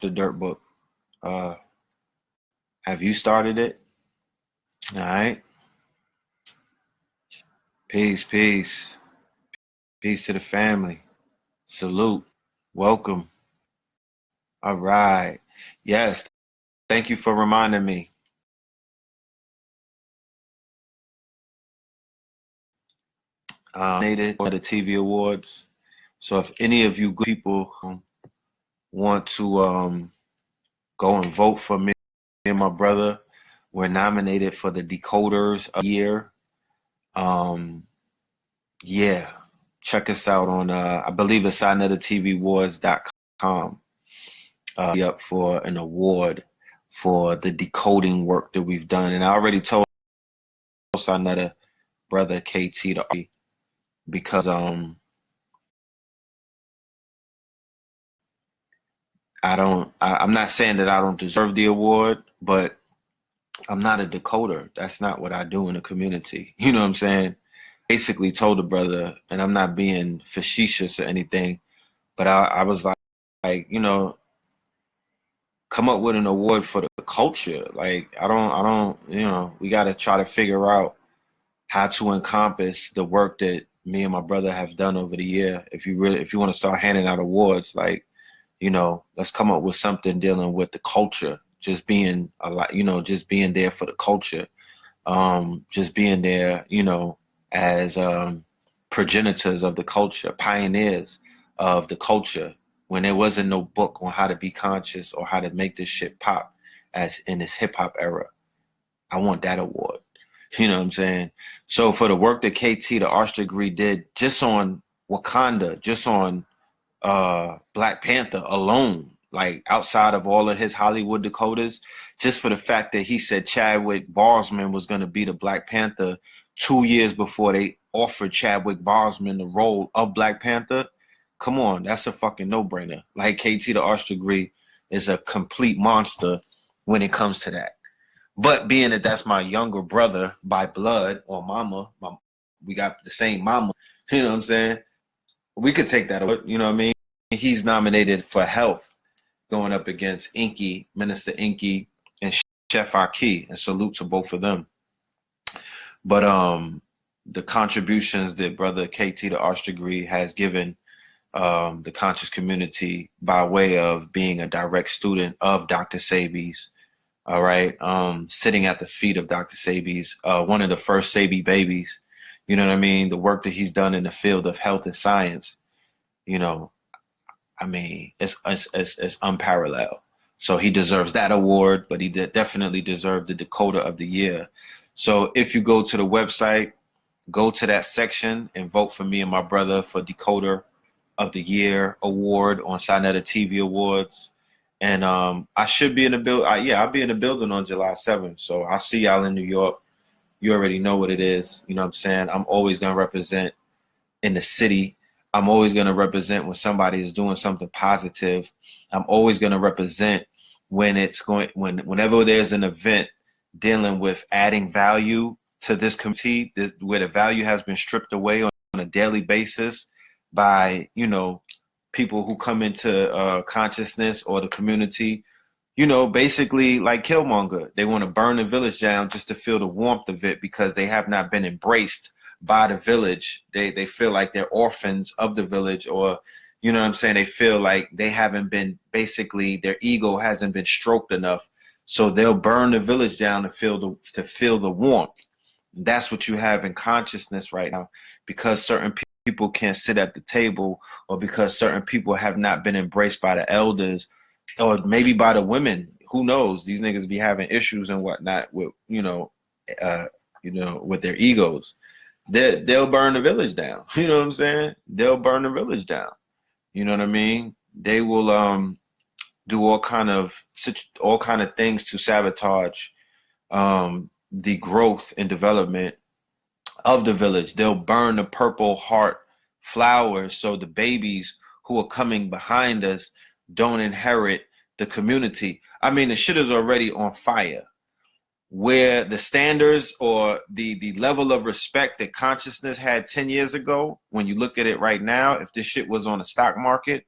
the Dirt Book. Uh, have you started it? All right. Peace, peace. Peace to the family. Salute. Welcome. All right. Yes. Thank you for reminding me. Nominated for the TV Awards. So if any of you good people want to go and vote for me and my brother, we're nominated for the Decoders of the Year. Yeah. Check us out on I believe it's signettaTVAwards.com. Be up for an award for the decoding work that we've done. And I already told Sinetta brother KT because I'm not saying that I don't deserve the award, but I'm not a decoder. That's not what I do in the community. You know what I'm saying? Basically told the brother, and I'm not being facetious or anything, but I was like, come up with an award for the culture. Like I don't, we got to try to figure out how to encompass the work that me and my brother have done over the year. If you want to start handing out awards, like, let's come up with something dealing with the culture, just being a lot, just being there for the culture, just being there, as progenitors of the culture, pioneers of the culture, when there wasn't no book on how to be conscious or how to make this shit pop as in this hip hop era. I want that award. You know what I'm saying? So for the work that KT, the arts degree, did just on Wakanda, just on Black Panther alone, like outside of all of his Hollywood Dakotas, just for the fact that he said Chadwick Boseman was going to be the Black Panther 2 years before they offered Chadwick Boseman the role of Black Panther. Come on, that's a fucking no-brainer. Like KT, the arts degree, is a complete monster when it comes to that. But being that that's my younger brother by blood or mama, we got the same mama, you know what I'm saying? We could take that away, you know what I mean? He's nominated for health going up against Inky, Minister Inky, and Chef Aki, and salute to both of them. But the contributions that brother KT, the arts degree, has given the conscious community by way of being a direct student of Dr. Sebi's, all right, sitting at the feet of Dr. Sebi's, one of the first Sebi babies, you know what I mean? The work that he's done in the field of health and science, I mean, it's unparalleled. So he deserves that award, but he definitely deserved the Dakota of the Year. So if you go to the website, go to that section and vote for me and my brother for Decoder of the Year award on Sinetta TV Awards. And I should be in the building. Yeah, I'll be in the building on July 7th. So I'll see y'all in New York. You already know what it is. You know what I'm saying? I'm always going to represent in the city. I'm always going to represent when somebody is doing something positive. I'm always going to represent whenever there's an event dealing with adding value to this community, where the value has been stripped away on a daily basis by, people who come into consciousness or the community, basically like Killmonger. They want to burn the village down just to feel the warmth of it because they have not been embraced by the village. They feel like they're orphans of the village, or, you know what I'm saying? They feel like they haven't been, basically their ego hasn't been stroked enough. So they'll burn the village down to feel the warmth. That's what you have in consciousness right now, because certain people can't sit at the table, or because certain people have not been embraced by the elders, or maybe by the women. Who knows? These niggas be having issues and whatnot with, with their egos. They'll burn the village down. You know what I'm saying? They'll burn the village down. You know what I mean? They will do all kind of things to sabotage the growth and development of the village. They'll burn the purple heart flowers so the babies who are coming behind us don't inherit the community. I mean, the shit is already on fire. Where the standards or the level of respect that consciousness had 10 years ago, when you look at it right now, if this shit was on the stock market,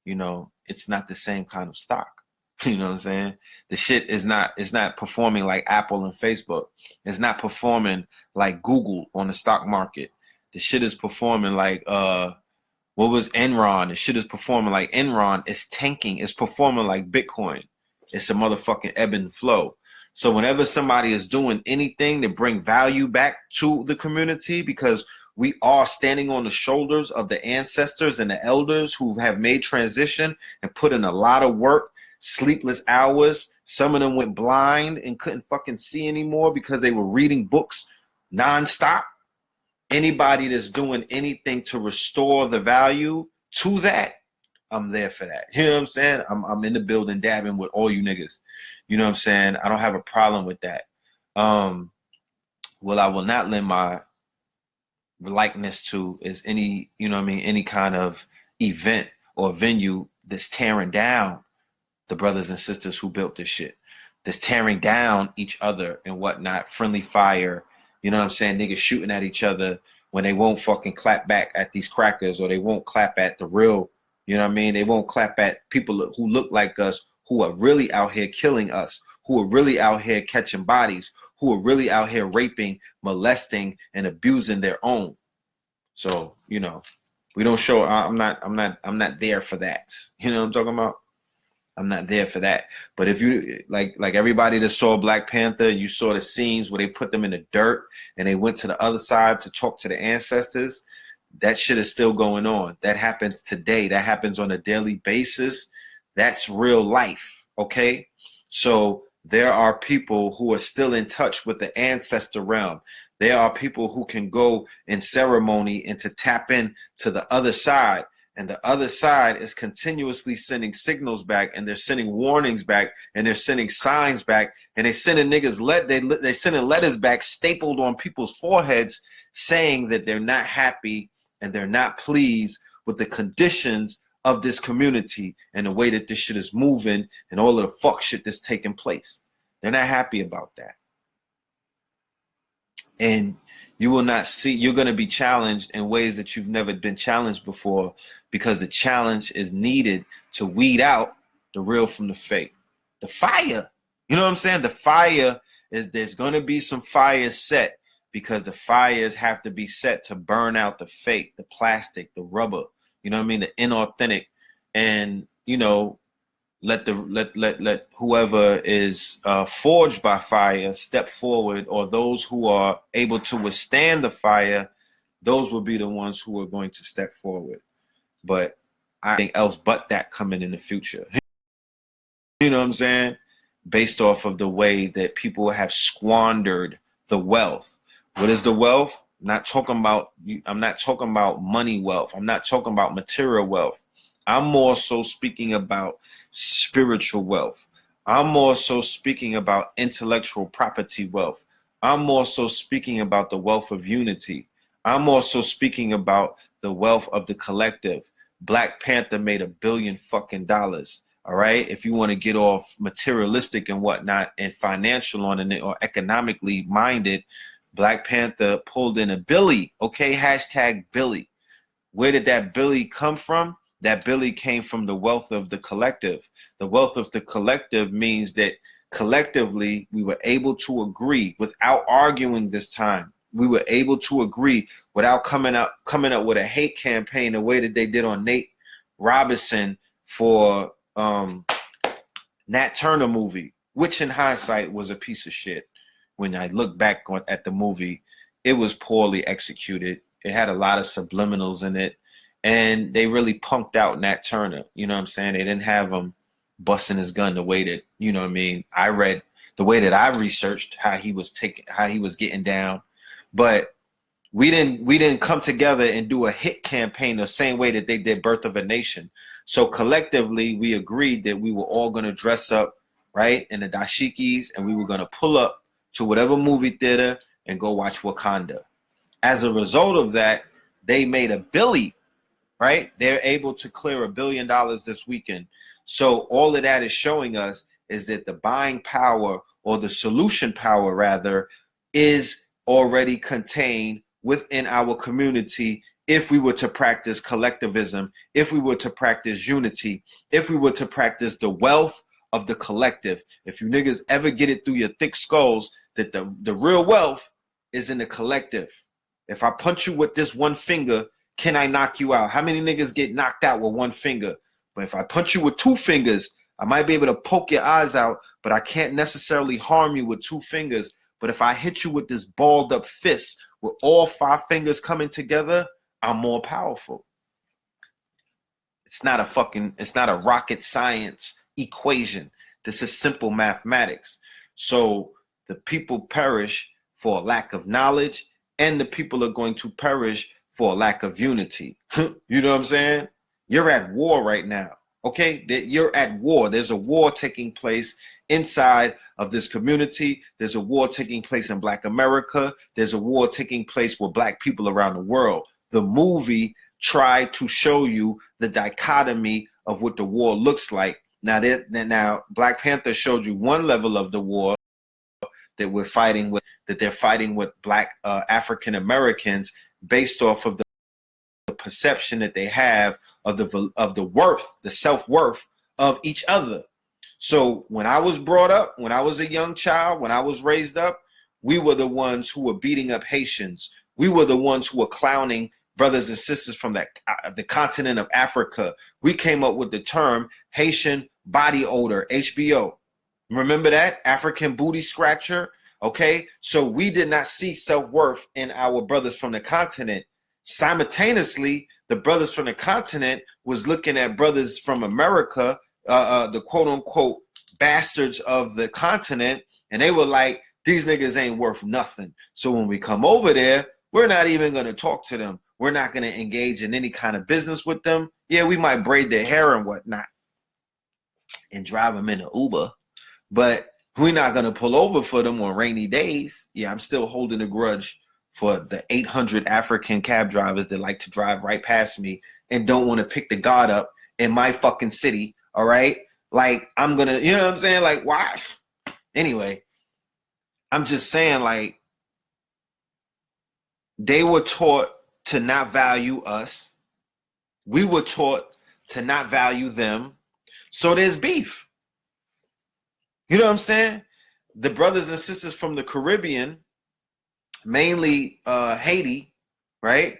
it's not the same kind of stock. You know what I'm saying? The shit is not, it's not performing like Apple and Facebook. It's not performing like Google on the stock market. The shit is performing like what was Enron? The shit is performing like Enron. It's tanking. It's performing like Bitcoin. It's a motherfucking ebb and flow. So whenever somebody is doing anything to bring value back to the community, because we are standing on the shoulders of the ancestors and the elders who have made transition and put in a lot of work, sleepless hours. Some of them went blind and couldn't fucking see anymore because they were reading books nonstop. Anybody that's doing anything to restore the value to that, I'm there for that. You know what I'm saying? I'm in the building dabbing with all you niggas. You know what I'm saying? I don't have a problem with that. Well, I will not lend my likeness to is any, you know what I mean, any kind of event or venue that's tearing down the brothers and sisters who built this shit, that's tearing down each other and whatnot, friendly fire, you know what I'm saying, niggas shooting at each other when they won't fucking clap back at these crackers, or they won't clap at the real, you know what I mean, they won't clap at people who look like us, who are really out here killing us, who are really out here catching bodies, who are really out here raping, molesting, and abusing their own. So, you know, we don't show, I'm not there for that. You know what I'm talking about? I'm not there for that. But if you, like everybody that saw Black Panther, you saw the scenes where they put them in the dirt and they went to the other side to talk to the ancestors. That shit is still going on. That happens today. That happens on a daily basis. That's real life, okay? So there are people who are still in touch with the ancestor realm. There are people who can go in ceremony and to tap in to the other side. And the other side is continuously sending signals back, and they're sending warnings back, and they're sending signs back, and they're sending niggas, they sending letters back stapled on people's foreheads saying that they're not happy and they're not pleased with the conditions of this community and the way that this shit is moving and all of the fuck shit that's taking place. They're not happy about that. And you will not see, you're going to be challenged in ways that you've never been challenged before, because the challenge is needed to weed out the real from the fake. The fire, you know what I'm saying? The fire is, there's going to be some fire set, because the fires have to be set to burn out the fake, the plastic, the rubber, you know what I mean? The inauthentic. And, you know, let whoever is forged by fire step forward, or those who are able to withstand the fire, those will be the ones who are going to step forward. But I think else but that coming in the future. You know what I'm saying? Based off of the way that people have squandered the wealth. What is the wealth? I'm not talking about money wealth. I'm not talking about material wealth. I'm more so speaking about spiritual wealth. I'm more so speaking about intellectual property wealth. I'm more so speaking about the wealth of unity. I'm also speaking about the wealth of the collective. Black Panther made $1 billion fucking dollars. All right. If you want to get off materialistic and whatnot and financial on it, or economically minded, Black Panther pulled in a Billy. Okay. Hashtag Billy. Where did that Billy come from? That Billy came from the wealth of the collective. The wealth of the collective means that collectively we were able to agree without arguing this time. We were able to agree without coming up with a hate campaign the way that they did on Nate Robinson for Nat Turner movie, which in hindsight was a piece of shit. When I look back at the movie, it was poorly executed. It had a lot of subliminals in it, and they really punked out Nat Turner. You know what I'm saying? They didn't have him busting his gun the way that, you know what I mean, I read, the way that I researched how he was getting down. But we didn't come together and do a hit campaign the same way that they did Birth of a Nation. So collectively, we agreed that we were all going to dress up, right, in the dashikis, and we were going to pull up to whatever movie theater and go watch Wakanda. As a result of that, they made a Billy, right? They're able to clear $1 billion this weekend. So all of that is showing us is that the buying power, or the solution power rather, is already contained within our community if we were to practice collectivism, if we were to practice unity, if we were to practice the wealth of the collective. If you niggas ever get it through your thick skulls that the real wealth is in the collective. If I punch you with this one finger, can I knock you out? How many niggas get knocked out with one finger? But if I punch you with two fingers, I might be able to poke your eyes out, but I can't necessarily harm you with two fingers. But if I hit you with this balled up fist with all 5 fingers coming together, I'm more powerful. It's not a rocket science equation. This is simple mathematics. So the people perish for a lack of knowledge, and the people are going to perish for a lack of unity. You know what I'm saying? You're at war right now. Okay, you're at war. There's a war taking place inside of this community. There's a war taking place in Black America. There's a war taking place with Black people around the world. The movie tried to show you the dichotomy of what the war looks like. Now Black Panther showed you one level of the war that we're fighting with, that they're fighting with Black African Americans based off of the perception that they have of the worth, the self-worth of each other. So when I was brought up, when I was a young child, when I was raised up, we were the ones who were beating up Haitians. We were the ones who were clowning brothers and sisters from the continent of Africa. We came up with the term Haitian body odor, HBO. Remember that? African booty scratcher. Okay, so we did not see self-worth in our brothers from the continent. Simultaneously, the brothers from the continent was looking at brothers from America, the quote-unquote bastards of the continent, and they were like, these niggas ain't worth nothing. So when we come over there, we're not even going to talk to them. We're not going to engage in any kind of business with them. Yeah, we might braid their hair and whatnot and drive them in an Uber, but we're not going to pull over for them on rainy days. Yeah, I'm still holding a grudge for the 800 African cab drivers that like to drive right past me and don't want to pick the God up in my fucking city, all right? Like, I'm going to, you know what I'm saying? Like, why? Anyway, I'm just saying, like, they were taught to not value us. We were taught to not value them. So there's beef. You know what I'm saying? The brothers and sisters from the Caribbean, mainly Haiti, right?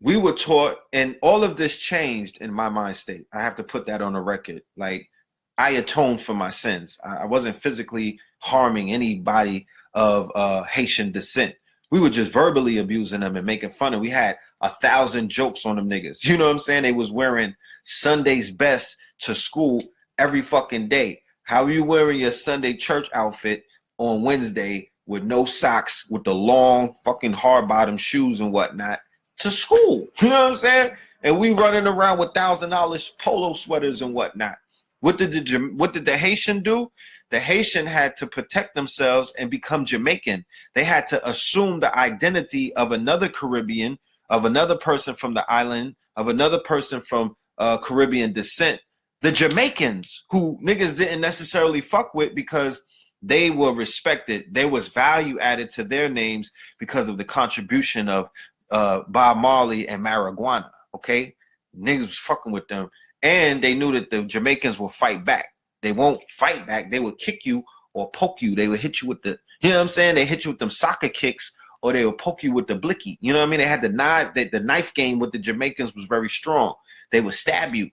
We were taught, and all of this changed in my mind state. I have to put that on the record. Like, I atoned for my sins. I wasn't physically harming anybody of Haitian descent. We were just verbally abusing them and making fun of. We had 1,000 jokes on them niggas. You know what I'm saying? They was wearing Sunday's best to school every fucking day. How are you wearing your Sunday church outfit on Wednesday with no socks, with the long fucking hard bottom shoes and whatnot to school? You know what I'm saying? And we running around with $1,000 polo sweaters and whatnot. What did the Haitian do? The Haitian had to protect themselves and become Jamaican. They had to assume the identity of another Caribbean, of another person from the island, of another person from Caribbean descent. The Jamaicans, who niggas didn't necessarily fuck with because they were respected. There was value added to their names because of the contribution of Bob Marley and marijuana, okay? Niggas was fucking with them. And they knew that the Jamaicans will fight back. They won't fight back. They would kick you or poke you. They would hit you with the, you know what I'm saying? They hit you with them soccer kicks, or they would poke you with the blicky. You know what I mean? They had the knife. The knife game with the Jamaicans was very strong. They would stab you.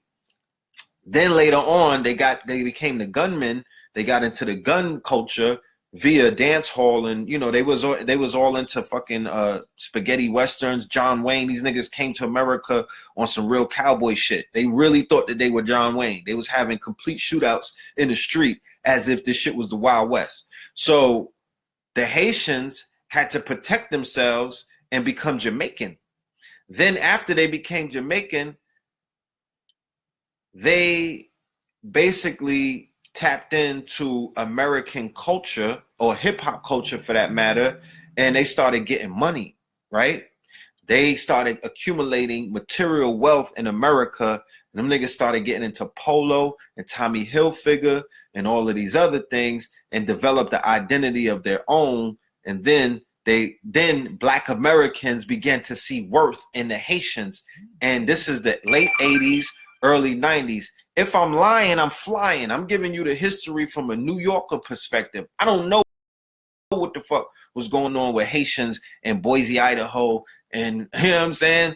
Then later on, they became the gunmen. They got into the gun culture via dance hall, and you know they was all into fucking spaghetti westerns. John Wayne. These niggas came to America on some real cowboy shit. They really thought that they were John Wayne. They was having complete shootouts in the street as if this shit was the Wild West. So the Haitians had to protect themselves and become Jamaican. Then after they became Jamaican, they basically tapped into American culture, or hip hop culture for that matter, and they started getting money, right? They started accumulating material wealth in America, and them niggas started getting into polo and Tommy Hilfiger and all of these other things and developed the identity of their own. And then Black Americans began to see worth in the Haitians. And this is the late 80s, early 90s. If I'm lying, I'm flying. I'm giving you the history from a New Yorker perspective. I don't know what the fuck was going on with Haitians in Boise, Idaho, and you know what I'm saying,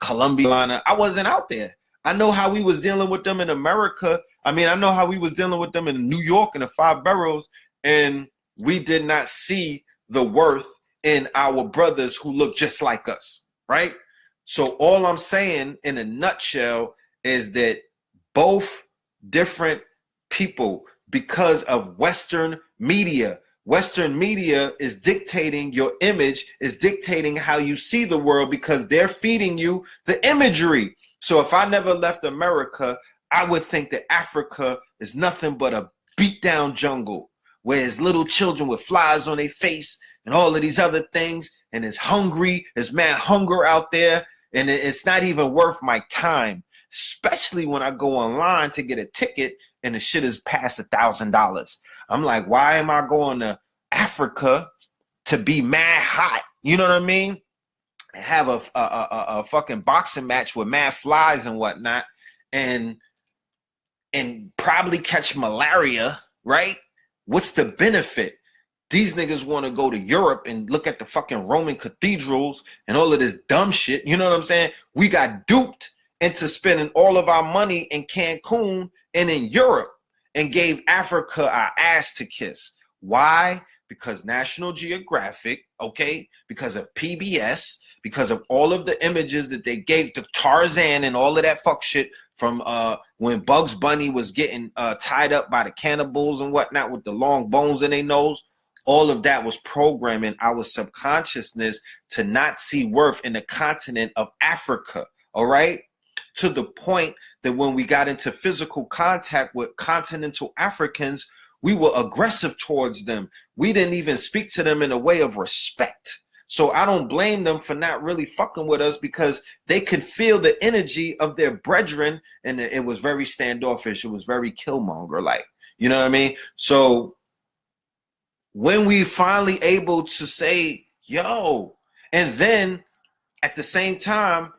Columbia. I wasn't out there. I know how we was dealing with them in America. I mean, I know how we was dealing with them in New York in the 5 boroughs, and we did not see the worth in our brothers who look just like us, right? So all I'm saying in a nutshell is that both different people, because of Western media is dictating your image, is dictating how you see the world, because they're feeding you the imagery. So if I never left America, I would think that Africa is nothing but a beat down jungle where there's little children with flies on their face and all of these other things, and it's hungry, there's mad hunger out there, and it's not even worth my time, especially when I go online to get a ticket and the shit is past $1,000. I'm like, why am I going to Africa to be mad hot? You know what I mean? Have a fucking boxing match with mad flies and whatnot, and probably catch malaria, right? What's the benefit? These niggas want to go to Europe and look at the fucking Roman cathedrals and all of this dumb shit. You know what I'm saying? We got duped into spending all of our money in Cancun and in Europe, and gave Africa our ass to kiss. Why? Because National Geographic, okay, because of PBS, because of all of the images that they gave to Tarzan and all of that fuck shit from when Bugs Bunny was getting tied up by the cannibals and whatnot with the long bones in their nose. All of that was programming our subconsciousness to not see worth in the continent of Africa, all right? To the point that when we got into physical contact with continental Africans, we were aggressive towards them. We didn't even speak to them in a way of respect. So I don't blame them for not really fucking with us, because they could feel the energy of their brethren, and it was very standoffish. It was very Killmonger-like. You know what I mean? So when we finally able to say, yo, and then at the same time,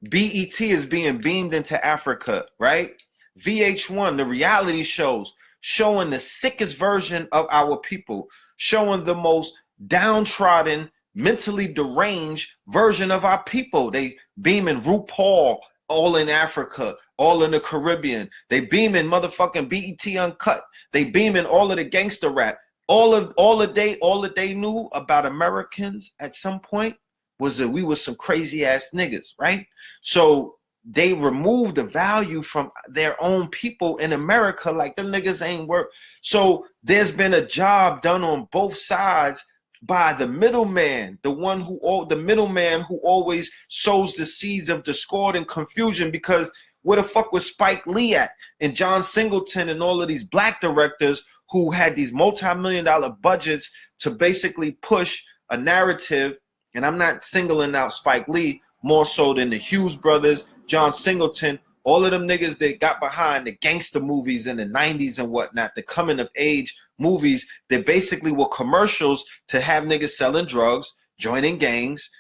BET is being beamed into Africa, right? VH1, the reality shows, showing the sickest version of our people, showing the most downtrodden, mentally deranged version of our people. They beaming RuPaul, all in Africa, all in the Caribbean. They beaming motherfucking BET Uncut. They beaming all of the gangster rap. All that they knew about Americans at some point was that we were some crazy ass niggas, right? So they removed the value from their own people in America, like them niggas ain't work. So there's been a job done on both sides by the middleman, the middleman who always sows the seeds of discord and confusion. Because where the fuck was Spike Lee at, and John Singleton, and all of these black directors who had these multi-million-dollar budgets to basically push a narrative? And I'm not singling out Spike Lee more so than the Hughes brothers, John Singleton, all of them niggas that got behind the gangster movies in the 90s and whatnot, the coming of age movies that basically were commercials to have niggas selling drugs, joining gangs,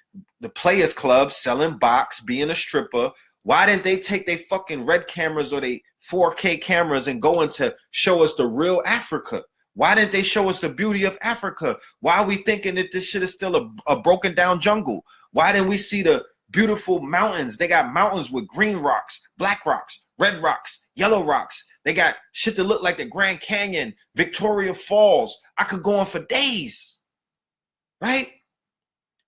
the Players Club, selling box, being a stripper. Why didn't they take their fucking red cameras or they 4K cameras and go in to show us the real Africa? Why didn't they show us the beauty of Africa? Why are we thinking that this shit is still a broken down jungle? Why didn't we see the beautiful mountains? They got mountains with green rocks, black rocks, red rocks, yellow rocks. They got shit that look like the Grand Canyon, Victoria Falls. I could go on for days, right?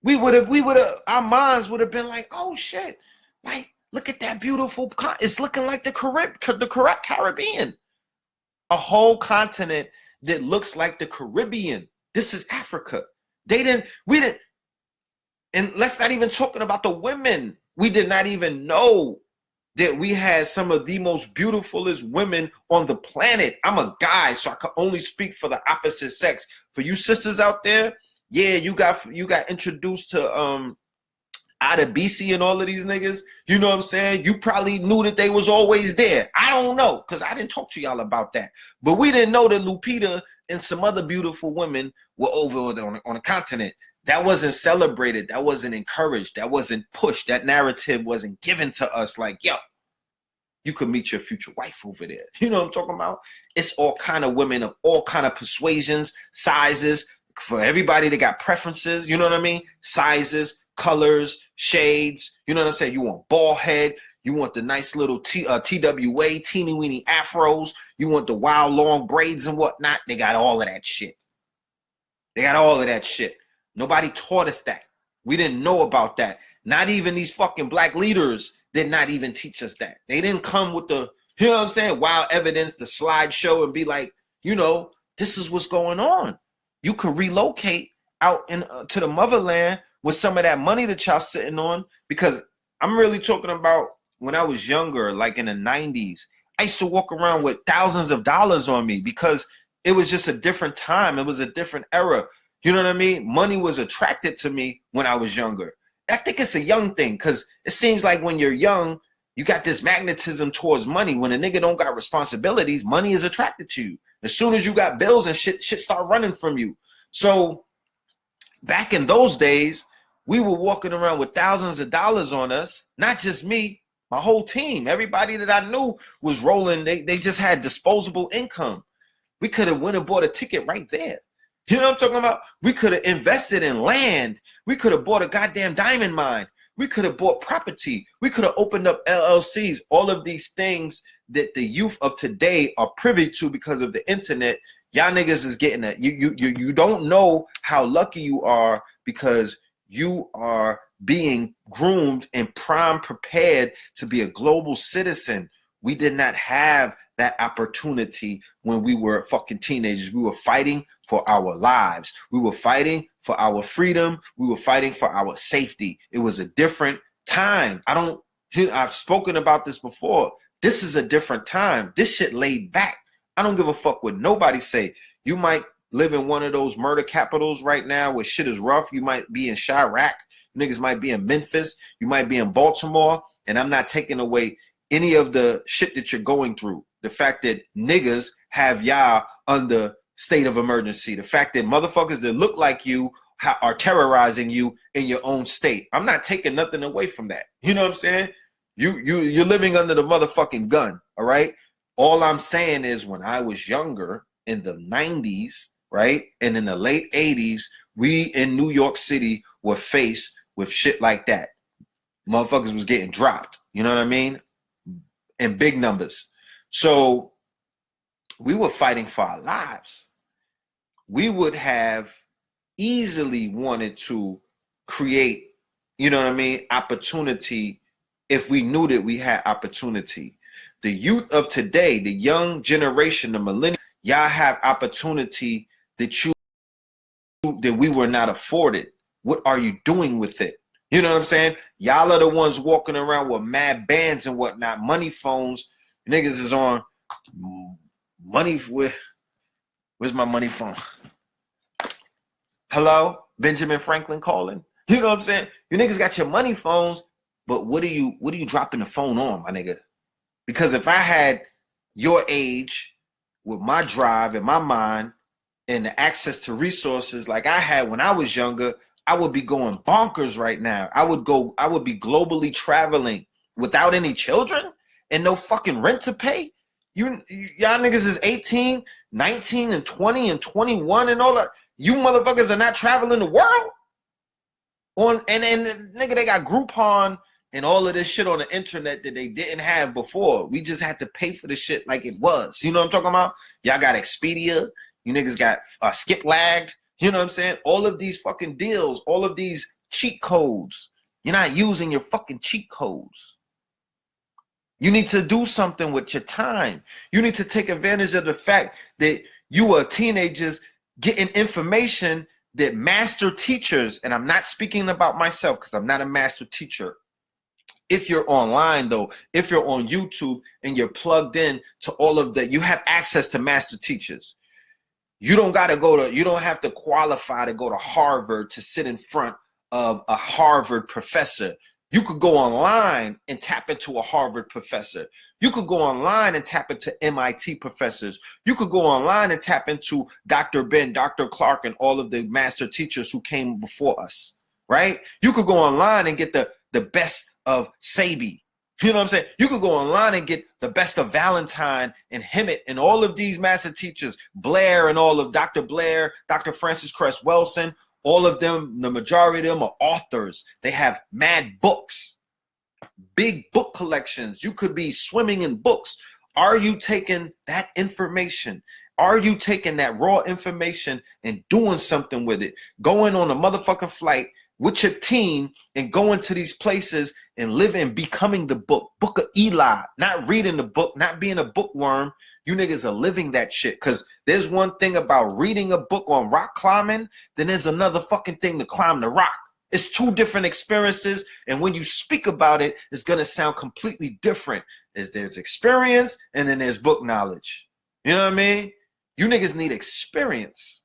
We would have, our minds would have been like, oh shit, like, look at that beautiful, it's looking like the Caribbean. A whole continent that looks like the Caribbean. This is Africa. We didn't, and let's not even talking about the women. We did not even know that we had some of the most beautifulest women on the planet. I'm a guy, so I can only speak for the opposite sex. For you sisters out there, yeah, you got introduced to Adebisi and all of these niggas. You know what I'm saying? You probably knew that they was always there. I don't know, because I didn't talk to y'all about that. But we didn't know that Lupita and some other beautiful women were over on the continent. That wasn't celebrated. That wasn't encouraged. That wasn't pushed. That narrative wasn't given to us like, yo, You could meet your future wife over there. You know what I'm talking about? It's all kind of women of all kind of persuasions, sizes. For everybody that got preferences, you know what I mean? Sizes, colors, shades. You know what I'm saying? You want bald head. You want the nice little TWA, teeny weeny afros. You want the wild long braids and whatnot. They got all of that shit. They got all of that shit. Nobody taught us that. We didn't know about that. Not even these fucking black leaders did not even teach us that. They didn't come with the, you know what I'm saying, wild evidence, the slideshow, and be like, you know, this is what's going on. You could relocate out to the motherland with some of that money that y'all sitting on, because I'm really talking about when I was younger, like in the 90s, I used to walk around with thousands of dollars on me because it was just a different time. It was a different era. You know what I mean? Money was attracted to me when I was younger. I think it's a young thing, because it seems like when you're young, you got this magnetism towards money. When a nigga don't got responsibilities, money is attracted to you. As soon as you got bills and shit start running from you. So back in those days, we were walking around with thousands of dollars on us. Not just me, my whole team. Everybody that I knew was rolling. They just had disposable income. We could have went and bought a ticket right there. You know what I'm talking about? We could have invested in land. We could have bought a goddamn diamond mine. We could have bought property. We could have opened up LLCs. All of these things that the youth of today are privy to because of the internet. Y'all niggas is getting that. You don't know how lucky you are, because you are being groomed and prime prepared to be a global citizen. We did not have that opportunity when we were fucking teenagers. We were fighting for our lives. We were fighting for our freedom. We were fighting for our safety. It was a different time. I've spoken about this before. This is a different time. This shit laid back. I don't give a fuck what nobody say. You might live in one of those murder capitals right now where shit is rough. You might be in Chirac. Niggas might be in Memphis. You might be in Baltimore. And I'm not taking away any of the shit that you're going through. The fact that niggas have y'all under state of emergency. The fact that motherfuckers that look like you are terrorizing you in your own state. I'm not taking nothing away from that. You know what I'm saying? You're living under the motherfucking gun, all right? All I'm saying is when I was younger in the 90s, right, and in the late 80s, we in New York City were faced with shit like that. Motherfuckers was getting dropped, you know what I mean? In big numbers. So we were fighting for our lives. We would have easily wanted to create, you know what I mean, opportunity if we knew that we had opportunity. The youth of today, the young generation, the millennials, y'all have opportunity that we were not afforded. What are you doing with it? You know what I'm saying? Y'all are the ones walking around with mad bands and whatnot, money phones. Niggas is on money with. Where's my money phone? Hello, Benjamin Franklin calling. You know what I'm saying? You niggas got your money phones, but what are you dropping the phone on, my nigga? Because if I had your age with my drive and my mind and the access to resources like I had when I was younger, I would be going bonkers right now. I would be globally traveling without any children and no fucking rent to pay. Y'all niggas is 18, 19, and 20 and 21 and all that. You motherfuckers are not traveling the world. And nigga, they got Groupon and all of this shit on the internet that they didn't have before. We just had to pay for the shit like it was. You know what I'm talking about? Y'all got Expedia. You niggas got Skip Lag. You know what I'm saying? All of these fucking deals, all of these cheat codes. You're not using your fucking cheat codes. You need to do something with your time. You need to take advantage of the fact that you are teenagers getting information that master teachers, and I'm not speaking about myself because I'm not a master teacher. If you're online though, if you're on YouTube and you're plugged in to all of that, you have access to master teachers. You don't have to qualify to go to Harvard to sit in front of a Harvard professor. You could go online and tap into a Harvard professor. You could go online and tap into MIT professors. You could go online and tap into Dr. Ben, Dr. Clark, and all of the master teachers who came before us, right? You could go online and get the best of Sabi. You know what I'm saying? You could go online and get the best of Valentine and Hemet and all of these master teachers, Blair and all of Dr. Blair, Dr. Francis Cress Wilson, all of them, the majority of them are authors. They have mad books, big book collections. You could be swimming in books. Are you taking that information? Are you taking that raw information and doing something with it? Going on a motherfucking flight with your team and going to these places and living, becoming the book of Eli, not reading the book, not being a bookworm. You niggas are living that shit. Because there's one thing about reading a book on rock climbing, then there's another fucking thing to climb the rock. It's two different experiences. And when you speak about it, it's going to sound completely different. There's experience and then there's book knowledge. You know what I mean? You niggas need experience.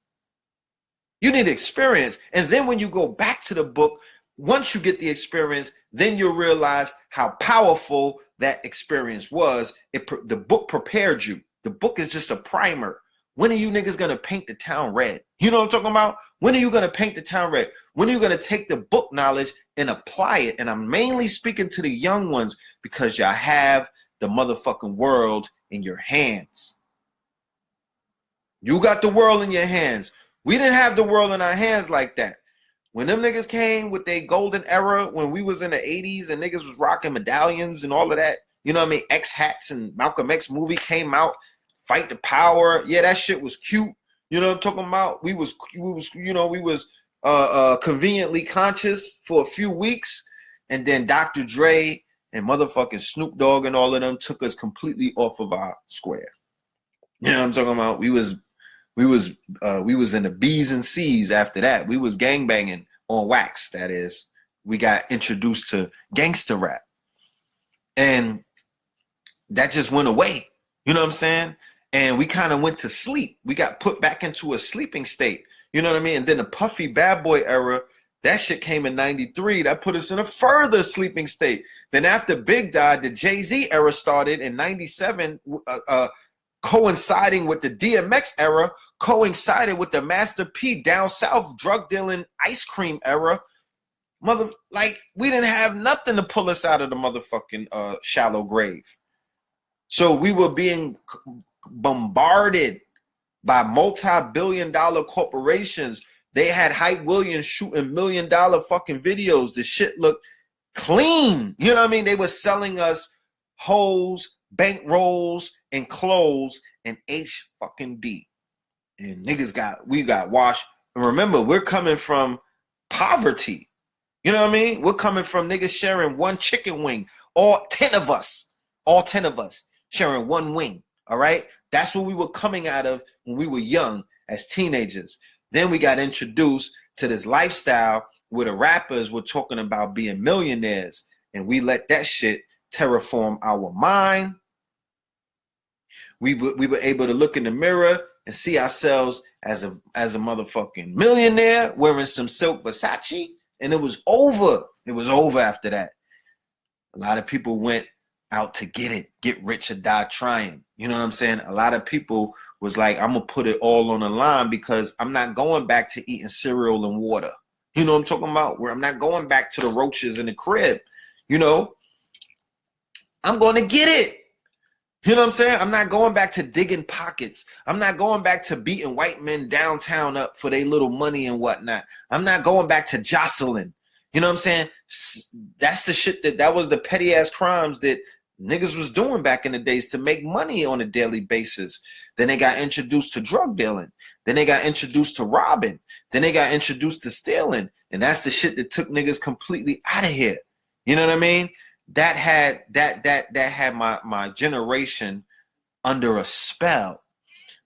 You need experience. And then when you go back to the book, once you get the experience, then you'll realize how powerful that experience was. The book prepared you. The book is just a primer. When are you niggas going to paint the town red? You know what I'm talking about? When are you going to paint the town red? When are you going to take the book knowledge and apply it? And I'm mainly speaking to the young ones because y'all have the motherfucking world in your hands. You got the world in your hands. We didn't have the world in our hands like that. When them niggas came with their golden era, when we was in the 80s and niggas was rocking medallions and all of that, you know what I mean? X hats and Malcolm X movie came out, Fight the Power. Yeah, that shit was cute. You know what I'm talking about? We was conveniently conscious for a few weeks, and then Dr. Dre and motherfucking Snoop Dogg and all of them took us completely off of our square. You know what I'm talking about? We was in the B's and C's after that. We was gangbanging on wax, that is. We got introduced to gangster rap. And that just went away. You know what I'm saying? And we kind of went to sleep. We got put back into a sleeping state. You know what I mean? And then the Puffy Bad Boy era, that shit came in 93. That put us in a further sleeping state. Then after Big died, the Jay-Z era started in 97, coinciding with the DMX era, coincided with the Master P down south drug dealing ice cream era. We didn't have nothing to pull us out of the motherfucking shallow grave. So we were being bombarded by multi-billion-dollar corporations. They had Hype Williams shooting $1 million fucking videos. The shit looked clean. You know what I mean? They were selling us hoes, bank rolls, and clothes, and H fucking D. And we got washed. And remember, we're coming from poverty. You know what I mean? We're coming from niggas sharing one chicken wing. All 10 of us sharing one wing. All right? That's what we were coming out of when we were young as teenagers. Then we got introduced to this lifestyle where the rappers were talking about being millionaires. And we let that shit terraform our mind. We were able to look in the mirror and see ourselves as a motherfucking millionaire wearing some silk Versace. And it was over. It was over after that. A lot of people went out to get rich or die trying. You know what I'm saying? A lot of people was like, I'm going to put it all on the line because I'm not going back to eating cereal and water. You know what I'm talking about? Where I'm not going back to the roaches in the crib. You know, I'm going to get it. You know what I'm saying? I'm not going back to digging pockets. I'm not going back to beating white men downtown up for their little money and whatnot. I'm not going back to jostling. You know what I'm saying? That's the shit that was the petty ass crimes that niggas was doing back in the days to make money on a daily basis. Then they got introduced to drug dealing. Then they got introduced to robbing. Then they got introduced to stealing. And that's the shit that took niggas completely out of here. You know what I mean? That had my generation under a spell.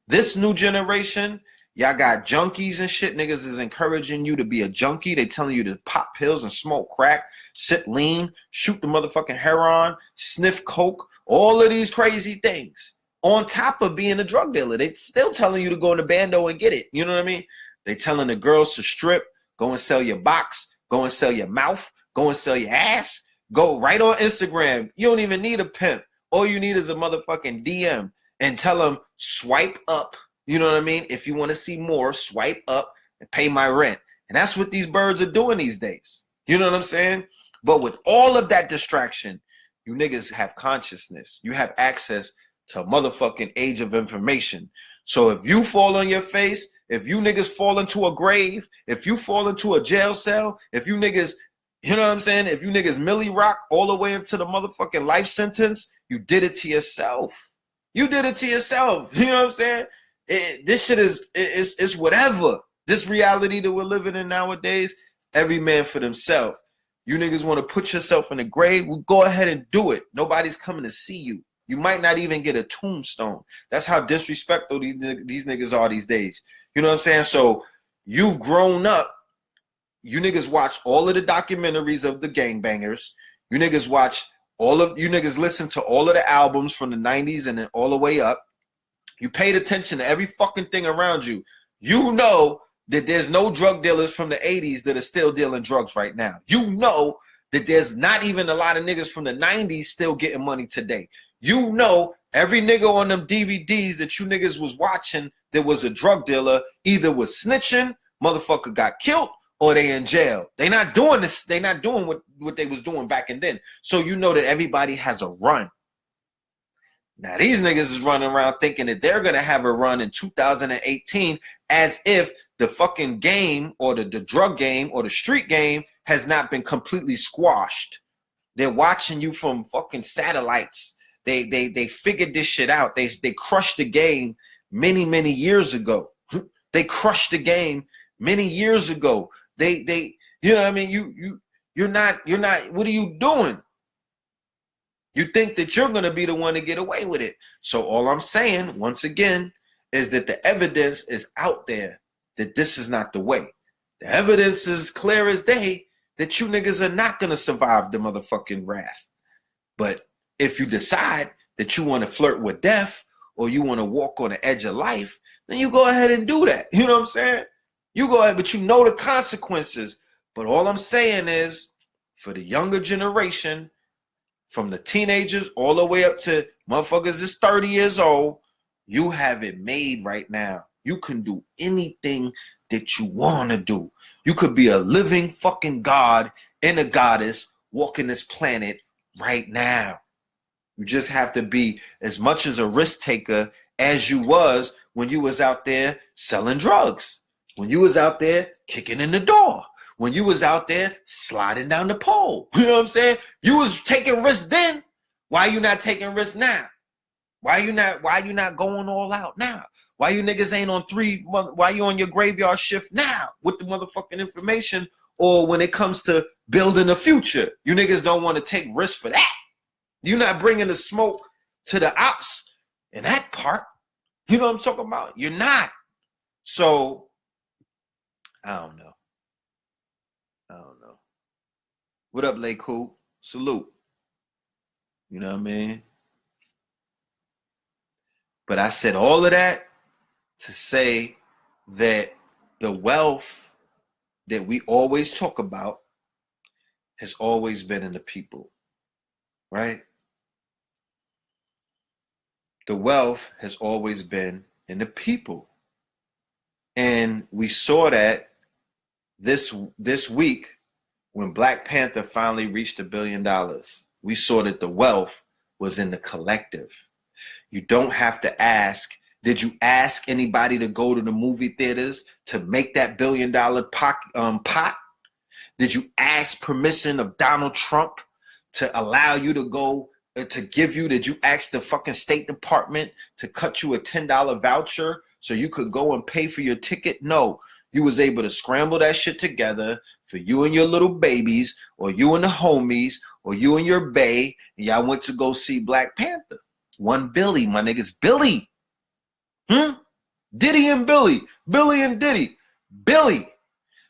This new generation, y'all got junkies and shit. Niggas is encouraging you to be a junkie. They telling you to pop pills and smoke crack, sit lean, shoot the motherfucking heroin, sniff coke, all of these crazy things. On top of being a drug dealer, they still telling you to go in the bando and get it. You know what I mean? They telling the girls to strip, go and sell your box, go and sell your mouth, go and sell your ass. Go right on Instagram. You don't even need a pimp. All you need is a motherfucking DM and tell them swipe up. You know what I mean? If you want to see more, swipe up and pay my rent. And that's what these birds are doing these days. You know what I'm saying? But with all of that distraction, You niggas have consciousness. You have access to a motherfucking age of information. So if you fall on your face, if you niggas fall into a grave, if you fall into a jail cell, if you niggas, you know what I'm saying? If you niggas Millie Rock all the way into the motherfucking life sentence, you did it to yourself. You did it to yourself. You know what I'm saying? This shit it's whatever. This reality that we're living in nowadays, every man for themselves. You niggas want to put yourself in the grave? Well, go ahead and do it. Nobody's coming to see you. You might not even get a tombstone. That's how disrespectful these niggas are these days. You know what I'm saying? So you've grown up. You niggas watch all of the documentaries of the gangbangers. You niggas listen to all of the albums from the 90s and then all the way up. You paid attention to every fucking thing around you. You know that there's no drug dealers from the 80s that are still dealing drugs right now. You know that there's not even a lot of niggas from the 90s still getting money today. You know every nigga on them DVDs that you niggas was watching that was a drug dealer either was snitching, motherfucker got killed, or they in jail. They not doing this. They not doing what they was doing back and then. So you know that everybody has a run. Now these niggas is running around thinking that they're going to have a run in 2018 as if the fucking game or the drug game or the street game has not been completely squashed. They're watching you from fucking satellites. They figured this shit out. They crushed the game many years ago. They crushed the game many years ago. They you know what I mean? You're not what are you doing? You think that you're going to be the one to get away with it. So all I'm saying, once again, is that the evidence is out there that this is not the way. The evidence is clear as day that you niggas are not going to survive the motherfucking wrath. But if you decide that you want to flirt with death or you want to walk on the edge of life, then you go ahead and do that. You know what I'm saying? You go ahead, but you know the consequences. But all I'm saying is, for the younger generation, from the teenagers all the way up to motherfuckers is 30 years old, you have it made right now. You can do anything that you want to do. You could be a living fucking god and a goddess walking this planet right now. You just have to be as much as a risk taker as you was when you was out there selling drugs, when you was out there kicking in the door, when you was out there sliding down the pole. You know what I'm saying? You was taking risks then. Why you not taking risks now? Why you not going all out now? Why you niggas ain't on why you on your graveyard shift now with the motherfucking information? Or when it comes to building a future, you niggas don't want to take risks for that. You're not bringing the smoke to the ops in that part. You know what I'm talking about? You're not. So, I don't know. What up, Lay Cool? Salute. You know what I mean? But I said all of that to say that the wealth that we always talk about has always been in the people, right? The wealth has always been in the people. And we saw that this week when Black Panther finally reached $1 billion. We saw that the wealth was in the collective. You don't have to ask, did you ask anybody to go to the movie theaters to make that $1 billion pot? Did you ask permission of Donald Trump to allow you to go, did you ask the fucking State Department to cut you a $10 voucher so you could go and pay for your ticket? No. You was able to scramble that shit together for you and your little babies, or you and the homies, or you and your bae, and y'all went to go see Black Panther. One Billy, my niggas. Billy. Diddy and Billy. Billy and Diddy. Billy.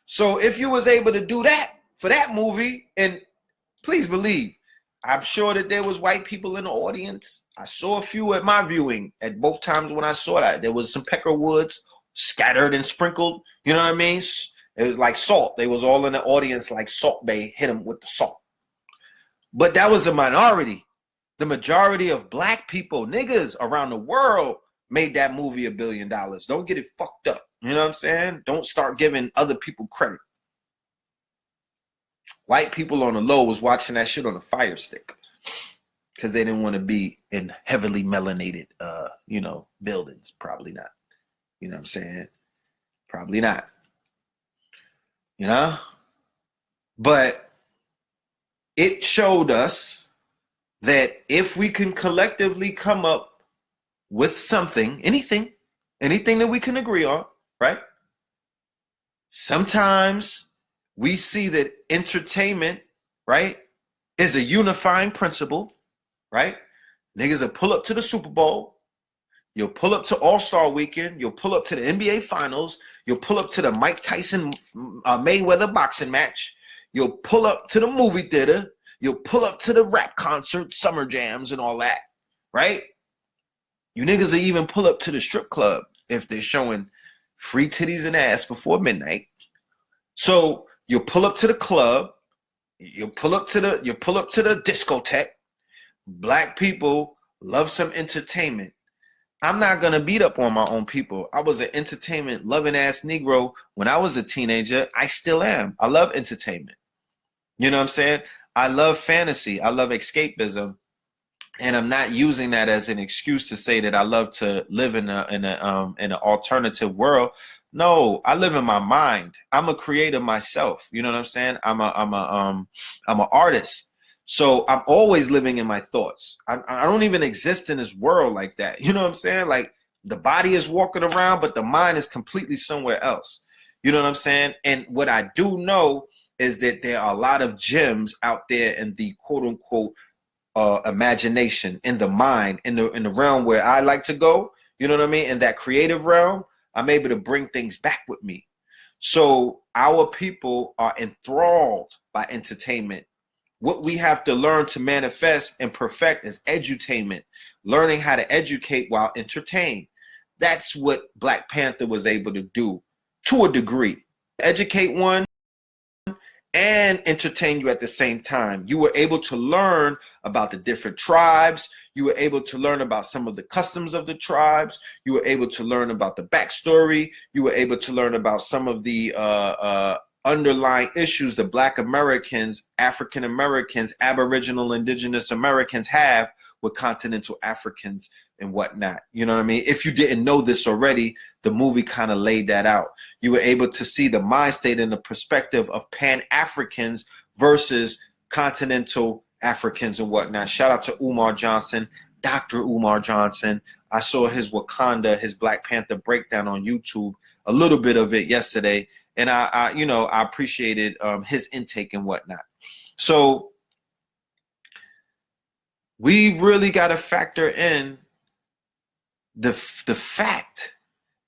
So if you was able to do that for that movie, and please believe, I'm sure that there was white people in the audience. I saw a few at my viewing at both times when I saw that. There was some Peckerwoods scattered and sprinkled. You know what I mean? It was like salt. They was all in the audience like Salt Bay hit them with the salt. But that was a minority. The majority of black people, niggas around the world, made that movie $1 billion. Don't get it fucked up. You know what I'm saying? Don't start giving other people credit. White people on the low was watching that shit on a fire stick. because they didn't want to be in heavily melanated, buildings. Probably not. You know what I'm saying? Probably not. You know? But it showed us that if we can collectively come up with something, anything that we can agree on, right? Sometimes we see that entertainment, right, is a unifying principle, right? Niggas will pull up to the Super Bowl. You'll pull up to All-Star Weekend. You'll pull up to the NBA Finals. You'll pull up to the Mike Tyson Mayweather boxing match. You'll pull up to the movie theater. You'll pull up to the rap concert, summer jams, and all that, right? You niggas will even pull up to the strip club if they're showing free titties and ass before midnight. So you'll pull up to the club. You'll pull up to the discotheque. Black people love some entertainment. I'm not going to beat up on my own people. I was an entertainment loving ass Negro when I was a teenager. I still am. I love entertainment. You know what I'm saying? I love fantasy. I love escapism. And I'm not using that as an excuse to say that I love to live in an alternative world. No, I live in my mind. I'm a creator myself. You know what I'm saying? I'm an artist. So I'm always living in my thoughts. I don't even exist in this world like that. You know what I'm saying? Like the body is walking around, but the mind is completely somewhere else. You know what I'm saying? And what I do know is that there are a lot of gems out there in the quote unquote imagination, in the mind, in the realm where I like to go. You know what I mean? In that creative realm, I'm able to bring things back with me. So our people are enthralled by entertainment. What we have to learn to manifest and perfect is edutainment, learning how to educate while entertained. That's what Black Panther was able to do to a degree. Educate one and entertain you at the same time. You were able to learn about the different tribes. You were able to learn about some of the customs of the tribes. You were able to learn about the backstory. You were able to learn about some of the underlying issues that Black Americans, African Americans, Aboriginal, Indigenous Americans have with continental Africans and whatnot. You know what I mean? If you didn't know this already, the movie kind of laid that out. You were able to see the mind state and the perspective of Pan-Africans versus continental Africans and whatnot. Shout out to Umar Johnson, Dr. Umar Johnson. I saw his Wakanda, his Black Panther breakdown on YouTube, a little bit of it yesterday. And I appreciated his intake and whatnot. So we really got to factor in the fact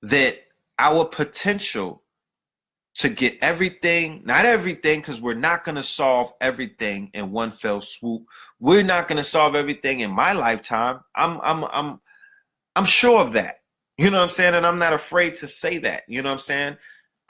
that our potential to get everything, not everything, because we're not going to solve everything in one fell swoop. We're not going to solve everything in my lifetime. I'm sure of that. You know what I'm saying? And I'm not afraid to say that. You know what I'm saying?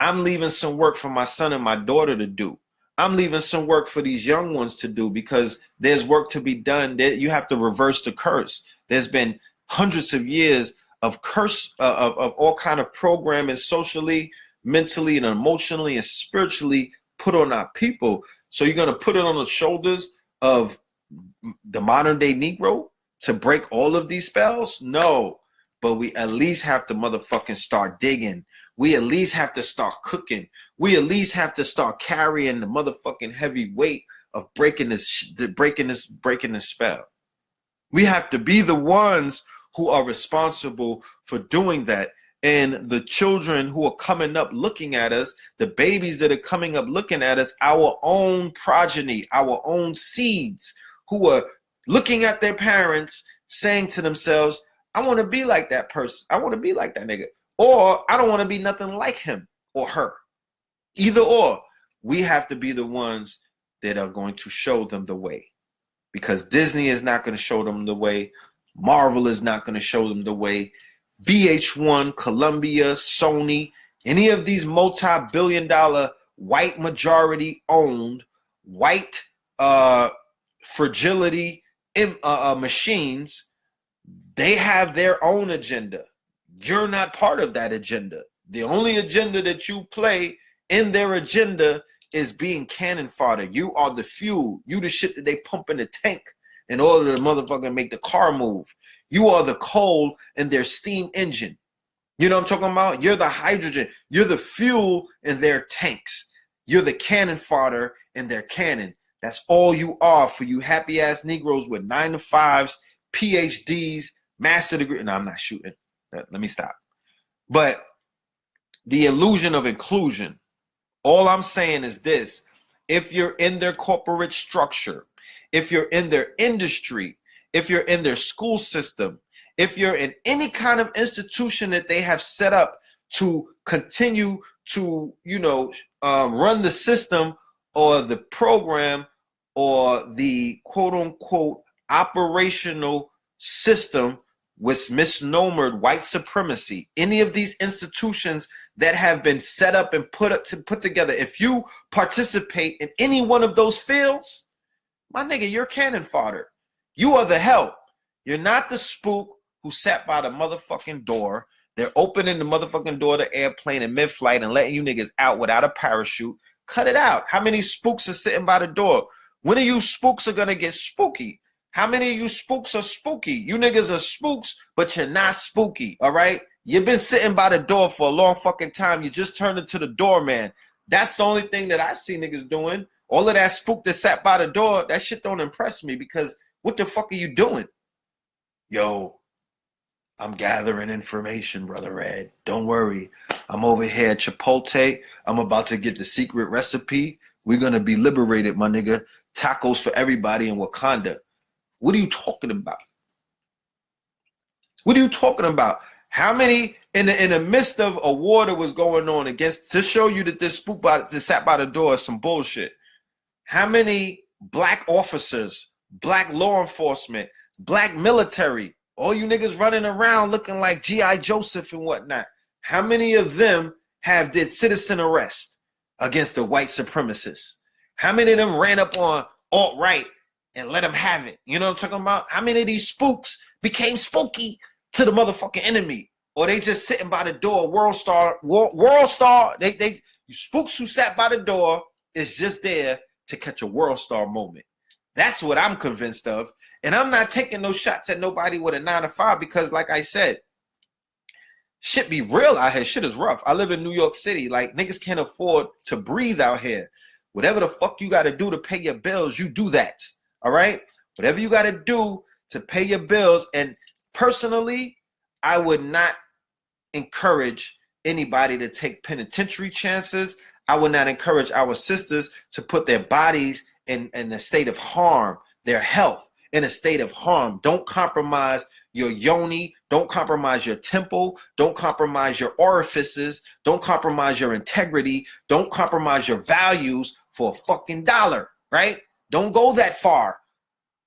I'm leaving some work for my son and my daughter to do. I'm leaving some work for these young ones to do because there's work to be done. You have to reverse the curse. There's been hundreds of years of curse of all kind of programming socially, mentally, and emotionally and spiritually put on our people. So you're going to put it on the shoulders of the modern day Negro to break all of these spells? No, but we at least have to motherfucking start digging. We at least have to start cooking. We at least have to start carrying the motherfucking heavy weight of breaking this spell. We have to be the ones who are responsible for doing that. And the children who are coming up looking at us, the babies that are coming up looking at us, our own progeny, our own seeds who are looking at their parents saying to themselves, I want to be like that person. I want to be like that nigga. Or I don't want to be nothing like him or her. Either or. We have to be the ones that are going to show them the way. Because Disney is not going to show them the way. Marvel is not going to show them the way. VH1, Columbia, Sony, any of these multi-billion-dollar white majority owned, white fragility machines, they have their own agenda. You're not part of that agenda. The only agenda that you play in their agenda is being cannon fodder. You are the fuel. You the shit that they pump in the tank in order to motherfucking make the car move. You are the coal in their steam engine. You know what I'm talking about? You're the hydrogen. You're the fuel in their tanks. You're the cannon fodder in their cannon. That's all you are for you happy ass Negroes with 9 to 5s, PhDs, master degree. No, I'm not shooting. Let me stop. But the illusion of inclusion. All I'm saying is this. If you're in their corporate structure, if you're in their industry, if you're in their school system, if you're in any kind of institution that they have set up to continue to, run the system or the program or the quote unquote operational system with misnomered white supremacy, any of these institutions that have been set up and put together, if you participate in any one of those fields, my nigga, you're cannon fodder. You are the help. You're not the spook who sat by the motherfucking door. They're opening the motherfucking door of the airplane in mid-flight and letting you niggas out without a parachute. Cut it out. How many spooks are sitting by the door? When of you spooks are gonna get spooky? How many of you spooks are spooky? You niggas are spooks, but you're not spooky, all right? You've been sitting by the door for a long fucking time. You just turned into the doorman. That's the only thing that I see niggas doing. All of that spook that sat by the door, that shit don't impress me because what the fuck are you doing? Yo, I'm gathering information, Brother Ed. Don't worry. I'm over here at Chipotle. I'm about to get the secret recipe. We're going to be liberated, my nigga. Tacos for everybody in Wakanda. What are you talking about? What are you talking about? How many in the midst of a war that was going on against to show you that this spook that sat by the door is some bullshit? How many black officers, black law enforcement, black military, all you niggas running around looking like G.I. Joseph and whatnot? How many of them did citizen arrest against the white supremacists? How many of them ran up on alt-right and let them have it? You know what I'm talking about? How many of these spooks became spooky to the motherfucking enemy? Or they just sitting by the door, world star, they spooks who sat by the door is just there to catch a world star moment. That's what I'm convinced of. And I'm not taking no shots at nobody with a 9 to 5 because, like I said, shit be real out here. Shit is rough. I live in New York City. Like, niggas can't afford to breathe out here. Whatever the fuck you got to do to pay your bills, you do that. All right? Whatever you got to do to pay your bills. And personally, I would not encourage anybody to take penitentiary chances. I would not encourage our sisters to put their bodies in a state of harm, their health in a state of harm. Don't compromise your yoni. Don't compromise your temple. Don't compromise your orifices. Don't compromise your integrity. Don't compromise your values for a fucking dollar, right? Don't go that far.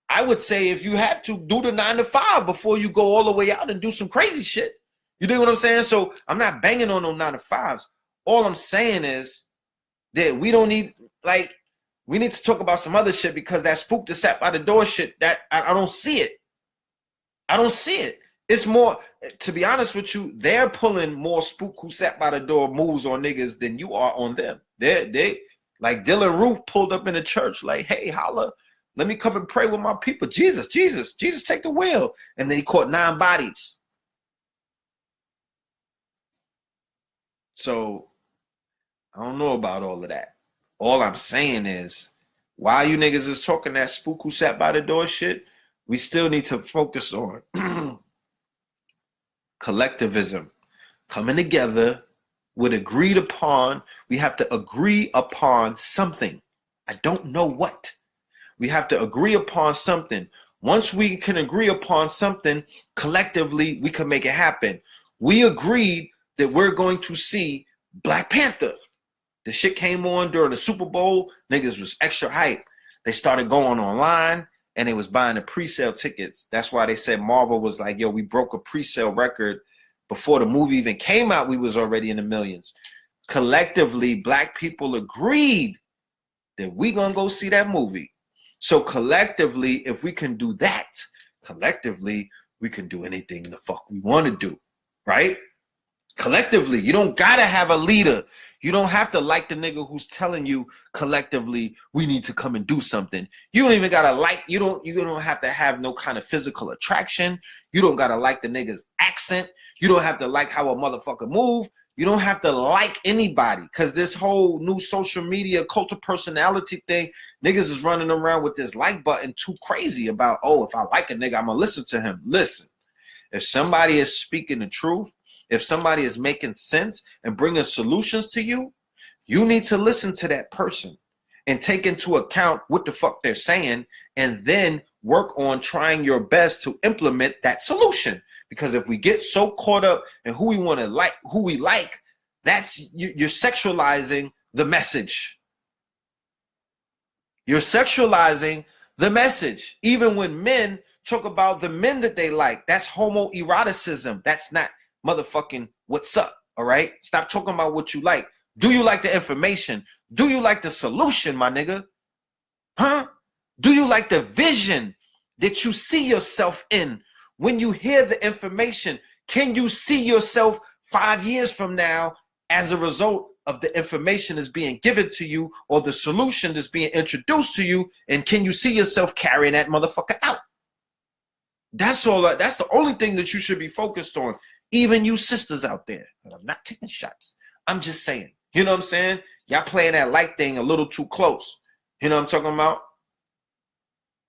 I would say if you have to, do the 9 to 5 before you go all the way out and do some crazy shit. You dig what I'm saying? So I'm not banging on no 9 to 5s. All I'm saying is that we don't need, like, we need to talk about some other shit because that spook that sat by the door shit, that I don't see it. I don't see it. It's more, to be honest with you, they're pulling more spook who sat by the door moves on niggas than you are on them. They like Dylan Roof pulled up in the church like, hey, holla, let me come and pray with my people. Jesus, take the wheel. And then he caught 9 bodies. So I don't know about all of that. All I'm saying is, while you niggas is talking that spook who sat by the door shit, we still need to focus on collectivism, coming together with agreed upon. We have to agree upon something. I don't know what. We have to agree upon something. Once we can agree upon something, collectively, we can make it happen. We agreed that we're going to see Black Panther. The shit came on during the Super Bowl. Niggas was extra hype. They started going online and they was buying the pre-sale tickets. That's why they said Marvel was like, yo, we broke a pre-sale record. Before the movie even came out, we was already in the millions. Collectively, Black people agreed that we gonna go see that movie. So collectively, if we can do that, collectively, we can do anything the fuck we want to do, right? Collectively, you don't gotta have a leader. You don't have to like the nigga who's telling you collectively we need to come and do something. You don't even gotta like, you don't have to have no kind of physical attraction. You don't gotta like the nigga's accent. You don't have to like how a motherfucker move. You don't have to like anybody, because this whole new social media cult of personality thing, niggas is running around with this like button too crazy about, oh, if I like a nigga, I'm gonna listen to him. Listen, if somebody is speaking the truth, if somebody is making sense and bringing solutions to you, you need to listen to that person and take into account what the fuck they're saying, and then work on trying your best to implement that solution. Because if we get so caught up in who we want to like, who we like, that's you're sexualizing the message. You're sexualizing the message. Even when men talk about the men that they like, that's homoeroticism. That's not motherfucking what's up, all right? Stop talking about what you like. Do you like the information? Do you like the solution, my nigga? Huh? Do you like the vision that you see yourself in when you hear the information? Can you see yourself 5 years from now as a result of the information that's being given to you, or the solution that's being introduced to you? And can you see yourself carrying that motherfucker out? That's all. That's the only thing that you should be focused on. Even you sisters out there, and I'm not taking shots, I'm just saying, you know what I'm saying? Y'all playing that like thing a little too close. You know what I'm talking about?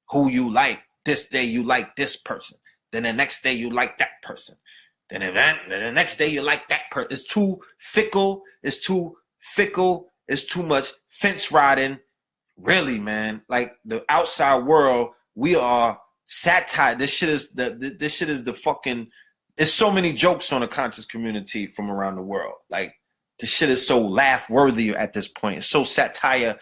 Who you like. This day you like this person. Then the next day you like that person. Then the next day you like that person. It's too fickle. It's too fickle. It's too much fence riding. Really, man. Like the outside world, we are satire. This shit is the fucking. There's so many jokes on the conscious community from around the world. Like, this shit is so laugh worthy at this point. It's so satire.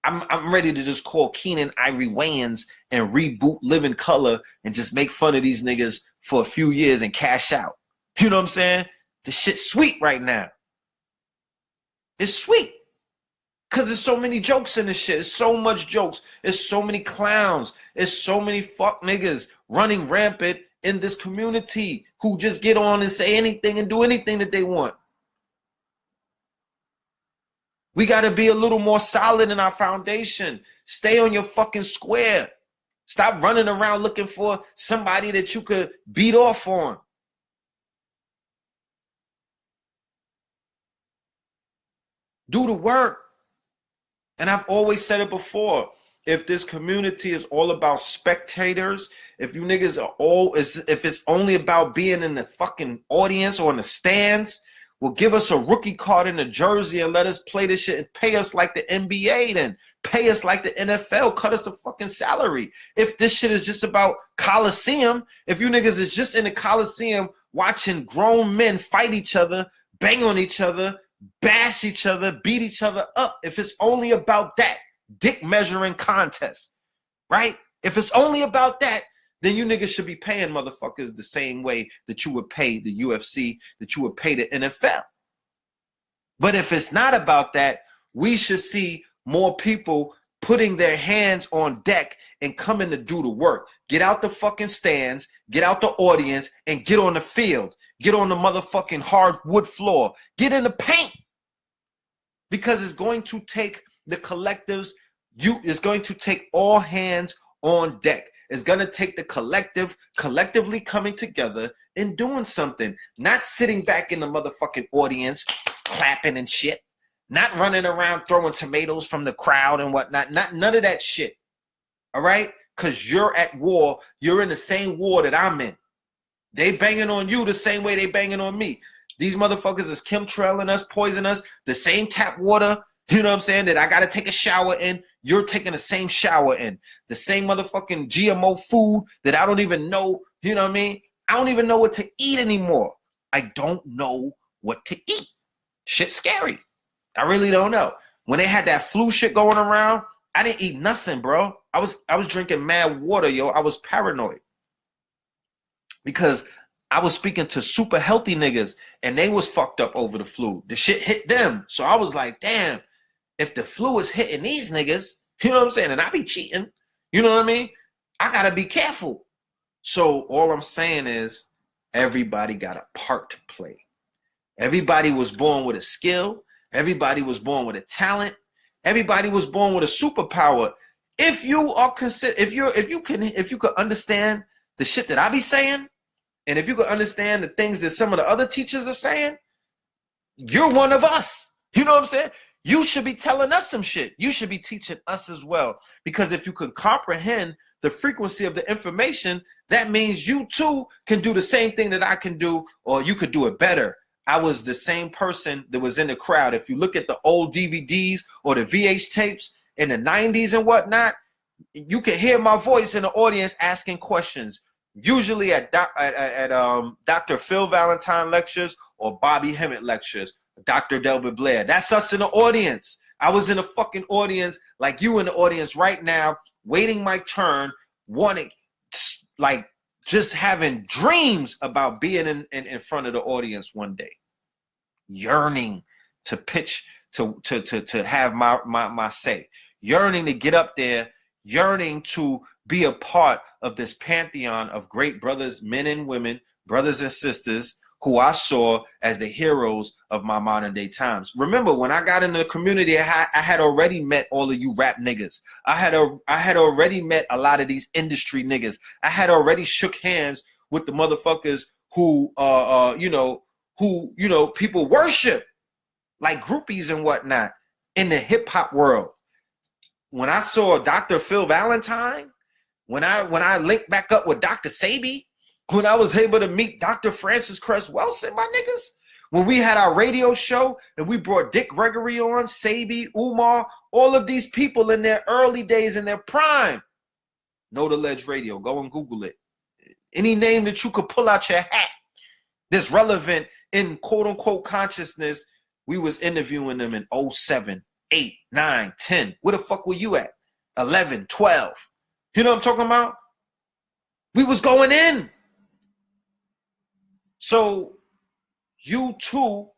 I'm ready to just call Keenan Ivory Wayans and reboot Living Color and just make fun of these niggas for a few years and cash out. You know what I'm saying? The shit's sweet right now. It's sweet. Because there's so many jokes in this shit. It's so much jokes. It's so many clowns. It's so many fuck niggas running rampant in this community who just get on and say anything and do anything that they want. We got to be a little more solid in our foundation. Stay on your fucking square. Stop running around looking for somebody that you could beat off on. Do the work. And I've always said it before. If this community is all about spectators, if you niggas are if it's only about being in the fucking audience or in the stands, well, give us a rookie card in a jersey and let us play this shit and pay us like the NBA, then pay us like the NFL, cut us a fucking salary. If this shit is just about Coliseum, if you niggas is just in the Coliseum watching grown men fight each other, bang on each other, bash each other, beat each other up, if it's only about that, dick measuring contest, right? If it's only about that, then you niggas should be paying motherfuckers the same way that you would pay the UFC, that you would pay the NFL. But if it's not about that, we should see more people putting their hands on deck and coming to do the work. Get out the fucking stands, get out the audience, and get on the field. Get on the motherfucking hardwood floor. Get in the paint. Because it's going to take the collectives, it's going to take all hands on deck. It's going to take the collectively coming together and doing something. Not sitting back in the motherfucking audience, clapping and shit. Not running around throwing tomatoes from the crowd and whatnot. None of that shit. All right? Because you're at war. You're in the same war that I'm in. They banging on you the same way they banging on me. These motherfuckers is chemtrailing us, poisoning us. The same tap water, you know what I'm saying, that I got to take a shower in. You're taking the same shower in. The same motherfucking GMO food that I don't even know, you know what I mean? I don't even know what to eat anymore. I don't know what to eat. Shit's scary. I really don't know. When they had that flu shit going around, I didn't eat nothing, bro. I was drinking mad water, yo. I was paranoid. Because I was speaking to super healthy niggas and they was fucked up over the flu. The shit hit them. So I was like, damn, if the flu is hitting these niggas, you know what I'm saying? And I be cheating, you know what I mean? I gotta be careful. So all I'm saying is everybody got a part to play. Everybody was born with a skill. Everybody was born with a talent. Everybody was born with a superpower. If you are if you could understand the shit that I be saying, and if you could understand the things that some of the other teachers are saying, you're one of us. You know what I'm saying? You should be telling us some shit. You should be teaching us as well. Because if you can comprehend the frequency of the information, that means you too can do the same thing that I can do, or you could do it better. I was the same person that was in the crowd. If you look at the old DVDs or the VH tapes in the 90s and whatnot, you can hear my voice in the audience asking questions, usually at Dr. Phil Valentine lectures or Bobby Hemmett lectures, Dr. Delbert Blair. That's us in the audience. I was in the fucking audience like you in the audience right now, waiting my turn, wanting, like, just having dreams about being in front of the audience one day, yearning to pitch, to have my say, yearning to get up there, yearning to be a part of this pantheon of great brothers, men and women, brothers and sisters who I saw as the heroes of my modern day times. Remember, when I got into the community, I had already met all of you rap niggas. I had already met a lot of these industry niggas. I had already shook hands with the motherfuckers who, people worship, like groupies and whatnot in the hip hop world. When I saw Dr. Phil Valentine, when I linked back up with Dr. Sabi, when I was able to meet Dr. Francis Cress Wilson, my niggas, when we had our radio show and we brought Dick Gregory on, Sabi, Umar, all of these people in their early days, in their prime. Know the Ledge Radio. Go and Google it. Any name that you could pull out your hat that's relevant in quote-unquote consciousness, we was interviewing them in 07, 8, 9, 10. Where the fuck were you at? 11, 12. You know what I'm talking about? We was going in. So you too,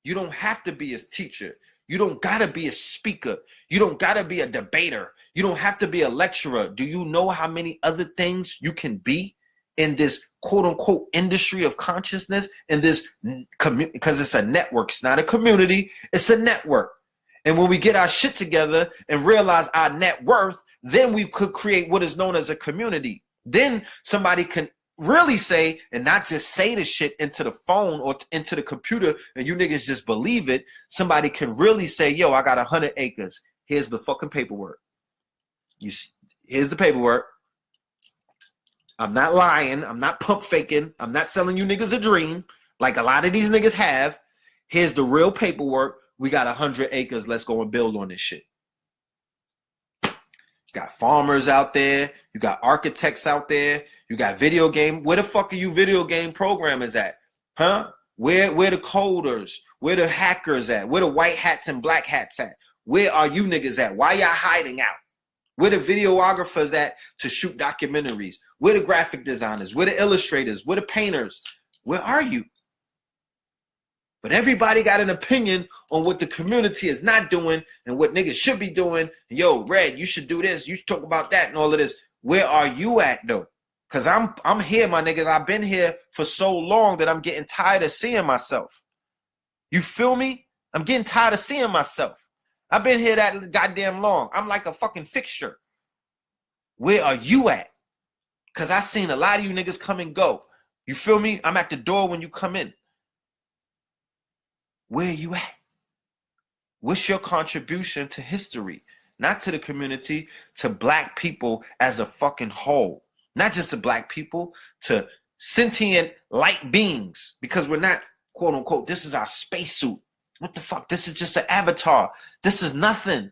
you don't have to be a teacher. You don't gotta be a speaker. You don't gotta be a debater. You don't have to be a lecturer. Do you know how many other things you can be in this quote unquote industry of consciousness, in this because it's a network. It's not a community, it's a network. And when we get our shit together and realize our net worth, then we could create what is known as a community. Then somebody can really say, and not just say the shit into the phone or into the computer and you niggas just believe it. Somebody can really say, yo, I got 100 acres. Here's the fucking paperwork. You see, here's the paperwork. I'm not lying. I'm not pump faking. I'm not selling you niggas a dream like a lot of these niggas have. Here's the real paperwork. We got 100 acres. Let's go and build on this shit. You got farmers out there. You got architects out there. You got video game. Where the fuck are you video game programmers at? Huh? Where the coders? Where the hackers at? Where the white hats and black hats at? Where are you niggas at? Why y'all hiding out? Where the videographers at to shoot documentaries? Where the graphic designers? Where the illustrators? Where the painters? Where are you? But everybody got an opinion on what the community is not doing and what niggas should be doing. Yo, Red, you should do this. You should talk about that and all of this. Where are you at, though? Because I'm here, my niggas. I've been here for so long that I'm getting tired of seeing myself. You feel me? I'm getting tired of seeing myself. I've been here that goddamn long. I'm like a fucking fixture. Where are you at? Because I seen a lot of you niggas come and go. You feel me? I'm at the door when you come in. Where are you at? What's your contribution to history? Not to the community, to black people as a fucking whole. Not just to black people, to sentient light beings. Because we're not, quote unquote, this is our spacesuit. What the fuck? This is just an avatar. This is nothing.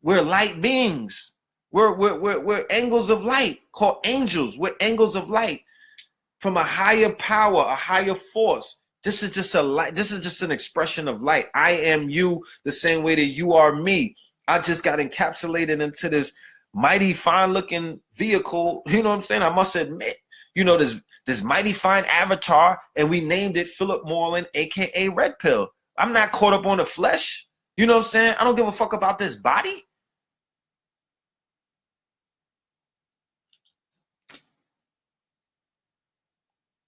We're light beings. We're angles of light, called angels. We're angels of light from a higher power, a higher force. This is just a light. This is just an expression of light. I am you the same way that you are me. I just got encapsulated into this mighty fine looking vehicle. You know what I'm saying? I must admit, you know, this mighty fine avatar, and we named it Philip Moreland, aka Red Pill. I'm not caught up on the flesh. You know what I'm saying? I don't give a fuck about this body.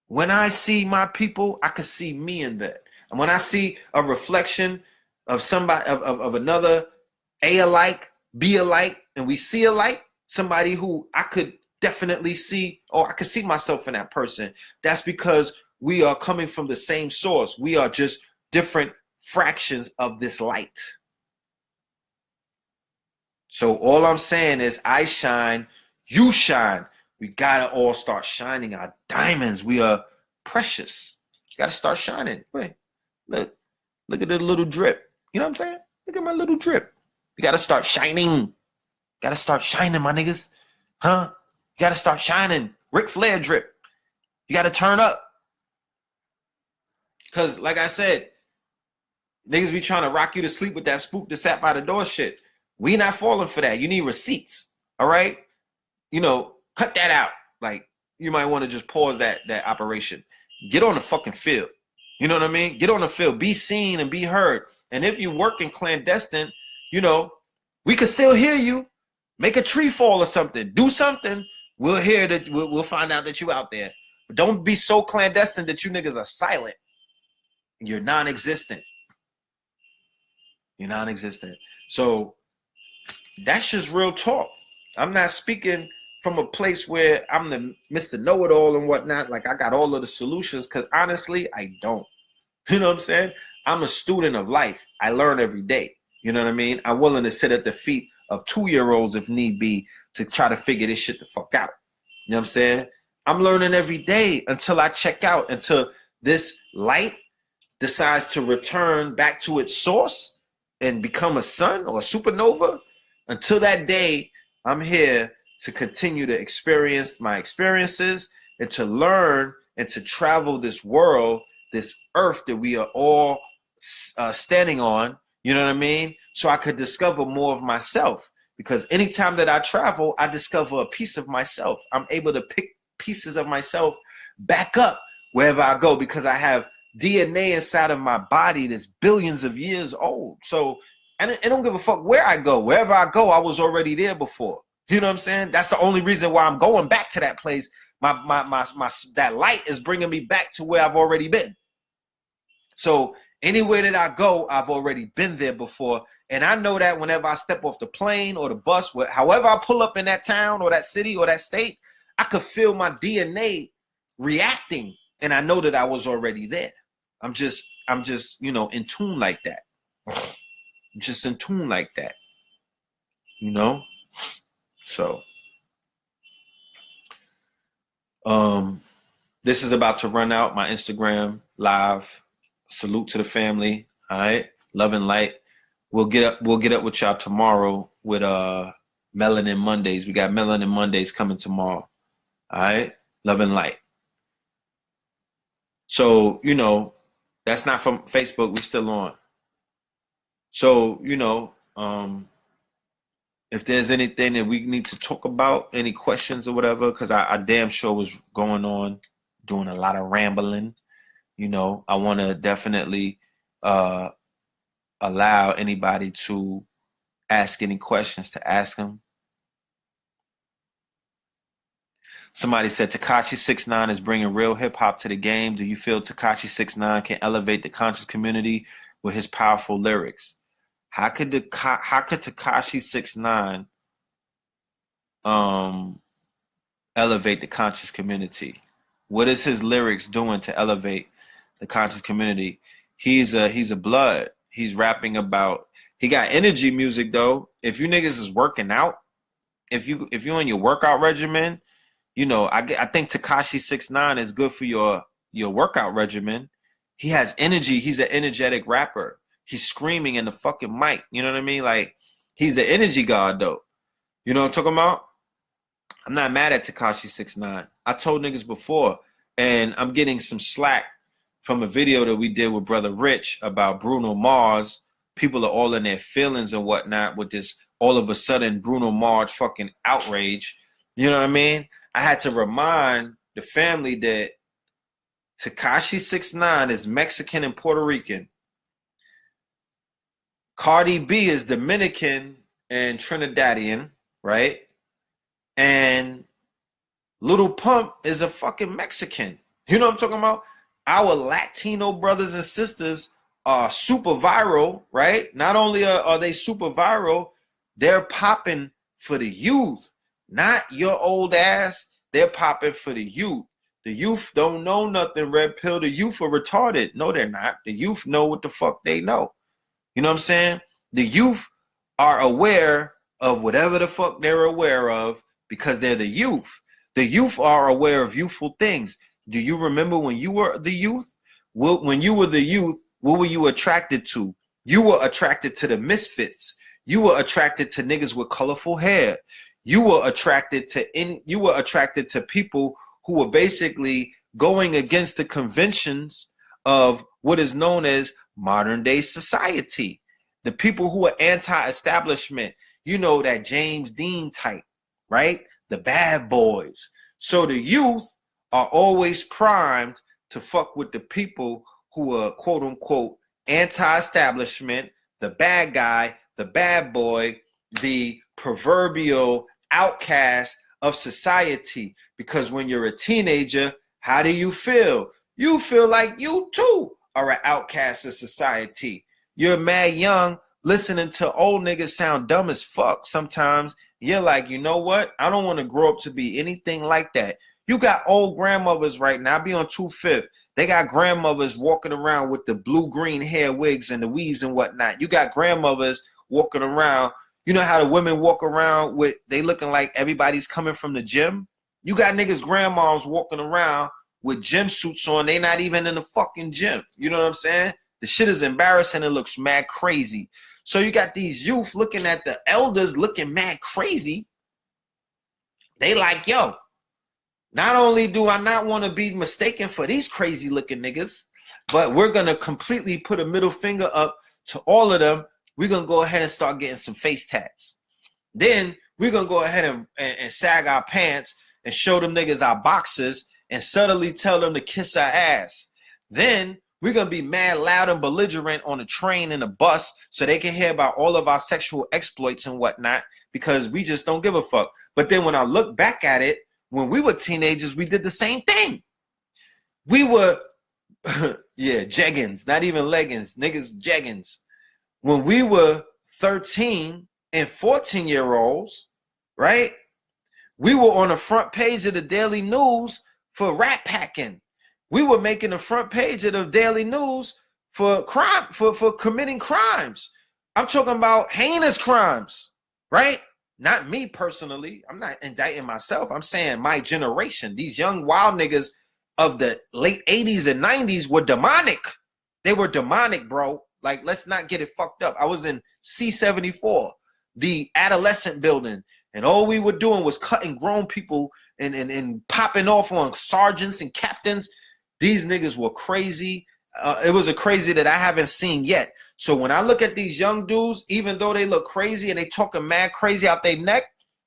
When I see my people, I can see me in that. And when I see a reflection of somebody of another A alike, B alike, and we see alike, somebody who I could definitely see, or I could see myself in that person, that's because we are coming from the same source. We are just different fractions of this light. So all I'm saying is I shine, you shine. We gotta all start shining our diamonds. We are precious. You gotta start shining. Wait, look at the little drip. You know what I'm saying? Look at my little drip. You gotta start shining. Gotta start shining, my niggas. Huh? You gotta start shining. Ric Flair drip. You gotta turn up. Cause like I said, niggas be trying to rock you to sleep with that spook that sat by the door shit. We not falling for that. You need receipts. All right? You know, cut that out. Like, you might want to just pause that operation. Get on the fucking field. You know what I mean? Get on the field. Be seen and be heard. And if you working clandestine, you know, we could still hear you. Make a tree fall or something. Do something. We'll hear that. We'll find out that you out there. But don't be so clandestine that you niggas are silent. You're non-existent. You're non-existent. So that's just real talk. I'm not speaking from a place where I'm the Mr. Know-it-all and whatnot. Like I got all of the solutions, because honestly, I don't. You know what I'm saying? I'm a student of life. I learn every day. You know what I mean? I'm willing to sit at the feet of 2-year-olds if need be to try to figure this shit the fuck out. You know what I'm saying? I'm learning every day until I check out, until this light decides to return back to its source and become a sun or a supernova. Until that day, I'm here to continue to experience my experiences and to learn and to travel this world, this earth that we are all standing on, you know what I mean? So I could discover more of myself, because anytime that I travel, I discover a piece of myself. I'm able to pick pieces of myself back up wherever I go, because I have DNA inside of my body that's billions of years old. So I don't give a fuck where I go. Wherever I go, I was already there before. You know what I'm saying? That's the only reason why I'm going back to that place. My that light is bringing me back to where I've already been. So anywhere that I go, I've already been there before. And I know that whenever I step off the plane or the bus, however I pull up in that town or that city or that state, I could feel my DNA reacting. And I know that I was already there. I'm just, you know, in tune like that. Just in tune like that, you know. So this is about to run out. My Instagram live. Salute to the family. All right, love and light. We'll get up with y'all tomorrow with Melanin Mondays. We got Melanin Mondays coming tomorrow. All right, love and light. So, you know, that's not from Facebook. We still on. So, you know, if there's anything that we need to talk about, any questions or whatever, because I damn sure was going on, doing a lot of rambling. You know, I want to definitely allow anybody to ask any questions, to ask them. Somebody said Tekashi 6ix9ine is bringing real hip hop to the game. Do you feel Tekashi 6ix9ine can elevate the conscious community with his powerful lyrics? How could Tekashi 6ix9ine elevate the conscious community? What is his lyrics doing to elevate the conscious community? He's a blood. He's rapping about. He got energy music though. If you niggas is working out, if you're on your workout regimen, you know, I think Tekashi 6ix9ine is good for your workout regimen. He has energy. He's an energetic rapper. He's screaming in the fucking mic. You know what I mean? Like, he's the energy god though. You know what I'm talking about? I'm not mad at Tekashi 6ix9ine. I told niggas before, and I'm getting some slack from a video that we did with Brother Rich about Bruno Mars. People are all in their feelings and whatnot with this all of a sudden Bruno Mars fucking outrage. You know what I mean? I had to remind the family that Tekashi 6ix9ine is Mexican and Puerto Rican. Cardi B is Dominican and Trinidadian, right? And Little Pump is a fucking Mexican. You know what I'm talking about? Our Latino brothers and sisters are super viral, right? Not only are they super viral, they're popping for the youth, not your old ass. They're popping for the youth. The youth don't know nothing, red pill. The youth are retarded. No, they're not. The youth know what the fuck they know. You know what I'm saying? The youth are aware of whatever the fuck they're aware of because they're the youth. The youth are aware of youthful things. Do you remember when you were the youth? When you were the youth, what were you attracted to? You were attracted to the misfits. You were attracted to niggas with colorful hair. You were attracted to people who were basically going against the conventions of what is known as modern day society. The people who are anti-establishment, you know, that James Dean type, right? The bad boys. So the youth are always primed to fuck with the people who are quote unquote anti-establishment, the bad guy, the bad boy, the proverbial outcast of society. Because when you're a teenager, how do you feel? You feel like you too are an outcast of society. You're mad young, listening to old niggas sound dumb as fuck sometimes. You're like, you know what? I don't want to grow up to be anything like that. You got old grandmothers right now. I be on 2/5. They got grandmothers walking around with the blue-green hair wigs and the weaves and whatnot. You got grandmothers walking around. You know how the women walk around with, they looking like everybody's coming from the gym? You got niggas, grandmoms walking around with gym suits on. They not even in the fucking gym. You know what I'm saying? The shit is embarrassing. It looks mad crazy. So you got these youth looking at the elders looking mad crazy. They like, yo, not only do I not want to be mistaken for these crazy looking niggas, but we're going to completely put a middle finger up to all of them. We're going to go ahead and start getting some face tats. Then we're going to go ahead and sag our pants and show them niggas our boxes and subtly tell them to kiss our ass. Then we're going to be mad, loud, and belligerent on a train and a bus so they can hear about all of our sexual exploits and whatnot because we just don't give a fuck. But then when I look back at it, when we were teenagers, we did the same thing. We were, yeah, jeggings, not even leggings, niggas jeggings. When we were 13 and 14-year-olds, right? We were on the front page of the Daily News for rat packing. We were making the front page of the Daily News for crime, for committing crimes. I'm talking about heinous crimes, right? Not me personally. I'm not indicting myself. I'm saying my generation. These young wild niggas of the late 80s and 90s were demonic. They were demonic, bro. Like, let's not get it fucked up. I was in C-74, the adolescent building, and all we were doing was cutting grown people and popping off on sergeants and captains. These niggas were crazy. It was a crazy that I haven't seen yet. So when I look at these young dudes, even though they look crazy and they talking mad crazy out their neck,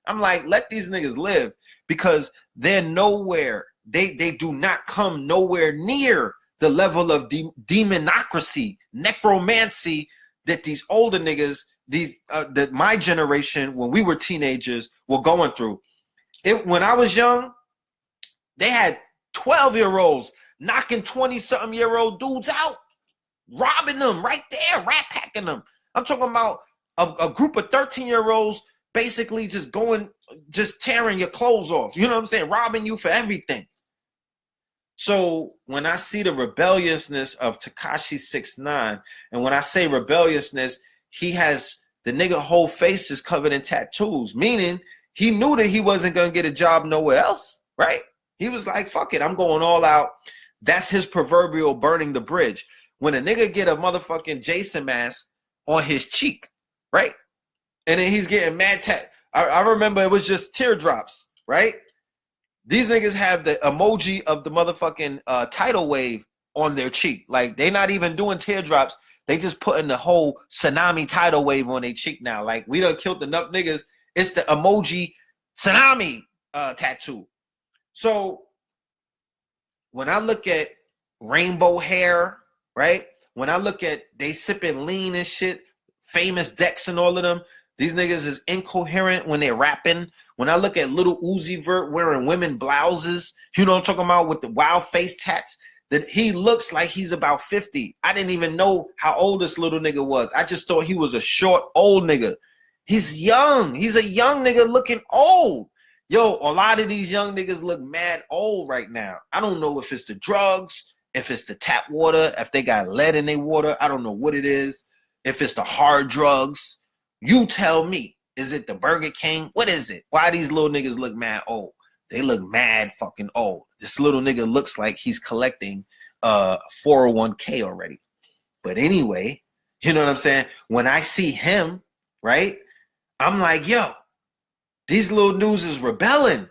I'm like, let these niggas live because they're nowhere. They do not come nowhere near the level of demonocracy, necromancy that these older niggas, that my generation, when we were teenagers, were going through. When I was young, they had 12-year-olds knocking 20-something-year-old dudes out, robbing them right there, rat packing them. I'm talking about a group of 13-year-olds basically just tearing your clothes off. You know what I'm saying? Robbing you for everything. So when I see the rebelliousness of Tekashi 6ix9ine, and when I say rebelliousness, he has the nigga whole face is covered in tattoos, meaning he knew that he wasn't going to get a job nowhere else, right? He was like, fuck it, I'm going all out. That's his proverbial burning the bridge. When a nigga get a motherfucking Jason mask on his cheek, right? And then he's getting mad I remember it was just teardrops, right? These niggas have the emoji of the motherfucking tidal wave on their cheek. Like, they not even doing teardrops. They just putting the whole tsunami tidal wave on their cheek now. Like, we done killed enough niggas. It's the emoji tsunami tattoo. So when I look at rainbow hair, right? When I look at they sipping lean and shit, famous Dex and all of them, these niggas is incoherent when they're rapping. When I look at Little Uzi Vert wearing women blouses, you know what I'm talking about, with the wild face tats, that he looks like he's about 50. I didn't even know how old this little nigga was. I just thought he was a short, old nigga. He's young. He's a young nigga looking old. Yo, a lot of these young niggas look mad old right now. I don't know if it's the drugs, if it's the tap water, if they got lead in their water. I don't know what it is. If it's the hard drugs. You tell me. Is it the Burger King? What is it? Why these little niggas look mad old? They look mad fucking old. This little nigga looks like he's collecting 401k already. But anyway, you know what I'm saying? When I see him, right, I'm like, yo, these little dudes is rebelling.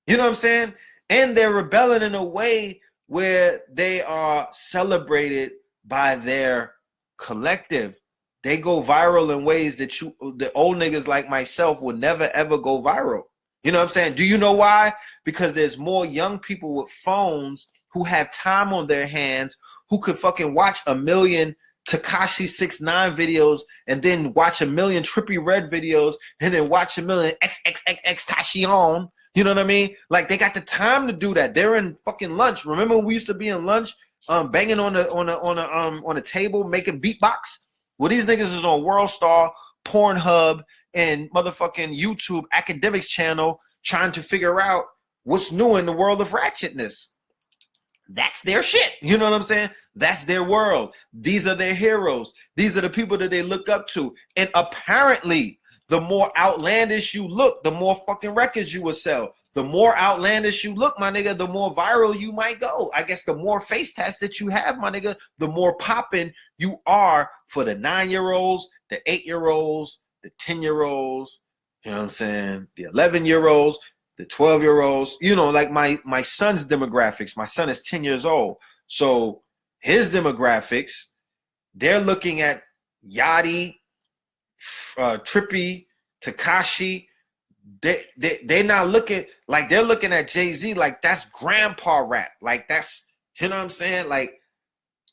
You know what I'm saying? And they're rebelling in a way where they are celebrated by their collective. They go viral in ways that the old niggas like myself will never ever go viral. You know what I'm saying? Do you know why? Because there's more young people with phones who have time on their hands who could fucking watch a million Tekashi 6ix9ine videos and then watch a million Trippie Redd videos and then watch a million XXXXTentacion. You know what I mean? Like they got the time to do that. They're in fucking lunch. Remember when we used to be in lunch, banging on a table making beatbox? Well, these niggas is on World Star, Pornhub, and motherfucking YouTube academics channel trying to figure out what's new in the world of ratchetness. That's their shit. You know what I'm saying? That's their world. These are their heroes. These are the people that they look up to. And apparently, the more outlandish you look, the more fucking records you will sell. The more outlandish you look, my nigga, the more viral you might go. I guess the more face tats that you have, my nigga, the more popping you are for the 9-year-olds, the 8-year-olds, the 10-year-olds, you know what I'm saying? The 11-year-olds, the 12-year-olds, you know, like my son's demographics. My son is 10 years old. So his demographics, they're looking at Yachty, Trippie, Tekashi. They're not looking like they're looking at Jay-Z like that's grandpa rap. Like that's, you know what I'm saying? Like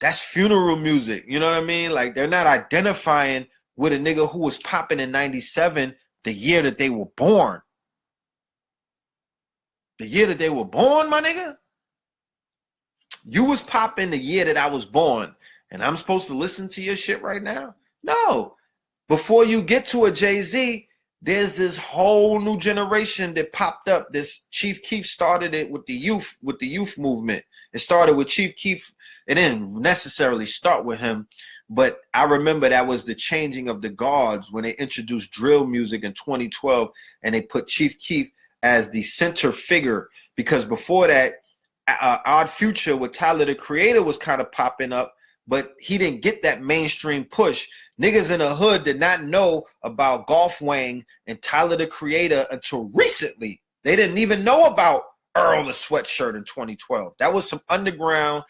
that's funeral music. You know what I mean? Like they're not identifying with a nigga who was popping in 97, the year that they were born. The year that they were born, my nigga. You was popping the year that I was born, and I'm supposed to listen to your shit right now? No. Before you get to a Jay-Z, there's this whole new generation that popped up. This Chief Keef started it with the youth movement. It started with Chief Keef. It didn't necessarily start with him, but I remember that was the changing of the guards when they introduced drill music in 2012, and they put Chief Keef as the center figure, because before that, Odd Future with Tyler the Creator was kind of popping up, but he didn't get that mainstream push. Niggas in the hood did not know about Golf Wang and Tyler the Creator until recently. They didn't even know about Earl the Sweatshirt in 2012. That was some underground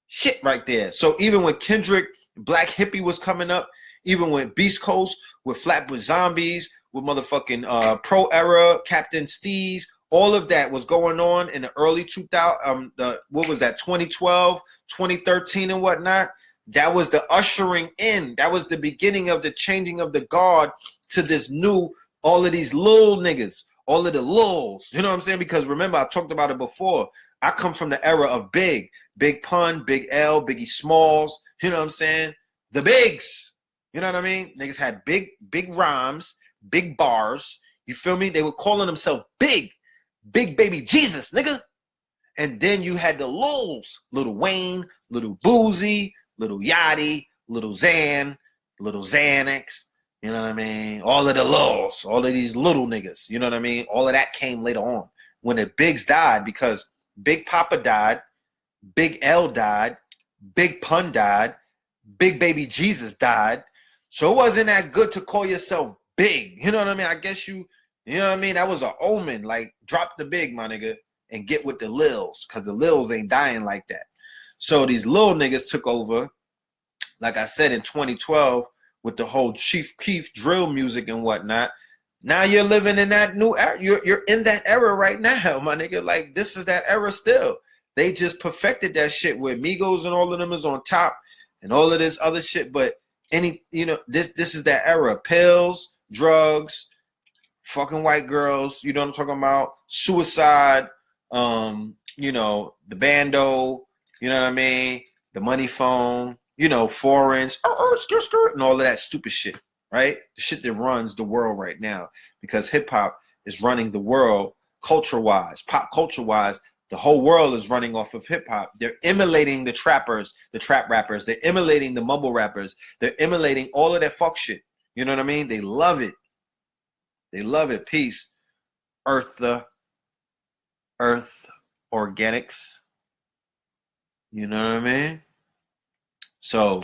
shit right there. So even when Kendrick, Black Hippie was coming up, even when Beast Coast with Flatbush Zombies, with motherfucking Pro Era, Captain Steez, all of that was going on in the early 2000, what was that, 2012, 2013 and whatnot. That was the ushering in. That was the beginning of the changing of the guard to this new, all of these little niggas, all of the lulz. You know what I'm saying? Because remember, I talked about it before. I come from the era of Big Pun, Big L, Biggie Smalls. You know what I'm saying? The bigs. You know what I mean? Niggas had big rhymes, big bars. You feel me? They were calling themselves Big Baby Jesus, nigga. And then you had the lulz, Lil Wayne, Little Boozy, Little Yachty, Little Xan, Little Xanax, you know what I mean? All of the lulz, all of these little niggas, you know what I mean? All of that came later on when the bigs died, because Big Papa died, Big L died, Big Pun died, Big Baby Jesus died. So it wasn't that good to call yourself big, you know what I mean? I guess you know what I mean? That was an omen, like drop the big, my nigga, and get with the lils, because the lils ain't dying like that. So these little niggas took over, like I said, in 2012 with the whole Chief Keef drill music and whatnot. Now you're living in that new era. You're in that era right now, my nigga. Like this is that era still. They just perfected that shit where Migos and all of them is on top and all of this other shit. But this is that era. Pills, drugs, fucking white girls, you know what I'm talking about? Suicide, the bando, You know what I mean? The money phone, you know, foreigns, skirt, skirt, and all of that stupid shit, right? The shit that runs the world right now, because hip hop is running the world culture-wise, pop culture-wise. The whole world is running off of hip hop. They're emulating the trappers, the trap rappers. They're emulating the mumble rappers. They're emulating all of that fuck shit. You know what I mean? They love it. They love it. Peace. Earth Organics. You know what I mean? So,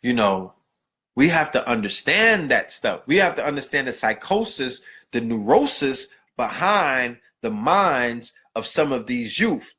you know, we have to understand that stuff. We have to understand the psychosis, the neurosis behind the minds of some of these youth.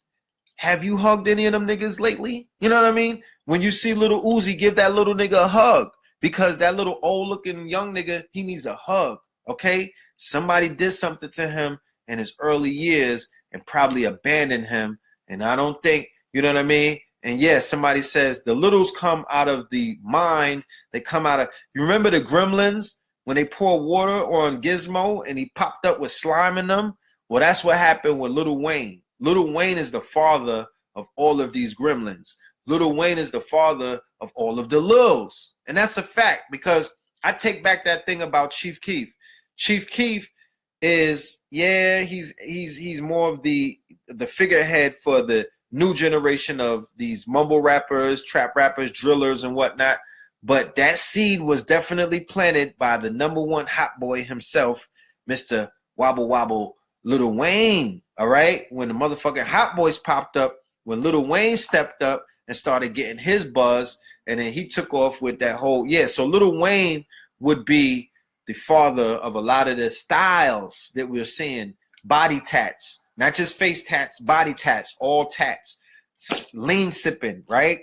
Have you hugged any of them niggas lately? You know what I mean? When you see little Uzi, give that little nigga a hug, because that little old looking young nigga, he needs a hug, okay? Somebody did something to him in his early years and probably abandoned him. And I don't think, you know what I mean? And yes, somebody says the littles come out of the mind. They come out of, you remember the Gremlins when they pour water on Gizmo and he popped up with slime in them? Well, that's what happened with Lil Wayne. Lil Wayne is the father of all of these gremlins. Lil Wayne is the father of all of the Lils. And that's a fact, because I take back that thing about Chief Keef. Chief Keef is, yeah, he's more of the figurehead for the new generation of these mumble rappers, trap rappers, drillers, and whatnot. But that seed was definitely planted by the #1 hot boy himself, Mr. Wobble Wobble Lil Wayne. All right, when the motherfucking Hot Boys popped up, when Lil Wayne stepped up and started getting his buzz, and then he took off with that whole, yeah. So Lil Wayne would be the father of a lot of the styles that we're seeing. Body tats, not just face tats, body tats, all tats. Lean sipping, right?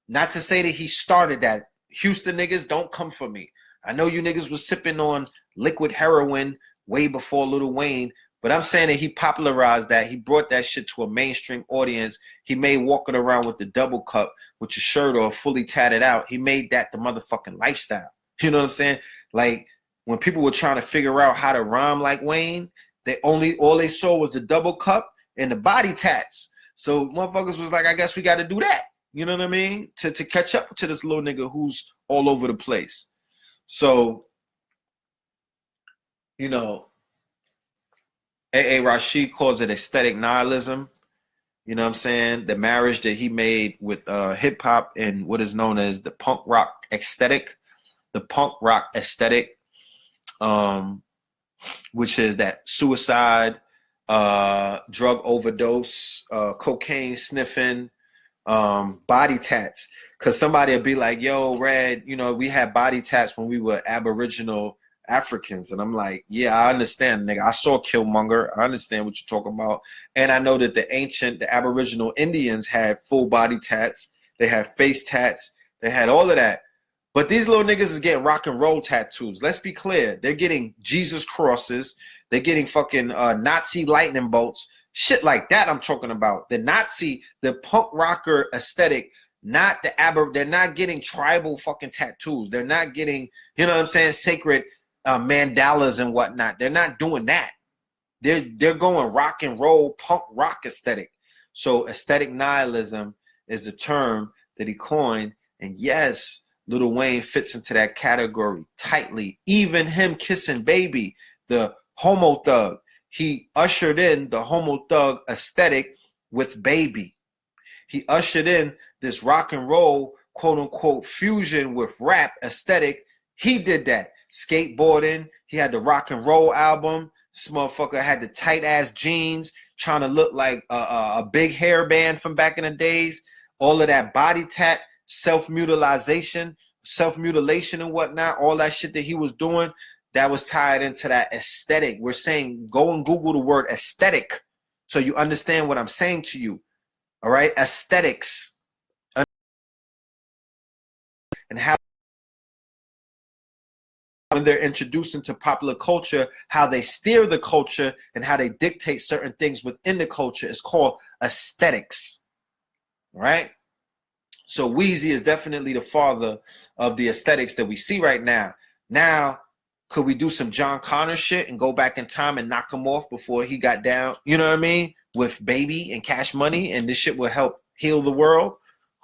Not to say that he started that. Houston niggas, don't come for me. I know you niggas was sipping on liquid heroin way before Lil Wayne, but I'm saying that he popularized that. He brought that shit to a mainstream audience. He made walking around with the double cup with your shirt off, fully tatted out. He made that the motherfucking lifestyle. You know what I'm saying? Like, when people were trying to figure out how to rhyme like Wayne, all they saw was the double cup and the body tats. So motherfuckers was like, I guess we got to do that. You know what I mean? To catch up to this little nigga who's all over the place. So, you know, A.A. Rashid calls it aesthetic nihilism. You know what I'm saying? The marriage that he made with hip hop and what is known as the punk rock aesthetic. The punk rock aesthetic, which is that suicide, drug overdose, cocaine sniffing, body tats. Because somebody would be like, yo, Red, you know, we had body tats when we were Aboriginal Africans. And I'm like, yeah, I understand, nigga. I saw Killmonger. I understand what you're talking about. And I know that the Aboriginal Indians had full body tats. They had face tats. They had all of that. But these little niggas is getting rock and roll tattoos. Let's be clear. They're getting Jesus crosses. They're getting fucking Nazi lightning bolts. Shit like that I'm talking about. The punk rocker aesthetic, they're not getting tribal fucking tattoos. They're not getting, you know what I'm saying, sacred mandalas and whatnot. They're not doing that. They're going rock and roll, punk rock aesthetic. So aesthetic nihilism is the term that he coined. And yes, Lil Wayne fits into that category tightly. Even him kissing Baby, the homo thug, he ushered in the homo thug aesthetic with Baby. He ushered in this rock and roll, quote unquote, fusion with rap aesthetic. He did that. Skateboarding. He had the rock and roll album. This motherfucker had the tight ass jeans, trying to look like a big hairband from back in the days. All of that body tat, self-mutilation and whatnot, all that shit that he was doing, that was tied into that aesthetic. We're saying, go and Google the word aesthetic so you understand what I'm saying to you. All right? Aesthetics. And how when they're introduced into popular culture, how they steer the culture and how they dictate certain things within the culture is called aesthetics. All right? So Weezy is definitely the father of the aesthetics that we see right now. Now, could we do some John Connor shit and go back in time and knock him off before he got down, you know what I mean, with Baby and Cash Money, and this shit will help heal the world?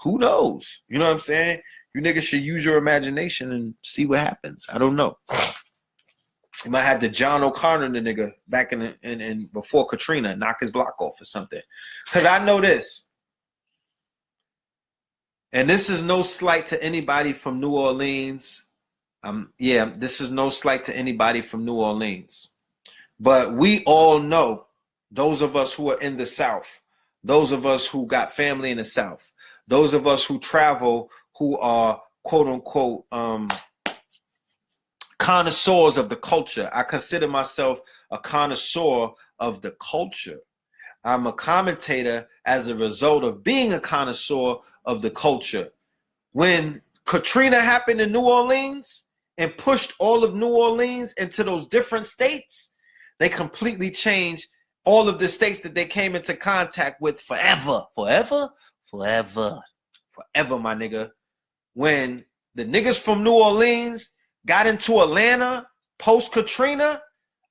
Who knows? You know what I'm saying? You niggas should use your imagination and see what happens. I don't know. You might have the John O'Connor, the nigga, back in before Katrina, knock his block off or something. Because I know this. And this is no slight to anybody from New Orleans. Yeah, this is no slight to anybody from New Orleans. But we all know, those of us who are in the South, those of us who got family in the South, those of us who travel, who are quote unquote connoisseurs of the culture. I consider myself a connoisseur of the culture. I'm a commentator as a result of being a connoisseur of the culture. When Katrina happened in New Orleans and pushed all of New Orleans into those different states, they completely changed all of the states that they came into contact with forever. Forever? Forever. Forever, my nigga. When the niggas from New Orleans got into Atlanta post-Katrina,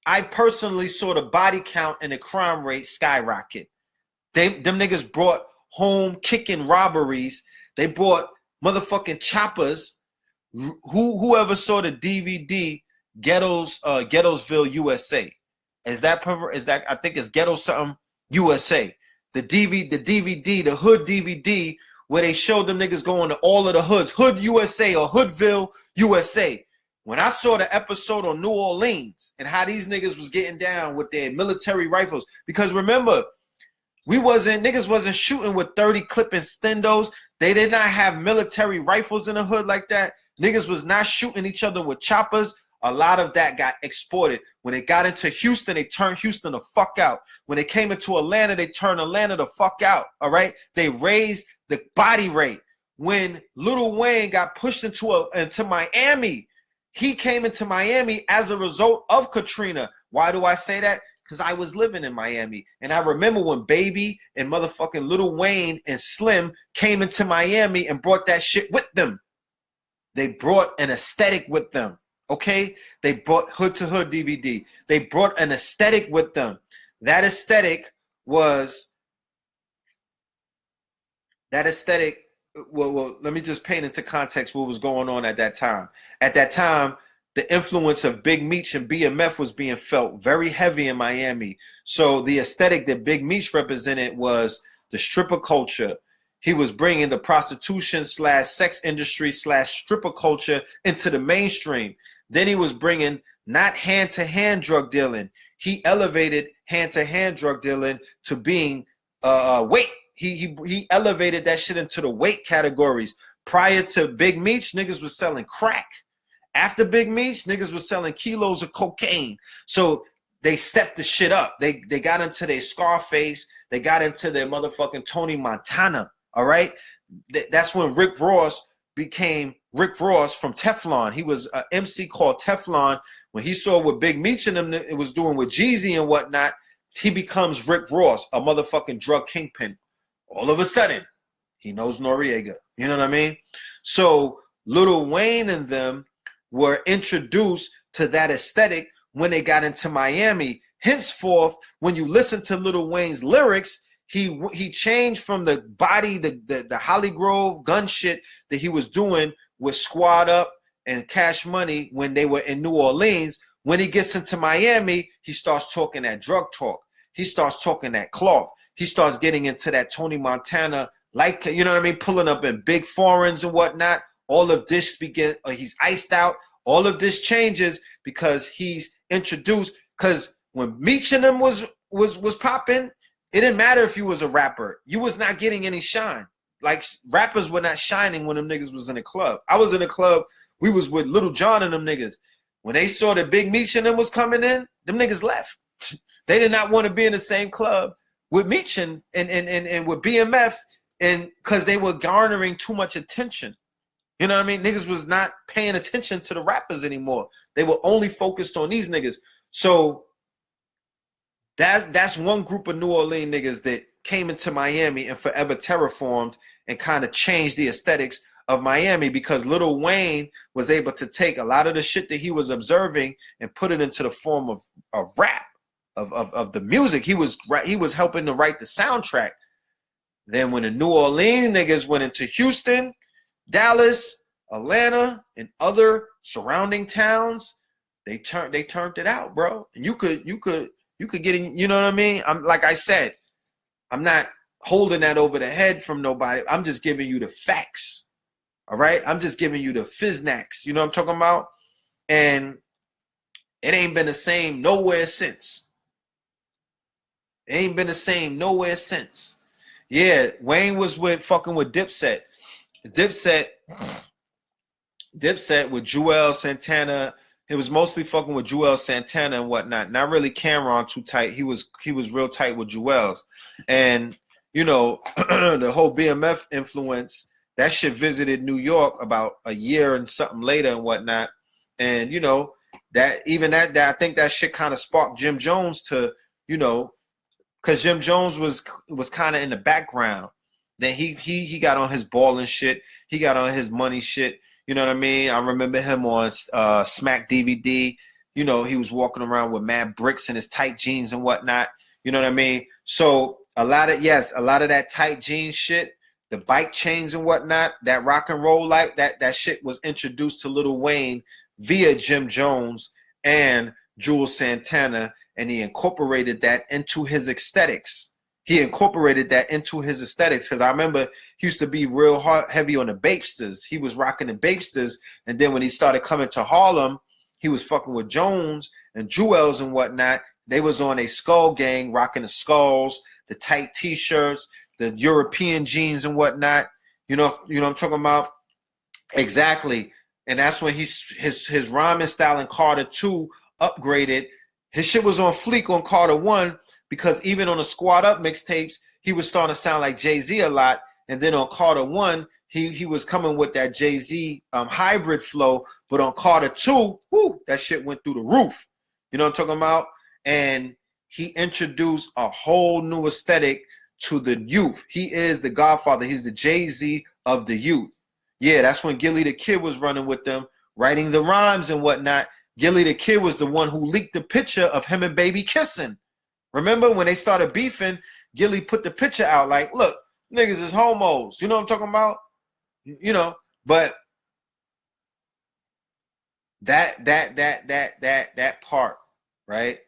I personally saw the body count and the crime rate skyrocket. Them niggas brought home kicking robberies. They brought motherfucking choppers. Whoever saw the DVD Ghettosville, USA. Is that I think it's Ghetto something USA. The DVD, the Hood DVD, where they showed them niggas going to all of the hoods, Hood USA or Hoodville USA. When I saw the episode on New Orleans and how these niggas was getting down with their military rifles, because remember, niggas wasn't shooting with 30 clipping stendos. They did not have military rifles in the hood like that. Niggas was not shooting each other with choppers. A lot of that got exported. When they got into Houston, they turned Houston the fuck out. When they came into Atlanta, they turned Atlanta the fuck out. All right? They raised the body rate. When Lil Wayne got pushed into Miami, he came into Miami as a result of Katrina. Why do I say that? Because I was living in Miami. And I remember when Baby and motherfucking Lil Wayne and Slim came into Miami and brought that shit with them. They brought an aesthetic with them. Okay? They brought Hood to Hood DVD. They brought an aesthetic with them. That aesthetic, well, let me just paint into context what was going on at that time. At that time, the influence of Big Meech and BMF was being felt very heavy in Miami. So the aesthetic that Big Meech represented was the stripper culture. He was bringing the prostitution / sex industry / stripper culture into the mainstream. Then he was bringing not hand-to-hand drug dealing. He elevated hand-to-hand drug dealing to being weight. He elevated that shit into the weight categories. Prior to Big Meech, niggas was selling crack. After Big Meech, niggas was selling kilos of cocaine. So they stepped the shit up. They got into their Scarface. They got into their motherfucking Tony Montana. All right? That's when Rick Ross became Rick Ross from Teflon. He was an MC called Teflon. When he saw what Big Meech and them it was doing with Jeezy and whatnot, he becomes Rick Ross, a motherfucking drug kingpin. All of a sudden, he knows Noriega. You know what I mean? So Lil Wayne and them were introduced to that aesthetic when they got into Miami. Henceforth, when you listen to Lil Wayne's lyrics, he changed from the body, the Holly Grove gun shit that he was doing with Squad Up and Cash Money when they were in New Orleans. When he gets into Miami, he starts talking that drug talk. He starts talking that cloth. He starts getting into that Tony Montana, like, you know what I mean, pulling up in big foreigns and whatnot. All of this he's iced out. All of this changes because he's introduced. Because when Meech and them was popping, it didn't matter if you was a rapper. You was not getting any shine. Like, rappers were not shining when them niggas was in the club. I was in the club. We was with Little John and them niggas. When they saw that Big Meech and them was coming in, them niggas left. They did not want to be in the same club with Meech and with BMF, and because they were garnering too much attention. You know what I mean? Niggas was not paying attention to the rappers anymore. They were only focused on these niggas. So that's one group of New Orleans niggas that came into Miami and forever terraformed and kind of changed the aesthetics of Miami, because Lil Wayne was able to take a lot of the shit that he was observing and put it into the form of a rap, of the music. He was helping to write the soundtrack. Then when the New Orleans niggas went into Houston, Dallas, Atlanta, and other surrounding towns, they turned it out, bro. And you could get in, you know what I mean? I'm like I said, I'm not holding that over the head from nobody. I'm just giving you the facts. All right? I'm just giving you the fiznacks. You know what I'm talking about? And it ain't been the same nowhere since. It ain't been the same nowhere since. Yeah, Wayne was fucking with Dipset. Dipset with Joel Santana. It was mostly fucking with Joel Santana and whatnot. Not really Cameron too tight. He was real tight with Joel's. And, you know, the whole BMF influence, that shit visited New York about a year and something later and whatnot. And, you know, that I think that shit kind of sparked Jim Jones to, you know, because Jim Jones was kind of in the background. Then he got on his balling shit. He got on his money shit. You know what I mean? I remember him on Smack DVD. You know, he was walking around with mad bricks in his tight jeans and whatnot. You know what I mean? So a lot of that tight jeans shit, the bike chains and whatnot, that rock and roll life, that shit was introduced to Lil Wayne via Jim Jones and Jules Santana, and he incorporated that into his aesthetics. Because I remember he used to be real heavy on the Bapesters. He was rocking the Bapesters, and then when he started coming to Harlem, he was fucking with Jones and Jewels and whatnot. They was on a Skull Gang, rocking the skulls, the tight T-shirts, the European jeans and whatnot. You know what I'm talking about? Exactly. And that's when his rhyming style in Carter 2 upgraded. His shit was on fleek on Carter 1 because even on the Squad Up mixtapes, he was starting to sound like Jay-Z a lot. And then on Carter 1, he was coming with that Jay-Z hybrid flow. But on Carter 2, whoo, that shit went through the roof. You know what I'm talking about? And he introduced a whole new aesthetic to the youth. He is the godfather. He's the Jay-Z of the youth. Yeah, that's when Gilly the Kid was running with them, writing the rhymes and whatnot. Gilly the Kid was the one who leaked the picture of him and Baby kissing. Remember when they started beefing, Gilly put the picture out like, look, niggas is homos. You know what I'm talking about? You know, but that part, right?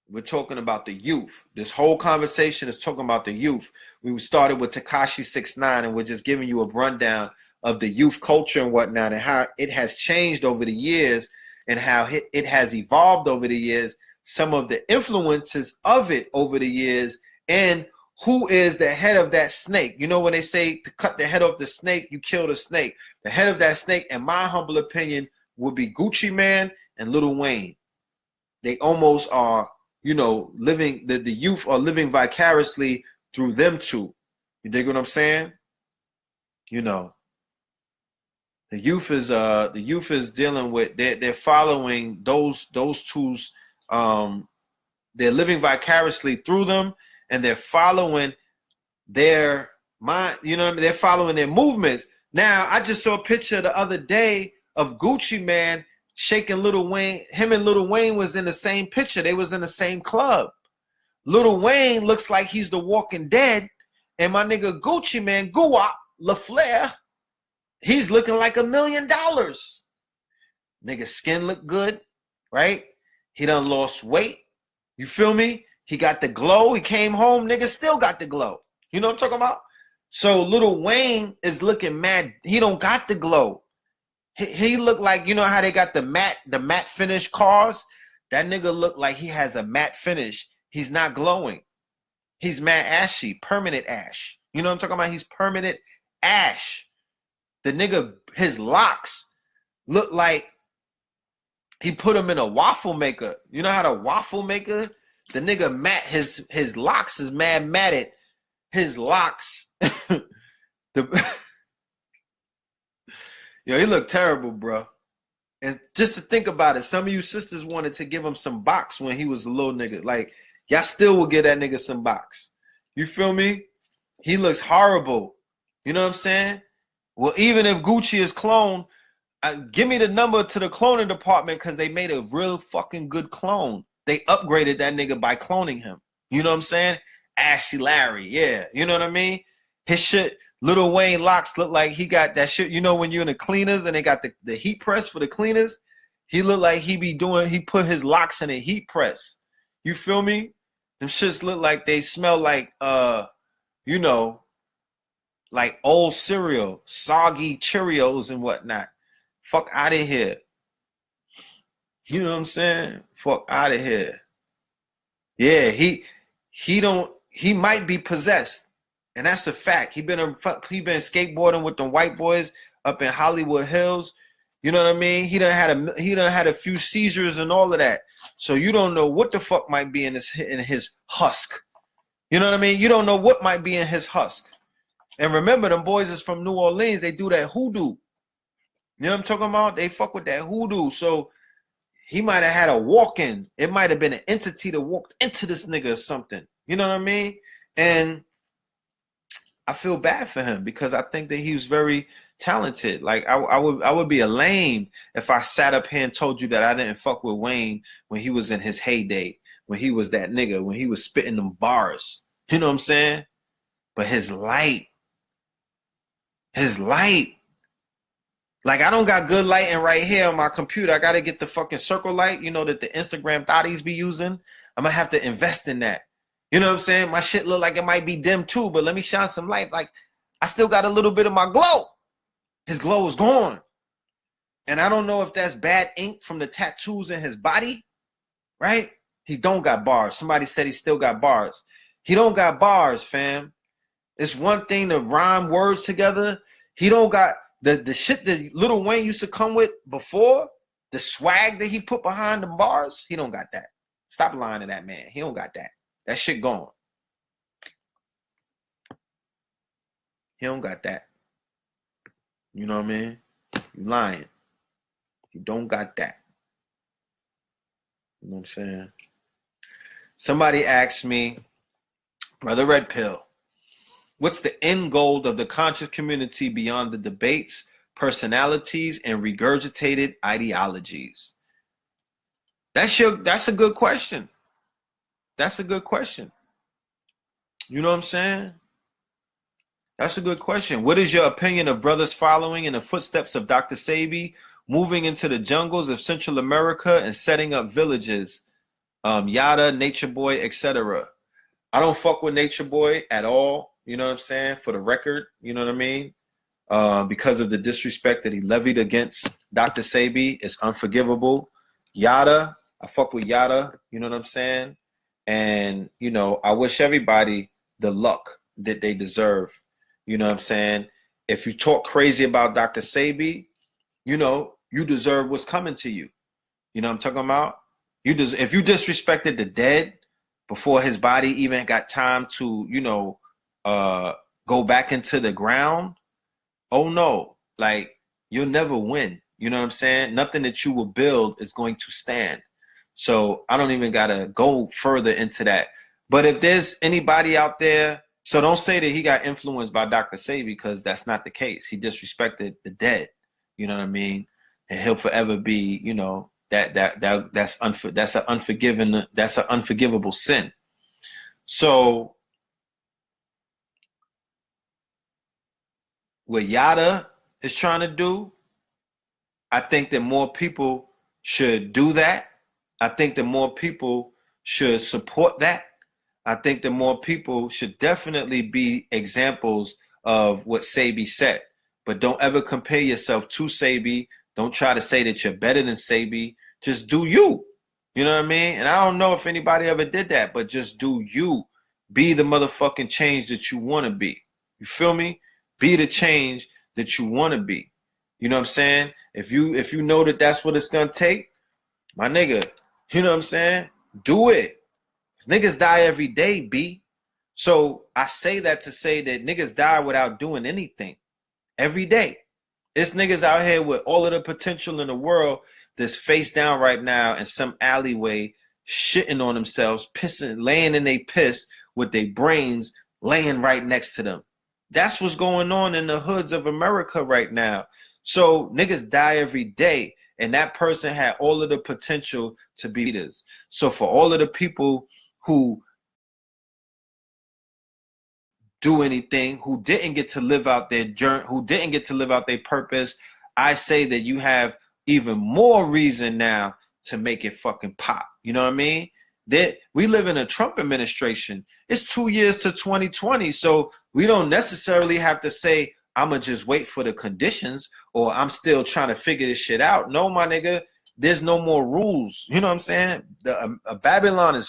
We're talking about the youth. This whole conversation is talking about the youth. We started with Tekashi 6ix9ine, and we're just giving you a rundown of the youth culture and whatnot, and how it has changed over the years, and how it has evolved over the years, some of the influences of it over the years, and who is the head of that snake. You know when they say to cut the head off the snake, you kill the snake. The head of that snake, in my humble opinion, would be Gucci Mane and Lil Wayne. They almost are, you know, living, the youth are living vicariously through them two. You dig what I'm saying? You know, the youth is dealing with, they're following those two's, they're living vicariously through them, and they're following their mind, you know what I mean? They're following their movements. Now, I just saw a picture the other day of Gucci Mane shaking Lil Wayne. Him and Lil Wayne was in the same picture. They was in the same club. Lil Wayne looks like he's the Walking Dead, and my nigga Gucci Mane, Guwap, LaFleur, he's looking like $1 million. Nigga skin look good, right? He done lost weight. You feel me? He got the glow. He came home, nigga still got the glow. You know what I'm talking about? So Lil Wayne is looking mad. He don't got the glow. He looked like, you know how they got the matte finish cars? That nigga look like he has a matte finish. He's not glowing. He's mad ashy, permanent ash. You know what I'm talking about? He's permanent ash. The nigga, his locks look like he put him in a waffle maker. You know how the waffle maker? The nigga matte, his locks is mad matted. His locks. Yo, he looked terrible, bro. And just to think about it, some of you sisters wanted to give him some box when he was a little nigga. Like, y'all still will give that nigga some box. You feel me? He looks horrible. You know what I'm saying? Well, even if Gucci is cloned, give me the number to the cloning department, because they made a real fucking good clone. They upgraded that nigga by cloning him. You know what I'm saying? Ashy Larry, yeah. You know what I mean? His shit, Lil Wayne locks look like he got that shit. You know when you're in the cleaners and they got the heat press for the cleaners? He look like he put his locks in a heat press. You feel me? Them shits look like they smell like you know, like old cereal, soggy Cheerios and whatnot. Fuck out of here. You know what I'm saying? Fuck out of here. Yeah, he might be possessed. And that's a fact. He been skateboarding with the white boys up in Hollywood Hills. You know what I mean? He done had a few seizures and all of that. So you don't know what the fuck might be in his husk. You know what I mean? You don't know what might be in his husk. And remember, them boys is from New Orleans. They do that hoodoo. You know what I'm talking about? They fuck with that hoodoo. So he might have had a walk-in. It might have been an entity that walked into this nigga or something. You know what I mean? And I feel bad for him because I think that he was very talented. Like I would be a lame if I sat up here and told you that I didn't fuck with Wayne when he was in his heyday, when he was that nigga, when he was spitting them bars. You know what I'm saying? But his light. Like I don't got good lighting right here on my computer. I gotta get the fucking circle light, you know, that the Instagram thotties be using. I'm gonna have to invest in that. You know what I'm saying? My shit look like it might be dim too, but let me shine some light. Like I still got a little bit of my glow. His glow is gone. And I don't know if that's bad ink from the tattoos in his body, right? He don't got bars. Somebody said he still got bars. He don't got bars, fam. It's one thing to rhyme words together. He don't got the shit that Lil Wayne used to come with before, the swag that he put behind the bars. He don't got that. Stop lying to that man. He don't got that. That shit gone. He don't got that. You know what I mean? You lying. You don't got that. You know what I'm saying? Somebody asked me, Brother Red Pill, what's the end goal of the conscious community beyond the debates, personalities, and regurgitated ideologies? That's a good question. That's a good question. You know what I'm saying? That's a good question. What is your opinion of brothers following in the footsteps of Dr. Sebi, moving into the jungles of Central America and setting up villages, Yada, Nature Boy, etc.? I don't fuck with Nature Boy at all. You know what I'm saying? For the record, you know what I mean? Because of the disrespect that he levied against Dr. Sebi, it's unforgivable. Yada, I fuck with Yada, you know what I'm saying? And, you know, I wish everybody the luck that they deserve. You know what I'm saying? If you talk crazy about Dr. Sebi, you know, you deserve what's coming to you. You know what I'm talking about? If you disrespected the dead before his body even got time to, you know, go back into the ground, oh no, like you'll never win. You know what I'm saying? Nothing that you will build is going to stand. So I don't even gotta go further into that. But if there's anybody out there, so don't say that he got influenced by Dr. Sebi, because that's not the case. He disrespected the dead. You know what I mean? And he'll forever be, you know, that's an unforgivable sin. So what Yada is trying to do, I think that more people should do that. I think that more people should support that. I think that more people should definitely be examples of what Sebi said. But don't ever compare yourself to Sebi. Don't try to say that you're better than Sebi. Just do you. You know what I mean? And I don't know if anybody ever did that, but just do you. Be the motherfucking change that you want to be. You feel me? Be the change that you want to be. You know what I'm saying? If you know that that's what it's gonna take, my nigga, you know what I'm saying? Do it. Niggas die every day, B. So I say that to say that niggas die without doing anything every day. It's niggas out here with all of the potential in the world that's face down right now in some alleyway, shitting on themselves, pissing, laying in their piss with their brains laying right next to them. That's what's going on in the hoods of America right now. So niggas die every day, and that person had all of the potential to be leaders. So for all of the people who do anything, who didn't get to live out their journey, who didn't get to live out their purpose, I say that you have even more reason now to make it fucking pop. You know what I mean? That we live in a Trump administration. It's 2 years to 2020, so we don't necessarily have to say, I'ma just wait for the conditions, or I'm still trying to figure this shit out. No, my nigga, there's no more rules. You know what I'm saying? Babylon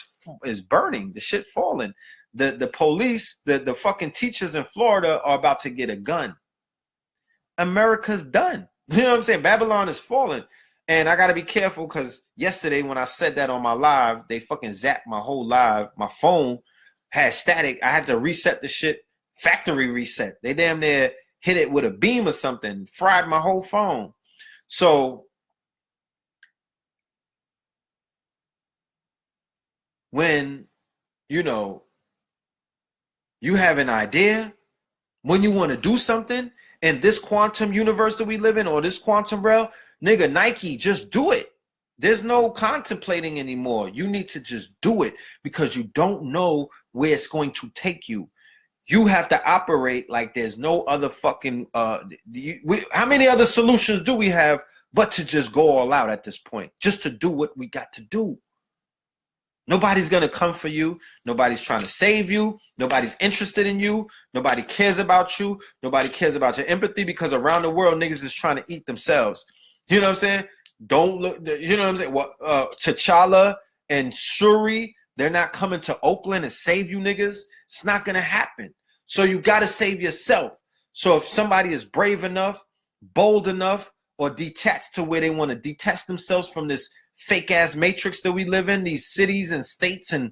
is burning. The shit falling. The police, the fucking teachers in Florida are about to get a gun. America's done. You know what I'm saying? Babylon is falling. And I got to be careful because yesterday when I said that on my live, they fucking zapped my whole live. My phone had static. I had to reset the shit, factory reset. They damn near hit it with a beam or something, fried my whole phone. So when, you know, you have an idea, when you want to do something in this quantum universe that we live in, or this quantum realm, nigga, Nike, just do it. There's no contemplating anymore. You need to just do it because you don't know where it's going to take you. You have to operate like there's no other fucking, how many other solutions do we have but to just go all out at this point, just to do what we got to do? Nobody's going to come for you. Nobody's trying to save you. Nobody's interested in you. Nobody cares about you. Nobody cares about your empathy because around the world, niggas is trying to eat themselves. You know what I'm saying? Don't look, you know what I'm saying? What, T'Challa and Shuri, they're not coming to Oakland and save you niggas. It's not going to happen. So you got to save yourself. So if somebody is brave enough, bold enough, or detached to where they want to detach themselves from this fake ass matrix that we live in, these cities and states and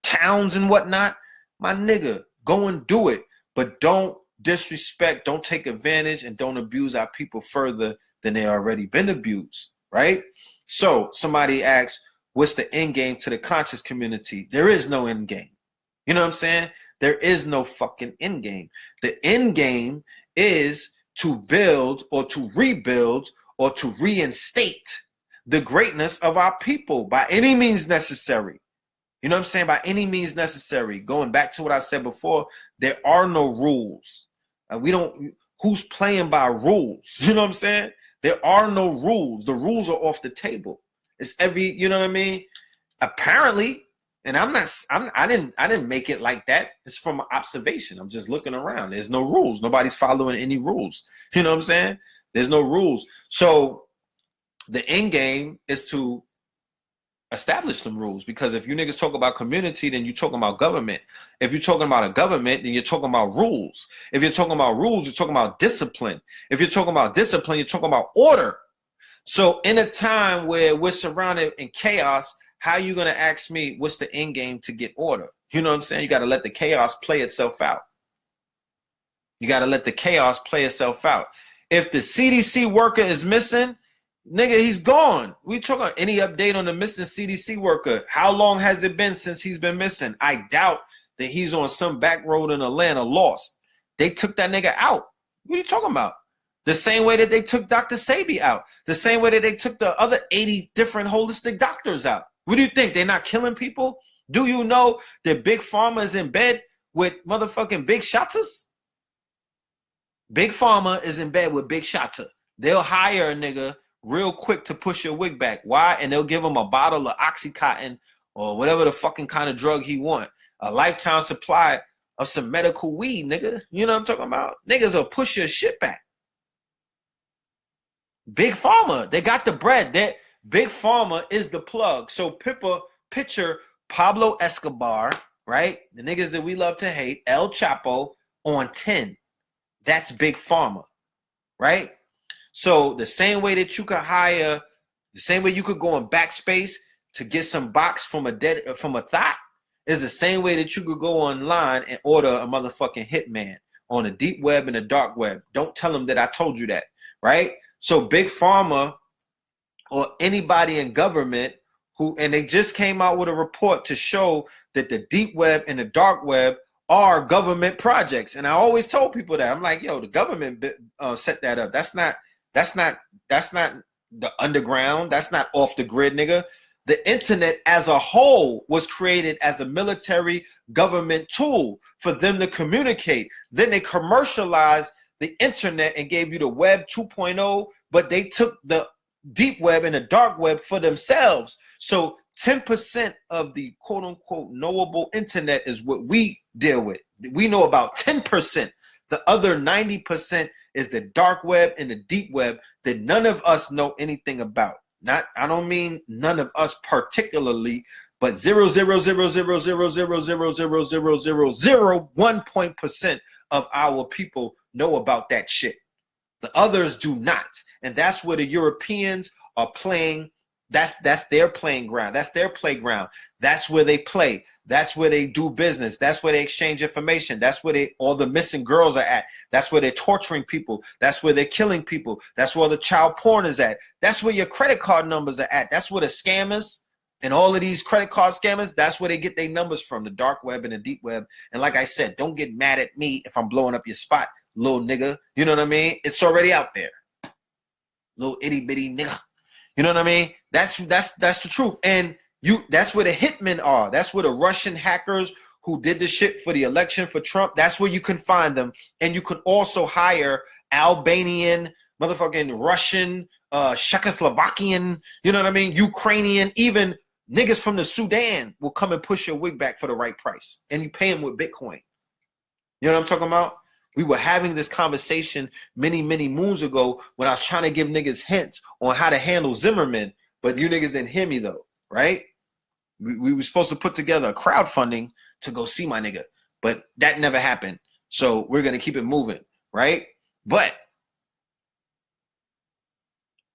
towns and whatnot, my nigga, go and do it. But don't disrespect, don't take advantage, and don't abuse our people further than they already been abused, right? So somebody asks, what's the end game to the conscious community? There is no end game. You know what I'm saying? There is no fucking end game. The end game is to build or to rebuild or to reinstate the greatness of our people by any means necessary. You know what I'm saying? By any means necessary. Going back to what I said before, there are no rules. We don't, who's playing by rules? You know what I'm saying? There are no rules. The rules are off the table. It's every, you know what I mean? Apparently, and I didn't make it like that. It's from observation. I'm just looking around. There's no rules. Nobody's following any rules. You know what I'm saying? There's no rules. So the end game is to establish some rules, because if you niggas talk about community, then you're talking about government. If you're talking about a government, then you're talking about rules. If you're talking about rules, you're talking about discipline. If you're talking about discipline, you're talking about order. So in a time where we're surrounded in chaos, how are you going to ask me what's the end game to get order? You know what I'm saying? You got to let the chaos play itself out. You got to let the chaos play itself out. If the CDC worker is missing, nigga, he's gone. We talking any update on the missing CDC worker? How long has it been since he's been missing? I doubt that he's on some back road in Atlanta lost. They took that nigga out. What are you talking about? The same way that they took Dr. Sebi out. The same way that they took the other 80 different holistic doctors out. What do you think? They're not killing people? Do you know that Big Pharma is in bed with motherfucking Big Shotters? Big Pharma is in bed with Big Shotter. They'll hire a nigga real quick to push your wig back. Why? And they'll give him a bottle of Oxycontin or whatever the fucking kind of drug he want. A lifetime supply of some medical weed, nigga. You know what I'm talking about? Niggas will push your shit back. Big Pharma, they got the bread. That Big Pharma is the plug. So picture Pablo Escobar, right? The niggas that we love to hate, El Chapo on 10. That's Big Pharma, right? So the same way that you could hire, the same way you could go in Backspace to get some box from a thought, is the same way that you could go online and order a motherfucking hitman on the deep web and the dark web. Don't tell them that I told you that, right? So Big Pharma or anybody in government who, and they just came out with a report to show that the deep web and the dark web are government projects. And I always told people that. I'm like, yo, the government set that up. That's not the underground. That's not off the grid, nigga. The internet as a whole was created as a military government tool for them to communicate. Then they commercialized the internet and gave you the web 2.0, but they took the deep web and the dark web for themselves. So 10% of the quote unquote knowable internet is what we deal with. We know about 10%. The other 90% is the dark web and the deep web that none of us know anything about. I don't mean none of us particularly, but 0.00000000001% of our people know about that shit. The others do not. And that's where the Europeans are playing. That's their playing ground. That's their playground. That's where they play. That's where they do business. That's where they exchange information. That's where all the missing girls are at. That's where they're torturing people. That's where they're killing people. That's where the child porn is at. That's where your credit card numbers are at. That's where the scammers and all of these credit card scammers, that's where they get their numbers from, the dark web and the deep web. And like I said, don't get mad at me if I'm blowing up your spot, little nigga. You know what I mean? It's already out there. Little itty bitty nigga. You know what I mean? That's the truth. And that's where the hitmen are. That's where the Russian hackers who did the shit for the election for Trump, that's where you can find them. And you can also hire Albanian, motherfucking Russian, Czechoslovakian, you know what I mean? Ukrainian, even niggas from the Sudan will come and push your wig back for the right price. And you pay them with Bitcoin. You know what I'm talking about? We were having this conversation many, many moons ago when I was trying to give niggas hints on how to handle Zimmerman, but you niggas didn't hear me though, right? We were supposed to put together a crowdfunding to go see my nigga, but that never happened. So we're going to keep it moving, right? But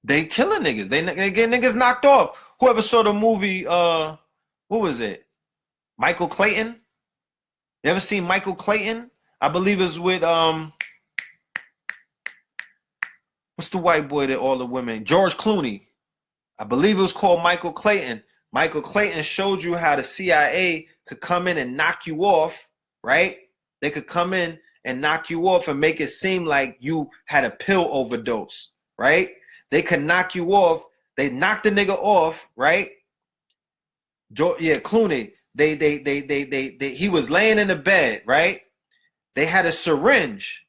they killing niggas. They get niggas knocked off. Whoever saw the movie, what was it? Michael Clayton? You ever seen Michael Clayton? I believe it's with, what's the white boy that all the women? George Clooney. I believe it was called Michael Clayton. Michael Clayton showed you how the CIA could come in and knock you off, right? They could come in and knock you off and make it seem like you had a pill overdose, right? They could knock you off. They knocked the nigga off, right? Yeah, Clooney. He was laying in the bed, right? They had a syringe.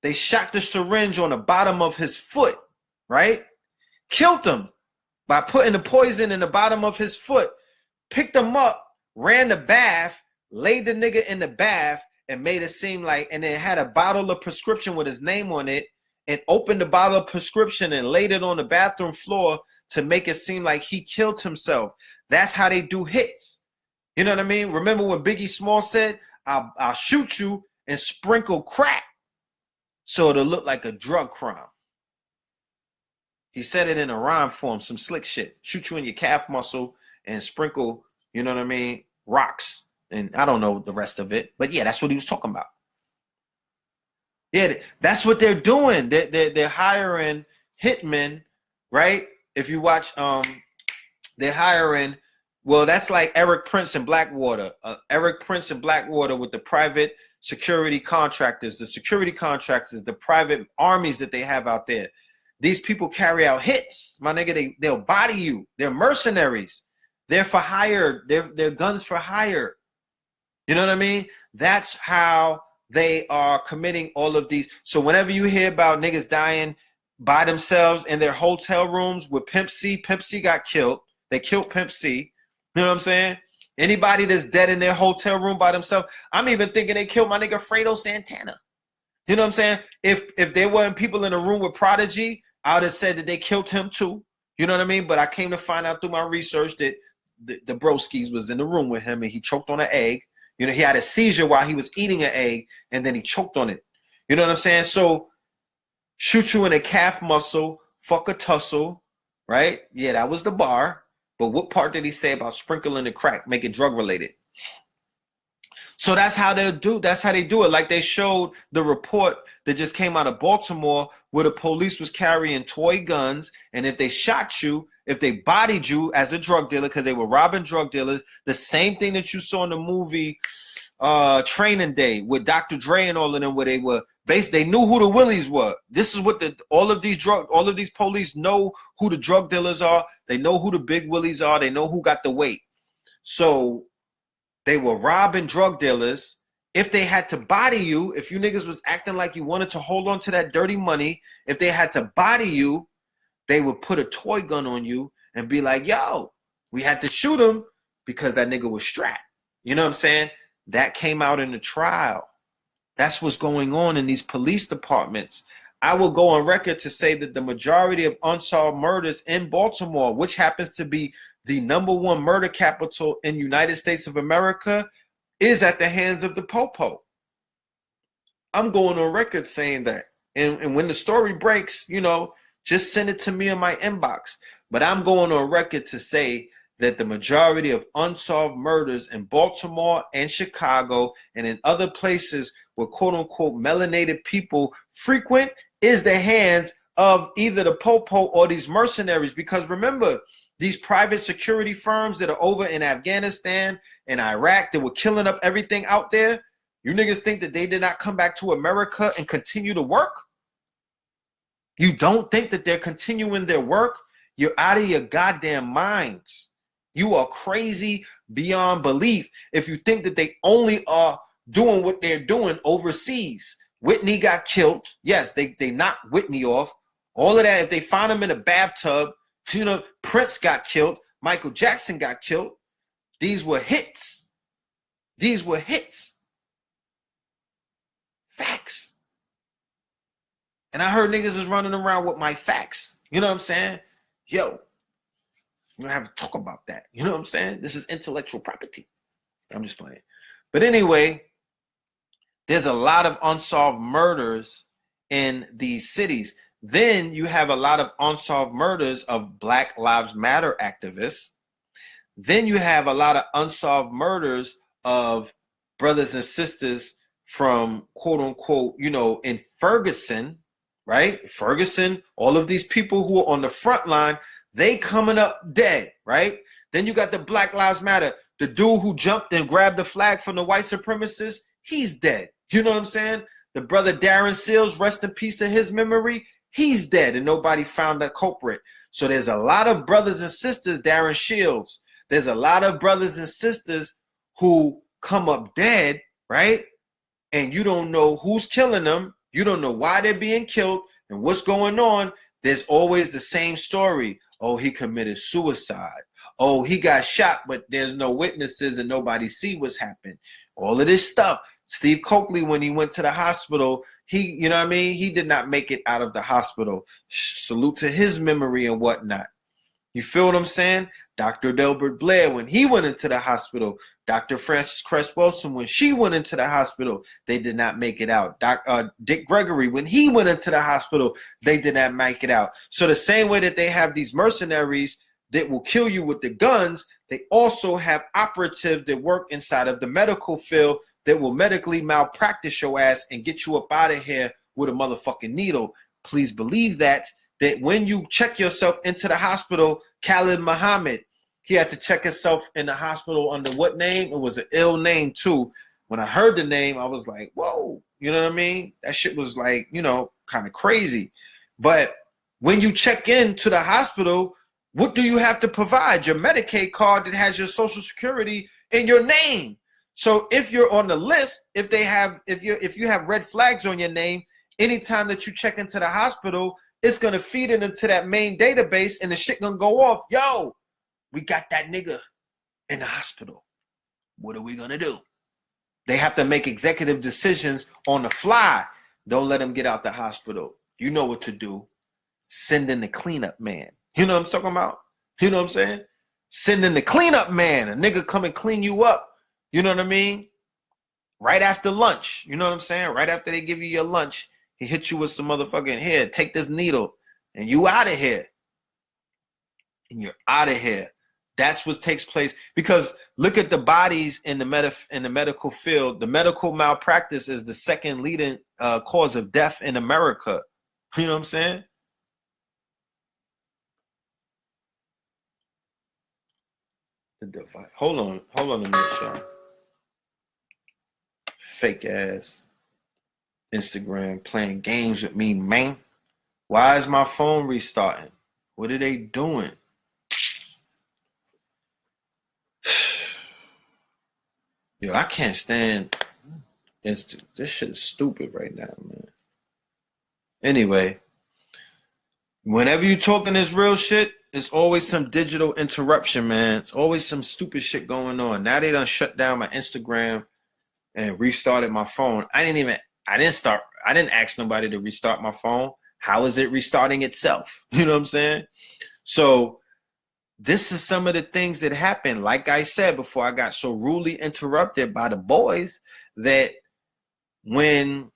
They shot the syringe on the bottom of his foot, right? Killed him by putting the poison in the bottom of his foot. Picked him up, ran the bath, laid the nigga in the bath, and made it seem like, and then had a bottle of prescription with his name on it, and opened the bottle of prescription and laid it on the bathroom floor to make it seem like he killed himself. That's how they do hits. You know what I mean? Remember when Biggie Small said, I'll shoot you and sprinkle crack so it'll look like a drug crime. He said it in a rhyme form, some slick shit. Shoot you in your calf muscle and sprinkle, you know what I mean, rocks. And I don't know the rest of it. But yeah, that's what he was talking about. Yeah, that's what they're doing. They're hiring hitmen, right? If you watch, they're hiring, well, that's like Eric Prince in Blackwater. Eric Prince in Blackwater with the private security contractors, the private armies that they have out there. These people carry out hits, my nigga. They'll body you. They're mercenaries. They're for hire. They're guns for hire. You know what I mean? That's how they are committing all of these. So whenever you hear about niggas dying by themselves in their hotel rooms with Pimp C got killed. They killed Pimp C. You know what I'm saying? Anybody that's dead in their hotel room by themselves. I'm even thinking they killed my nigga Fredo Santana. You know what I'm saying? If there weren't people in the room with Prodigy, I would have said that they killed him too. You know what I mean? But I came to find out through my research that the broskies was in the room with him and he choked on an egg. You know, he had a seizure while he was eating an egg and then he choked on it. You know what I'm saying? So shoot you in a calf muscle, fuck a tussle, right? Yeah, that was the bar. But what part did he say about sprinkling the crack, make it drug related? So that's how they do. That's how they do it. Like they showed the report that just came out of Baltimore, where the police was carrying toy guns, and if they shot you, if they bodied you as a drug dealer, because they were robbing drug dealers, the same thing that you saw in the movie Training Day with Dr. Dre and all of them, where they were based, they knew who the willies were. This is what all of these police know who the drug dealers are. They know who the big willies are. They know who got the weight. So they were robbing drug dealers If they had to body you, if you niggas was acting like you wanted to hold on to that dirty money, if they had to body you, they would put a toy gun on you and be like, yo, we had to shoot him because that nigga was strapped. You know what I'm saying? That came out in the trial. That's what's going on in these police departments. I will go on record to say that the majority of unsolved murders in Baltimore, which happens to be the #1 murder capital in the United States of America, is at the hands of the Popo. I'm going on record saying that. And when the story breaks, you know, just send it to me in my inbox. But I'm going on record to say that the majority of unsolved murders in Baltimore and Chicago and in other places where quote unquote melanated people frequent is the hands of either the Popo or these mercenaries. Because remember, these private security firms that are over in Afghanistan and Iraq that were killing up everything out there, you niggas think that they did not come back to America and continue to work? You don't think that they're continuing their work? You're out of your goddamn minds. You are crazy beyond belief if you think that they only are doing what they're doing overseas. Whitney got killed. Yes, they knocked Whitney off. All of that, if they found him in a bathtub, you know, Prince got killed. Michael Jackson got killed. These were hits. These were hits. Facts. And I heard niggas is running around with my facts. You know what I'm saying? Yo, we're gonna have to talk about that. You know what I'm saying? This is intellectual property. I'm just playing. But anyway, there's a lot of unsolved murders in these cities. Then you have a lot of unsolved murders of Black Lives Matter activists. Then you have a lot of unsolved murders of brothers and sisters from quote unquote, you know, in Ferguson, right? Ferguson, all of these people who are on the front line, they coming up dead, right? Then you got the Black Lives Matter. The dude who jumped and grabbed the flag from the white supremacists, he's dead. You know what I'm saying? The brother Darren Seals, rest in peace to his memory, he's dead and nobody found that culprit. So there's a lot of brothers and sisters, Darren Shields, there's a lot of brothers and sisters who come up dead, right? And you don't know who's killing them. You don't know why they're being killed and what's going on. There's always the same story. Oh, he committed suicide. Oh, he got shot, but there's no witnesses and nobody see what's happened. All of this stuff. Steve Coakley, when he went to the hospital, he, you know what I mean? He did not make it out of the hospital. Salute to his memory and whatnot. You feel what I'm saying? Dr. Delbert Blair, when he went into the hospital, Dr. Frances Cress Wilson, when she went into the hospital, they did not make it out. Dick Gregory, when he went into the hospital, they did not make it out. So the same way that they have these mercenaries that will kill you with the guns, they also have operatives that work inside of the medical field that will medically malpractice your ass and get you up out of here with a motherfucking needle. Please believe that when you check yourself into the hospital, Khalid Muhammad, he had to check himself in the hospital under what name? It was an ill name too. When I heard the name, I was like, whoa, you know what I mean? That shit was like, you know, kind of crazy. But when you check into the hospital, what do you have to provide? Your Medicaid card that has your Social Security in your name. So if you're on the list, if you have red flags on your name, anytime that you check into the hospital, it's going to feed it into that main database and the shit going to go off. Yo, we got that nigga in the hospital. What are we going to do? They have to make executive decisions on the fly. Don't let them get out the hospital. You know what to do. Send in the cleanup man. You know what I'm talking about? You know what I'm saying? Send in the cleanup man. A nigga come and clean you up. You know what I mean? Right after lunch. You know what I'm saying? Right after they give you your lunch, he hit you with some motherfucking, here, take this needle, and you out of here. And you're out of here. That's what takes place. Because look at the bodies in the medical field. The medical malpractice is the second leading cause of death in America. You know what I'm saying? The device. Hold on a minute, y'all. Fake ass Instagram playing games with me, man. Why is my phone restarting? What are they doing? Yo, I can't stand This shit is stupid right now, man. Anyway, whenever you talking this real shit, it's always some digital interruption, man. It's always some stupid shit going on. Now they done shut down my Instagram and restarted my phone. I didn't ask nobody to restart my phone. How is it restarting itself? You know what I'm saying? So this is some of the things that happen. Like I said before, I got so rudely interrupted by the boys that when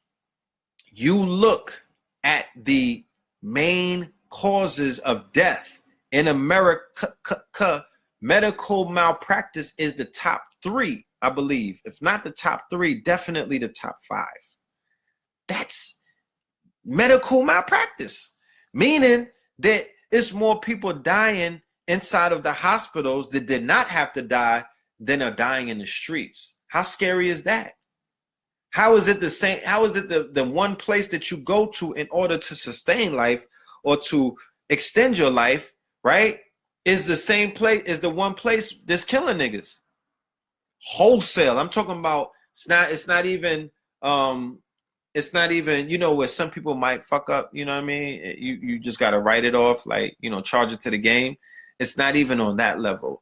you look at the main causes of death in America, medical malpractice is the top 3, I believe. If not the top 3, definitely the top 5. That's medical malpractice, meaning that it's more people dying inside of the hospitals that did not have to die than are dying in the streets. How scary is that? How is it the same? How is it the one place that you go to in order to sustain life or to extend your life, right? Is the same place, is the one place that's killing niggas. Wholesale. I'm talking about it's not even you know, where some people might fuck up, you know what I mean? You just gotta write it off, like, you know, charge it to the game. It's not even on that level.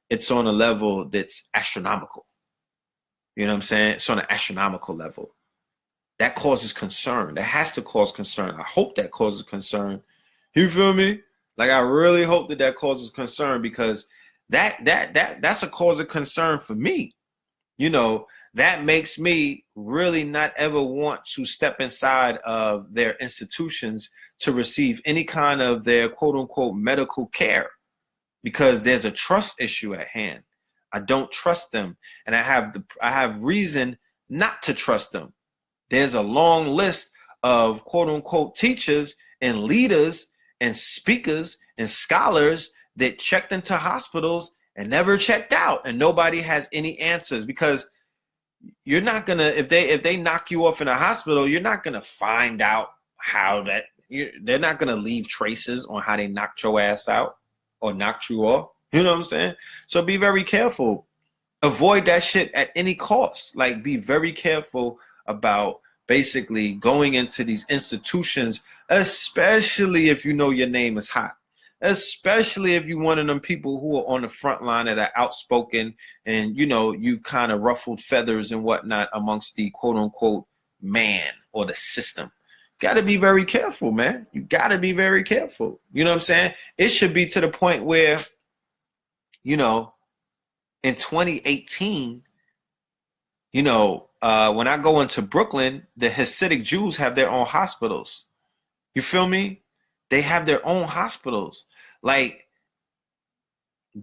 It's on a level that's astronomical. You know what I'm saying? It's on an astronomical level. That causes concern. That has to cause concern. I hope that causes concern. You feel me? Like, I really hope that causes concern, because that's a cause of concern for me. You know, that makes me really not ever want to step inside of their institutions to receive any kind of their quote unquote medical care, because there's a trust issue at hand. I don't trust them, and I have reason not to trust them. There's a long list of quote unquote teachers and leaders and speakers and scholars that checked into hospitals and never checked out, and nobody has any answers, because you're not gonna, if they knock you off in a hospital, you're not gonna find out how that, they're not gonna leave traces on how they knocked your ass out or knocked you off. You know what I'm saying? So be very careful. Avoid that shit at any cost. Like, be very careful about basically going into these institutions, especially if you know your name is hot. Especially if you're one of them people who are on the front line that are outspoken, and, you know, you've kind of ruffled feathers and whatnot amongst the quote unquote man or the system. Got to be very careful, man. You got to be very careful. You know what I'm saying? It should be to the point where, you know, in 2018, you know, when I go into Brooklyn, the Hasidic Jews have their own hospitals. You feel me? They have their own hospitals. Like,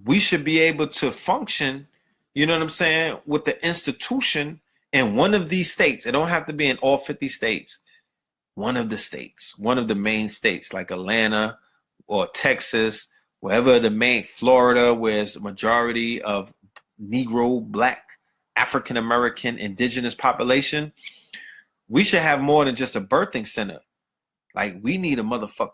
we should be able to function, you know what I'm saying, with the institution in one of these states. It don't have to be in all 50 states. One of the states, one of the main states, like Atlanta or Texas, wherever the main, Florida, where it's a majority of Negro, Black, African American, indigenous population. We should have more than just a birthing center. Like, we need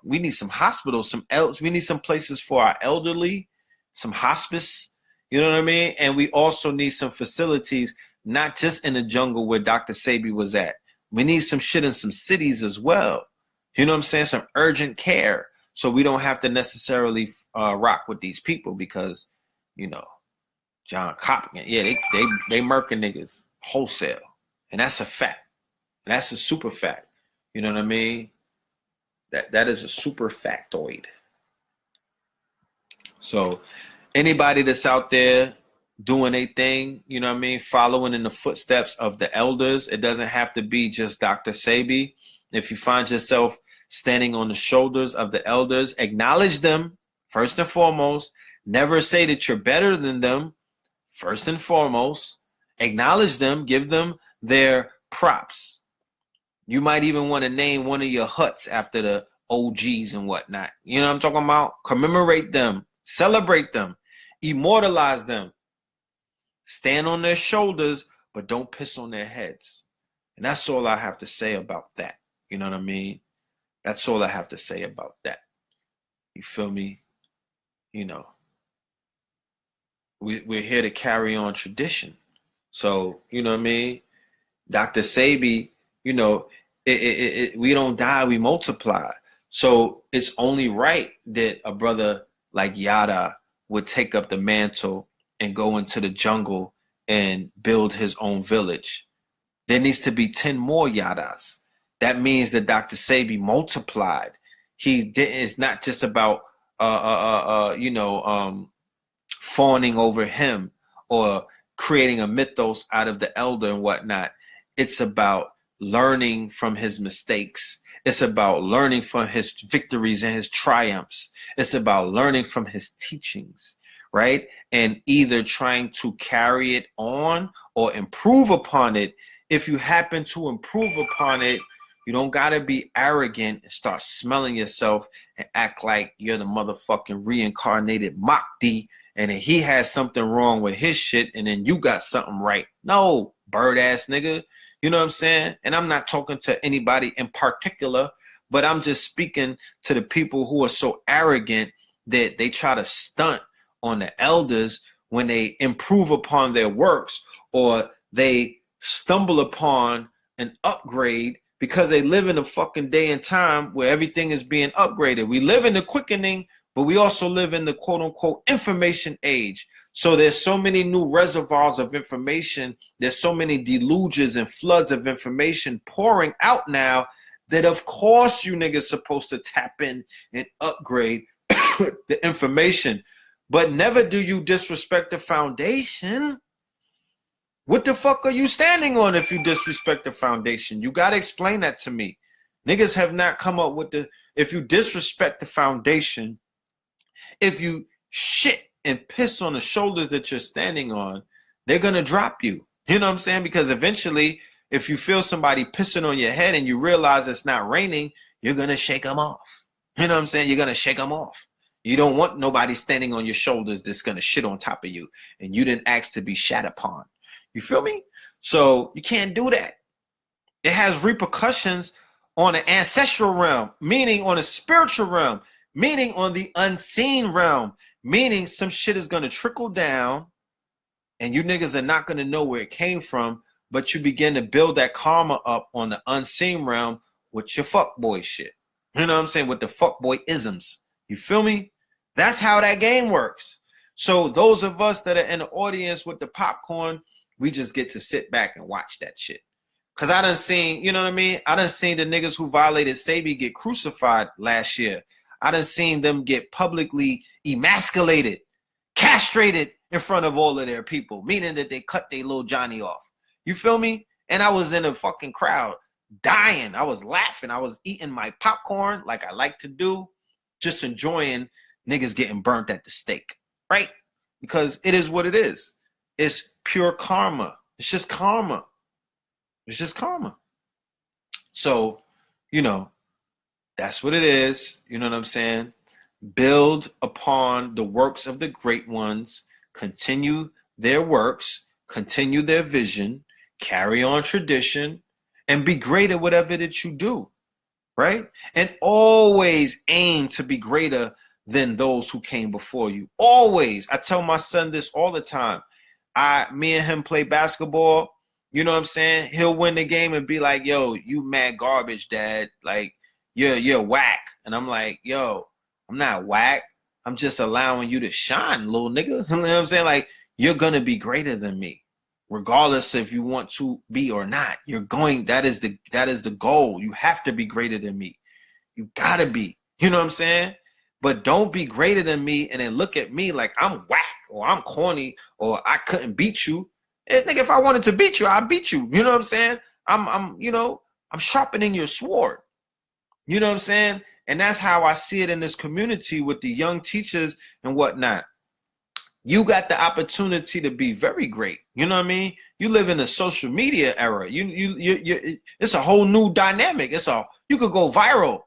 we need some hospitals, we need some places for our elderly, some hospice, you know what I mean? And we also need some facilities, not just in the jungle where Dr. Sebi was at. We need some shit in some cities as well. You know what I'm saying? Some urgent care, so we don't have to necessarily rock with these people, because, you know, John Coppock, yeah, they murking niggas wholesale, and that's a fact. And that's a super fact. You know what I mean? That is a super factoid. So anybody that's out there doing a thing, you know what I mean, following in the footsteps of the elders, it doesn't have to be just Dr. Sebi. If you find yourself standing on the shoulders of the elders, acknowledge them first and foremost. Never say that you're better than them. First and foremost, acknowledge them, give them their props. You might even want to name one of your huts after the OGs and whatnot. You know what I'm talking about? Commemorate them, celebrate them, immortalize them. Stand on their shoulders, but don't piss on their heads. And that's all I have to say about that. You know what I mean? That's all I have to say about that. You feel me? You know, we're here to carry on tradition. So, you know what I mean? Dr. Sebi, you know, we don't die, we multiply. So it's only right that a brother like Yada would take up the mantle and go into the jungle and build his own village. There needs to be 10 more Yadas. That means that Dr. Sebi multiplied. He didn't, it's not just about, fawning over him or creating a mythos out of the elder and whatnot. It's about learning from his mistakes. It's about learning from his victories and his triumphs. It's about learning from his teachings, right? And either trying to carry it on or improve upon it. If you happen to improve upon it, you don't got to be arrogant and start smelling yourself and act like you're the motherfucking reincarnated Mahdi and then he has something wrong with his shit and then you got something right. No, bird ass nigga. You know what I'm saying? And I'm not talking to anybody in particular, but I'm just speaking to the people who are so arrogant that they try to stunt on the elders when they improve upon their works or they stumble upon an upgrade because they live in a fucking day and time where everything is being upgraded. We live in the quickening, but we also live in the quote unquote information age. So there's so many new reservoirs of information. There's so many deluges and floods of information pouring out now that of course you niggas supposed to tap in and upgrade the information. But never do you disrespect the foundation. What the fuck are you standing on if you disrespect the foundation? You got to explain that to me. Niggas have not come up with if you disrespect the foundation, if you shit and piss on the shoulders that you're standing on, they're going to drop you. You know what I'm saying? Because eventually, if you feel somebody pissing on your head and you realize it's not raining, you're going to shake them off. You know what I'm saying? You're going to shake them off. You don't want nobody standing on your shoulders that's going to shit on top of you and you didn't ask to be shat upon. You feel me? So you can't do that. It has repercussions on the ancestral realm, meaning on the spiritual realm, meaning on the unseen realm, meaning some shit is going to trickle down and you niggas are not going to know where it came from, but you begin to build that karma up on the unseen realm with your fuckboy shit. You know what I'm saying? With the fuckboy isms. You feel me? That's how that game works. So those of us that are in the audience with the popcorn, we just get to sit back and watch that shit. Cause I done seen, you know what I mean? I done seen the niggas who violated Sebi get crucified last year. I done seen them get publicly emasculated, castrated in front of all of their people, meaning that they cut their little Johnny off. You feel me? And I was in a fucking crowd dying. I was laughing. I was eating my popcorn like I like to do, just enjoying niggas getting burnt at the stake, right? Because it is what it is. It's pure karma. It's just karma. It's just karma. So, you know, that's what it is. You know what I'm saying? Build upon the works of the great ones. Continue their works. Continue their vision. Carry on tradition. And be great at whatever that you do. Right? And always aim to be greater than those who came before you. Always. I tell my son this all the time. Me and him play basketball. You know what I'm saying? He'll win the game and be like, yo, you mad garbage, dad. Like, you're whack. And I'm like, yo, I'm not whack. I'm just allowing you to shine, little nigga. You know what I'm saying? Like, you're going to be greater than me. Regardless if you want to be or not. You're going, that is the goal. You have to be greater than me. You gotta be. You know what I'm saying? But don't be greater than me and then look at me like I'm whack or I'm corny or I couldn't beat you. I think if I wanted to beat you, I'd beat you. You know what I'm saying? I'm sharpening your sword. You know what I'm saying? And that's how I see it in this community with the young teachers and whatnot. You got the opportunity to be very great. You know what I mean? You live in a social media era. It's a whole new dynamic. You could go viral.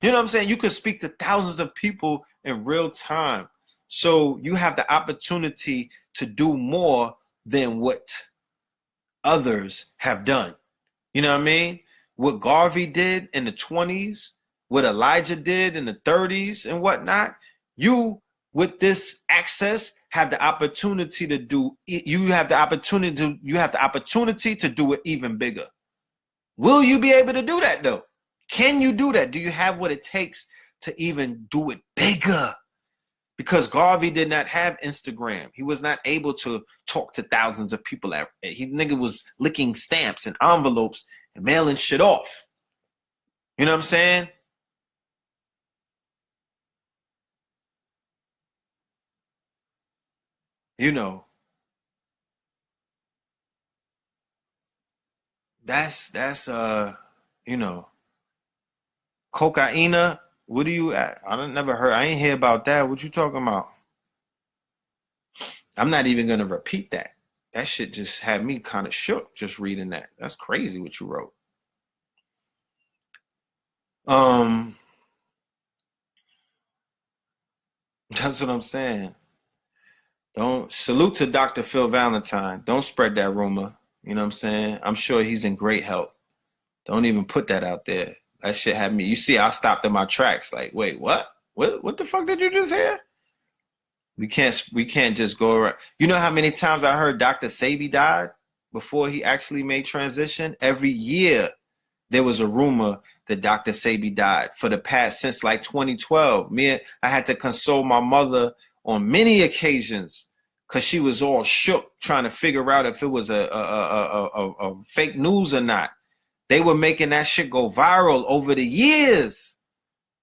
You know what I'm saying? You could speak to thousands of people in real time. So you have the opportunity to do more than what others have done. You know what I mean? What Garvey did in the 20s, what Elijah did in the 30s and whatnot, you, with this access, have the opportunity to do you have the opportunity to do it even bigger. Will you be able to do that though? Can you do that? Do you have what it takes to even do it bigger? Because Garvey did not have Instagram. He was not able to talk to thousands of people. He nigga was licking stamps and envelopes and mailing shit off. You know what I'm saying? You know, that's you know, cocaina. What do you at? I don't never heard. I ain't hear about that. What you talking about? I'm not even gonna repeat that. That shit just had me kind of shook just reading that. That's crazy what you wrote. Um, that's what I'm saying. Don't salute to Dr. Phil Valentine. Don't spread that rumor. You know what I'm saying? I'm sure he's in great health. Don't even put that out there. That shit had me. You see, I stopped in my tracks. Like, wait, what? What the fuck did you just hear? We can't just go around. You know how many times I heard Dr. Sabi died before he actually made transition? Every year there was a rumor that Dr. Sabi died for the past since like 2012. I had to console my mother on many occasions because she was all shook trying to figure out if it was a fake news or not. They were making that shit go viral over the years.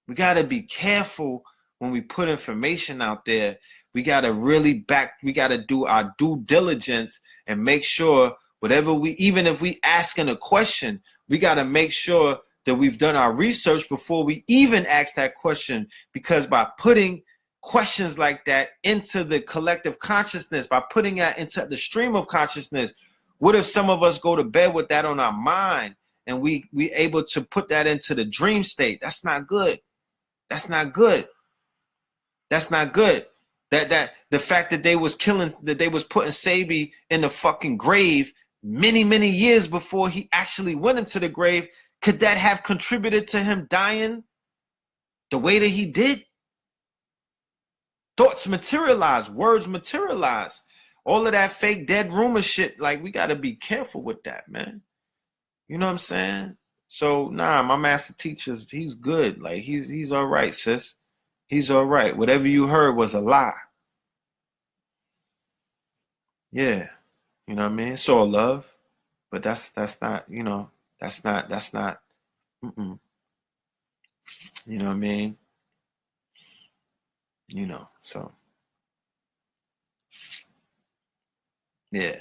We got to be careful when we put information out there. We got to we got to do our due diligence and make sure whatever even if we asking a question, we got to make sure that we've done our research before we even ask that question. Because by putting questions like that into the collective consciousness, by putting that into the stream of consciousness, what if some of us go to bed with that on our mind and we able to put that into the dream state? That's not good. That's not good. That's not good. That the fact that they was putting Sabi in the fucking grave many years before he actually went into the grave, could that have contributed to him dying the way that he did? Thoughts materialize, words materialize. All of that fake dead rumor shit, like we gotta be careful with that, man. You know what I'm saying? So nah, my master teacher, he's good. Like he's all right, sis. He's all right. Whatever you heard was a lie. Yeah. You know what I mean? It's all love. But that's not, that's not mm-mm. You know what I mean? So yeah.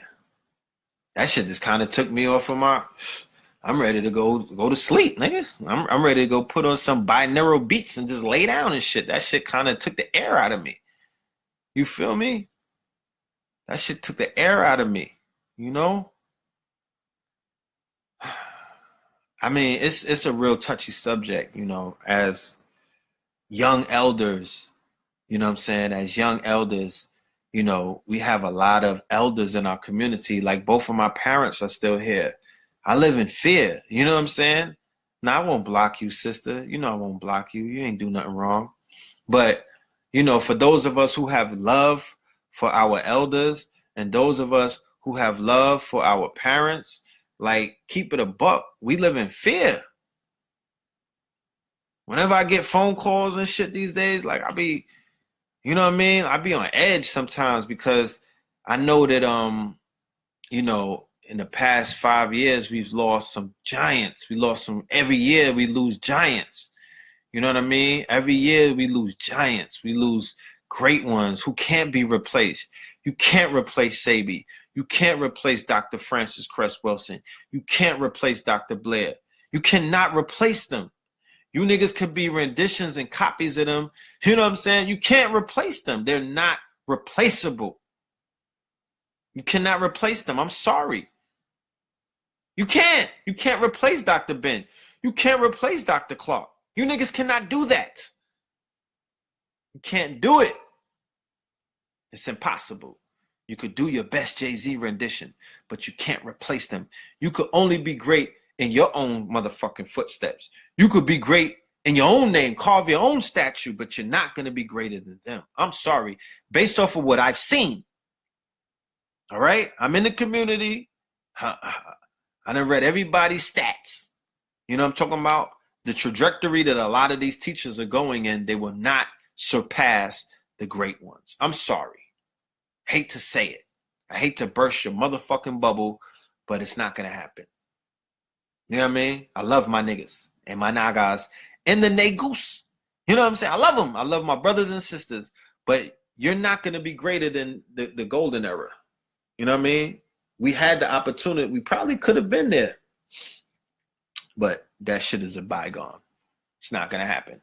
That shit just kind of took me off of my I'm ready to go to sleep, nigga. I'm ready to go put on some binaural beats and just lay down and shit. That shit kind of took the air out of me. You feel me? That shit took the air out of me. You know? I mean, it's a real touchy subject, as young elders, you know what I'm saying? As young elders, we have a lot of elders in our community. Like both of my parents are still here. I live in fear. You know what I'm saying? Now, I won't block you, sister. You know I won't block you. You ain't do nothing wrong. But, for those of us who have love for our elders and those of us who have love for our parents, like, keep it a buck. We live in fear. Whenever I get phone calls and shit these days, like, I be, you know what I mean? I be on edge sometimes because I know that, in the past 5 years, we've lost some giants. Every year we lose giants. You know what I mean? Every year we lose giants. We lose great ones who can't be replaced. You can't replace Sabi. You can't replace Dr. Francis Cress Wilson. You can't replace Dr. Blair. You cannot replace them. You niggas could be renditions and copies of them. You know what I'm saying? You can't replace them. They're not replaceable. You cannot replace them. I'm sorry. You can't. You can't replace Dr. Ben. You can't replace Dr. Clark. You niggas cannot do that. You can't do it. It's impossible. You could do your best Jay-Z rendition, but you can't replace them. You could only be great in your own motherfucking footsteps. You could be great in your own name, carve your own statue, but you're not going to be greater than them. I'm sorry. Based off of what I've seen. All right? I'm in the community. I done read everybody's stats. You know what I'm talking about? The trajectory that a lot of these teachers are going in, they will not surpass the great ones. I'm sorry. Hate to say it. I hate to burst your motherfucking bubble, but it's not going to happen. You know what I mean? I love my niggas and my nagas and the negus. You know what I'm saying? I love them. I love my brothers and sisters, but you're not going to be greater than the golden era. You know what I mean? We had the opportunity. We probably could have been there, but that shit is a bygone. It's not going to happen.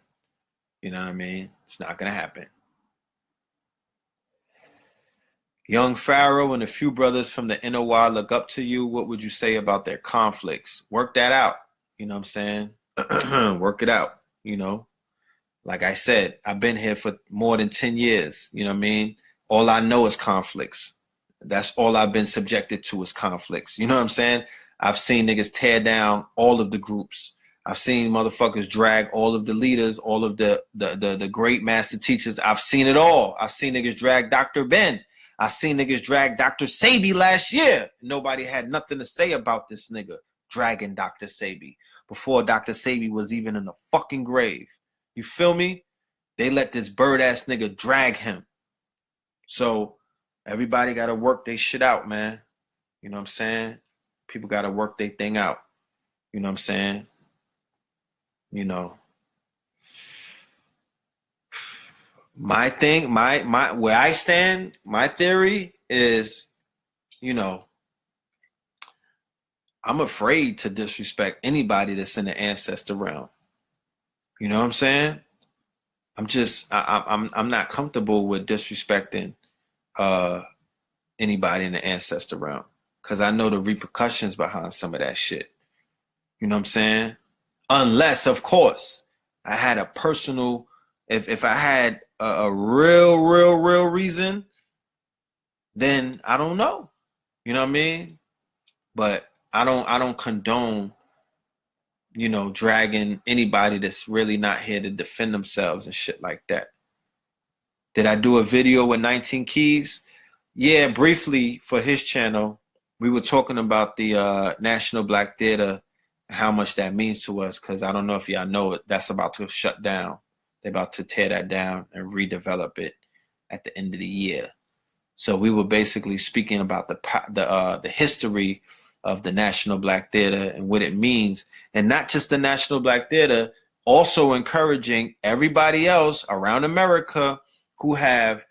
You know what I mean? It's not going to happen. Young Pharaoh and a few brothers from the NOI look up to you. What would you say about their conflicts? Work that out. You know what I'm saying? Work it out. You know, like I said, I've been here for more than 10 years. You know what I mean? All I know is conflicts. That's all I've been subjected to is conflicts. You know what I'm saying? I've seen niggas tear down all of the groups. I've seen motherfuckers drag all of the leaders, all of the great master teachers. I've seen it all. I've seen niggas drag Dr. Ben. I seen niggas drag Dr. Sebi last year. Nobody had nothing to say about this nigga dragging Dr. Sebi before Dr. Sebi was even in the fucking grave. You feel me? They let this bird-ass nigga drag him. So everybody got to work their shit out, man. You know what I'm saying? People got to work their thing out. You know what I'm saying? You know. My thing, where I stand, my theory is, you know, I'm afraid to disrespect anybody that's in the ancestor realm. You know what I'm saying? I'm not comfortable with disrespecting anybody in the ancestor realm because I know the repercussions behind some of that shit. You know what I'm saying? Unless, of course, I had a personal, if I had a real reason, then I don't know. You know what I mean? But I don't condone, you know, dragging anybody that's really not here to defend themselves and shit like that. Did I do a video with 19 Keys? Yeah, briefly for his channel. We were talking about the National Black Theater and how much that means to us, because I don't know if y'all know it, that's about to shut down. They're about to tear that down and redevelop it at the end of the year. So we were basically speaking about the history of the National Black Theater and what it means, and not just the National Black Theater, also encouraging everybody else around America who have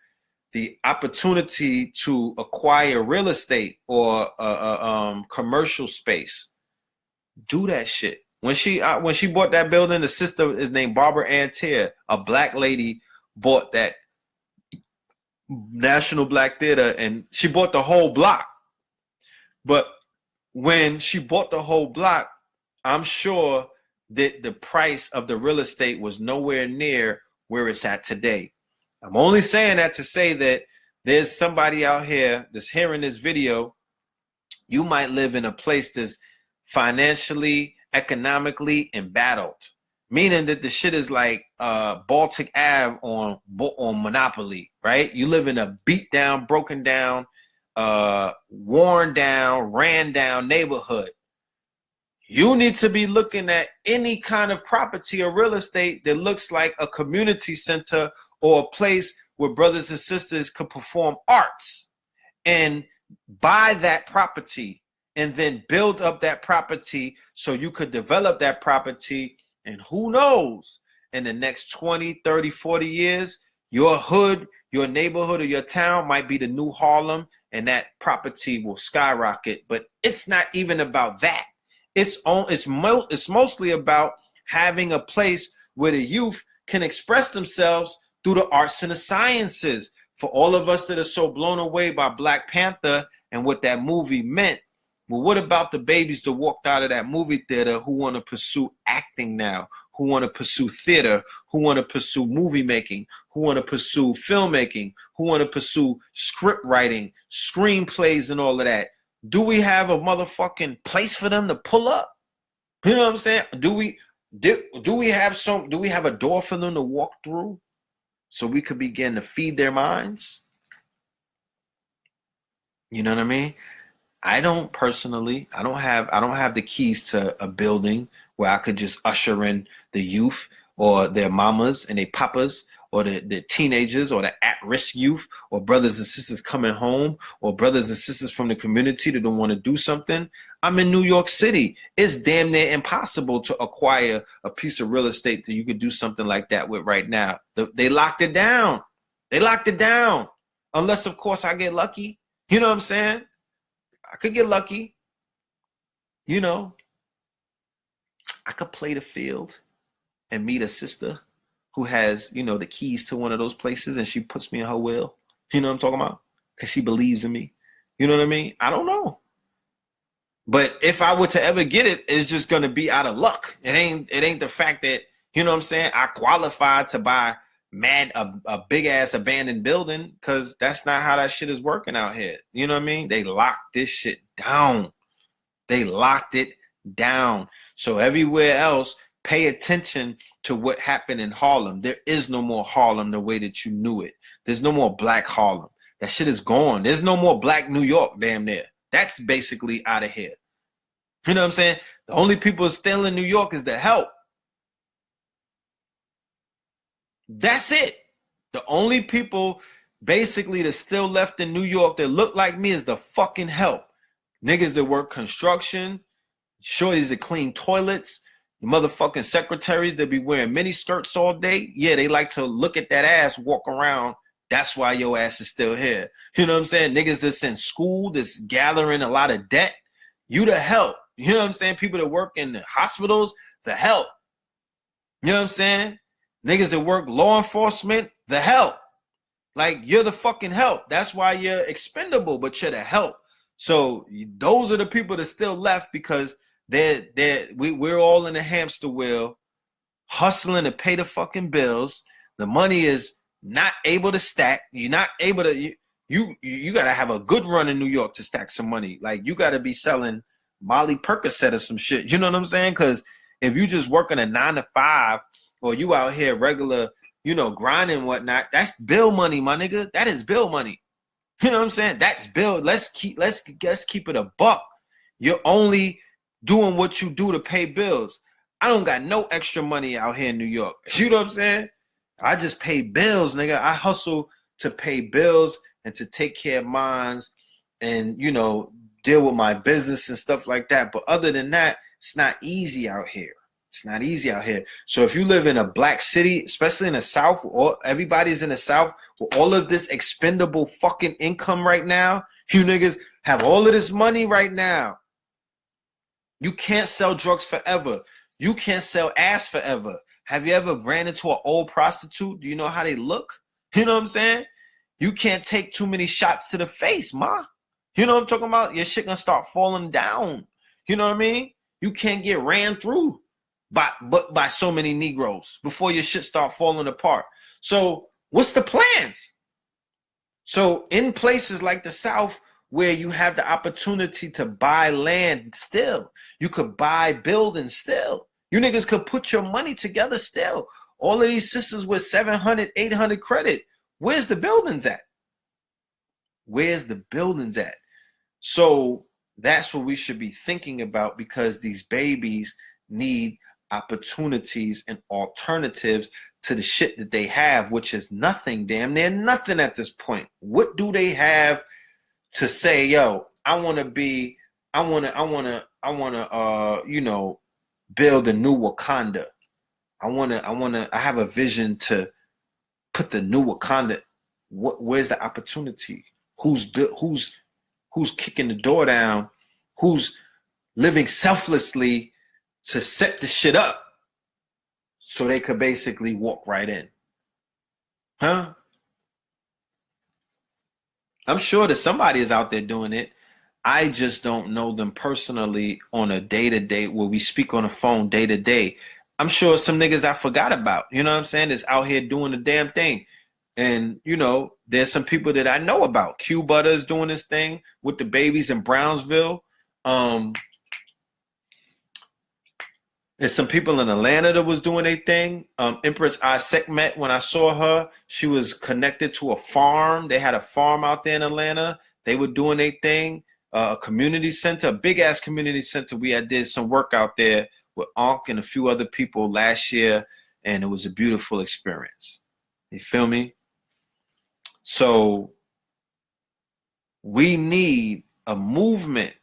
the opportunity to acquire real estate or commercial space. Do that shit. When she bought that building, the sister is named Barbara Ann Tier. A black lady bought that National Black Theater, and she bought the whole block. But when she bought the whole block, I'm sure that the price of the real estate was nowhere near where it's at today. I'm only saying that to say that there's somebody out here that's hearing this video. You might live in a place that's financially, economically embattled, meaning that the shit is like Baltic Ave on Monopoly, right? You live in a beat down, broken down, worn down, ran down neighborhood. You need to be looking at any kind of property or real estate that looks like a community center or a place where brothers and sisters could perform arts, and buy that property and then build up that property so you could develop that property. And who knows, in the next 20, 30, 40 years, your hood, your neighborhood, or your town might be the new Harlem, and that property will skyrocket. But it's not even about that. It's mostly about having a place where the youth can express themselves through the arts and the sciences. For all of us that are so blown away by Black Panther and what that movie meant, well, what about the babies that walked out of that movie theater who want to pursue acting now, who want to pursue theater, who want to pursue movie making, who want to pursue filmmaking, who want to pursue script writing, screenplays, and all of that? Do we have a motherfucking place for them to pull up? You know what I'm saying? Do we have a door for them to walk through so we could begin to feed their minds? You know what I mean? I don't personally, I don't have the keys to a building where I could just usher in the youth or their mamas and their papas or the teenagers or the at-risk youth or brothers and sisters coming home or brothers and sisters from the community that don't want to do something. I'm in New York City. It's damn near impossible to acquire a piece of real estate that you could do something like that with right now. They locked it down. They locked it down. Unless, of course, I get lucky. You know what I'm saying? I could get lucky, you know. I could play the field and meet a sister who has, you know, the keys to one of those places and she puts me in her will. You know what I'm talking about? Because she believes in me. You know what I mean? I don't know. But if I were to ever get it, it's just gonna be out of luck. It ain't the fact that, you know what I'm saying, I qualified to buy a big ass abandoned building, because that's not how that shit is working out here. You know what I mean? They locked this shit down. They locked it down. So everywhere else, pay attention to what happened in Harlem. There is no more Harlem the way that you knew it. There's no more black Harlem. That shit is gone. There's no more black New York damn near. That's basically out of here. You know what I'm saying? The only people still in New York is the help. That's it. The only people basically that's still left in New York that look like me is the fucking help. Niggas that work construction, shorties that clean toilets, the motherfucking secretaries that be wearing mini skirts all day. Yeah, they like to look at that ass, walk around. That's why your ass is still here. You know what I'm saying? Niggas that's in school, that's gathering a lot of debt. You the help. You know what I'm saying? People that work in the hospitals, the help. You know what I'm saying? Niggas that work law enforcement, the help. Like, you're the fucking help. That's why you're expendable, but you're the help. So those are the people that still left, because we're all in a hamster wheel, hustling to pay the fucking bills. The money is not able to stack. You're not able to. You got to have a good run in New York to stack some money. Like, you got to be selling Molly Percocet or some shit. You know what I'm saying? Because if you just working a 9 to 5, or you out here regular, you know, grinding and whatnot, that's bill money, my nigga. That is bill money. You know what I'm saying? That's bill. Let's keep it a buck. You're only doing what you do to pay bills. I don't got no extra money out here in New York. You know what I'm saying? I just pay bills, nigga. I hustle to pay bills and to take care of mines and, you know, deal with my business and stuff like that. But other than that, it's not easy out here. It's not easy out here. So if you live in a black city, especially in the South, or everybody's in the South with all of this expendable fucking income right now, you niggas have all of this money right now. You can't sell drugs forever. You can't sell ass forever. Have you ever ran into an old prostitute? Do you know how they look? You know what I'm saying? You can't take too many shots to the face, ma. You know what I'm talking about? Your shit gonna start falling down. You know what I mean? You can't get ran through by so many Negroes before your shit start falling apart. So what's the plans? So in places like the South, where you have the opportunity to buy land still, you could buy buildings still. You niggas could put your money together still. All of these sisters with 700, 800 credit, where's the buildings at? Where's the buildings at? So that's what we should be thinking about, because these babies need opportunities and alternatives to the shit that they have, which is nothing, damn near nothing at this point. What do they have to say, yo, I want to, you know, build a new Wakanda. I have a vision to put the new Wakanda. Where's the opportunity? Who's kicking the door down? Who's living selflessly to set the shit up so they could basically walk right in? Huh? I'm sure that somebody is out there doing it. I just don't know them personally on a day-to-day where we speak on the phone day-to-day. I'm sure some niggas I forgot about, you know what I'm saying, that's out here doing the damn thing. And, you know, there's some people that I know about. Q Butter's doing this thing with the babies in Brownsville. There's some people in Atlanta that was doing a thing. Empress I Sekhmet, when I saw her, she was connected to a farm. They had a farm out there in Atlanta. They were doing a thing, a community center, a big ass community center. We had did some work out there with Ankh and a few other people last year, and it was a beautiful experience. You feel me? So we need a movement,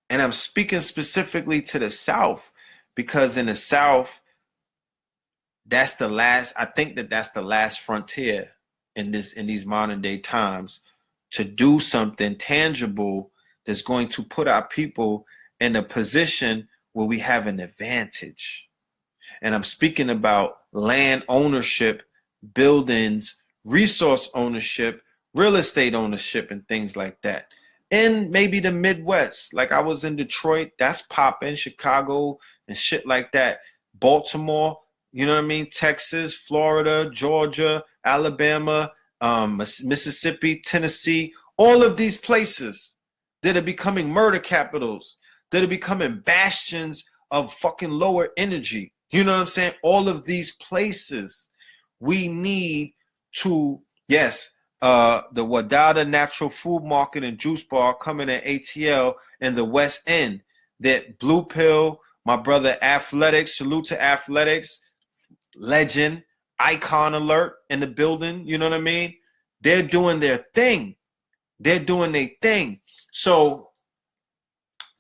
and I'm speaking specifically to the South, because in the South, that's the last, I think that's the last frontier in these modern day times, to do something tangible that's going to put our people in a position where we have an advantage. And I'm speaking about land ownership, buildings, resource ownership, real estate ownership, and things like that. And maybe the Midwest, like I was in Detroit, that's popping, Chicago and shit like that. Baltimore, you know what I mean? Texas, Florida, Georgia, Alabama, Mississippi, Tennessee, all of these places that are becoming murder capitals, that are becoming bastions of fucking lower energy. You know what I'm saying? All of these places, we need to, yes, the Wadada Natural Food Market and Juice Bar coming at ATL in the West End. That Blue Pill, my brother Athletics, salute to Athletics, legend, icon alert in the building. You know what I mean? They're doing their thing. They're doing their thing. So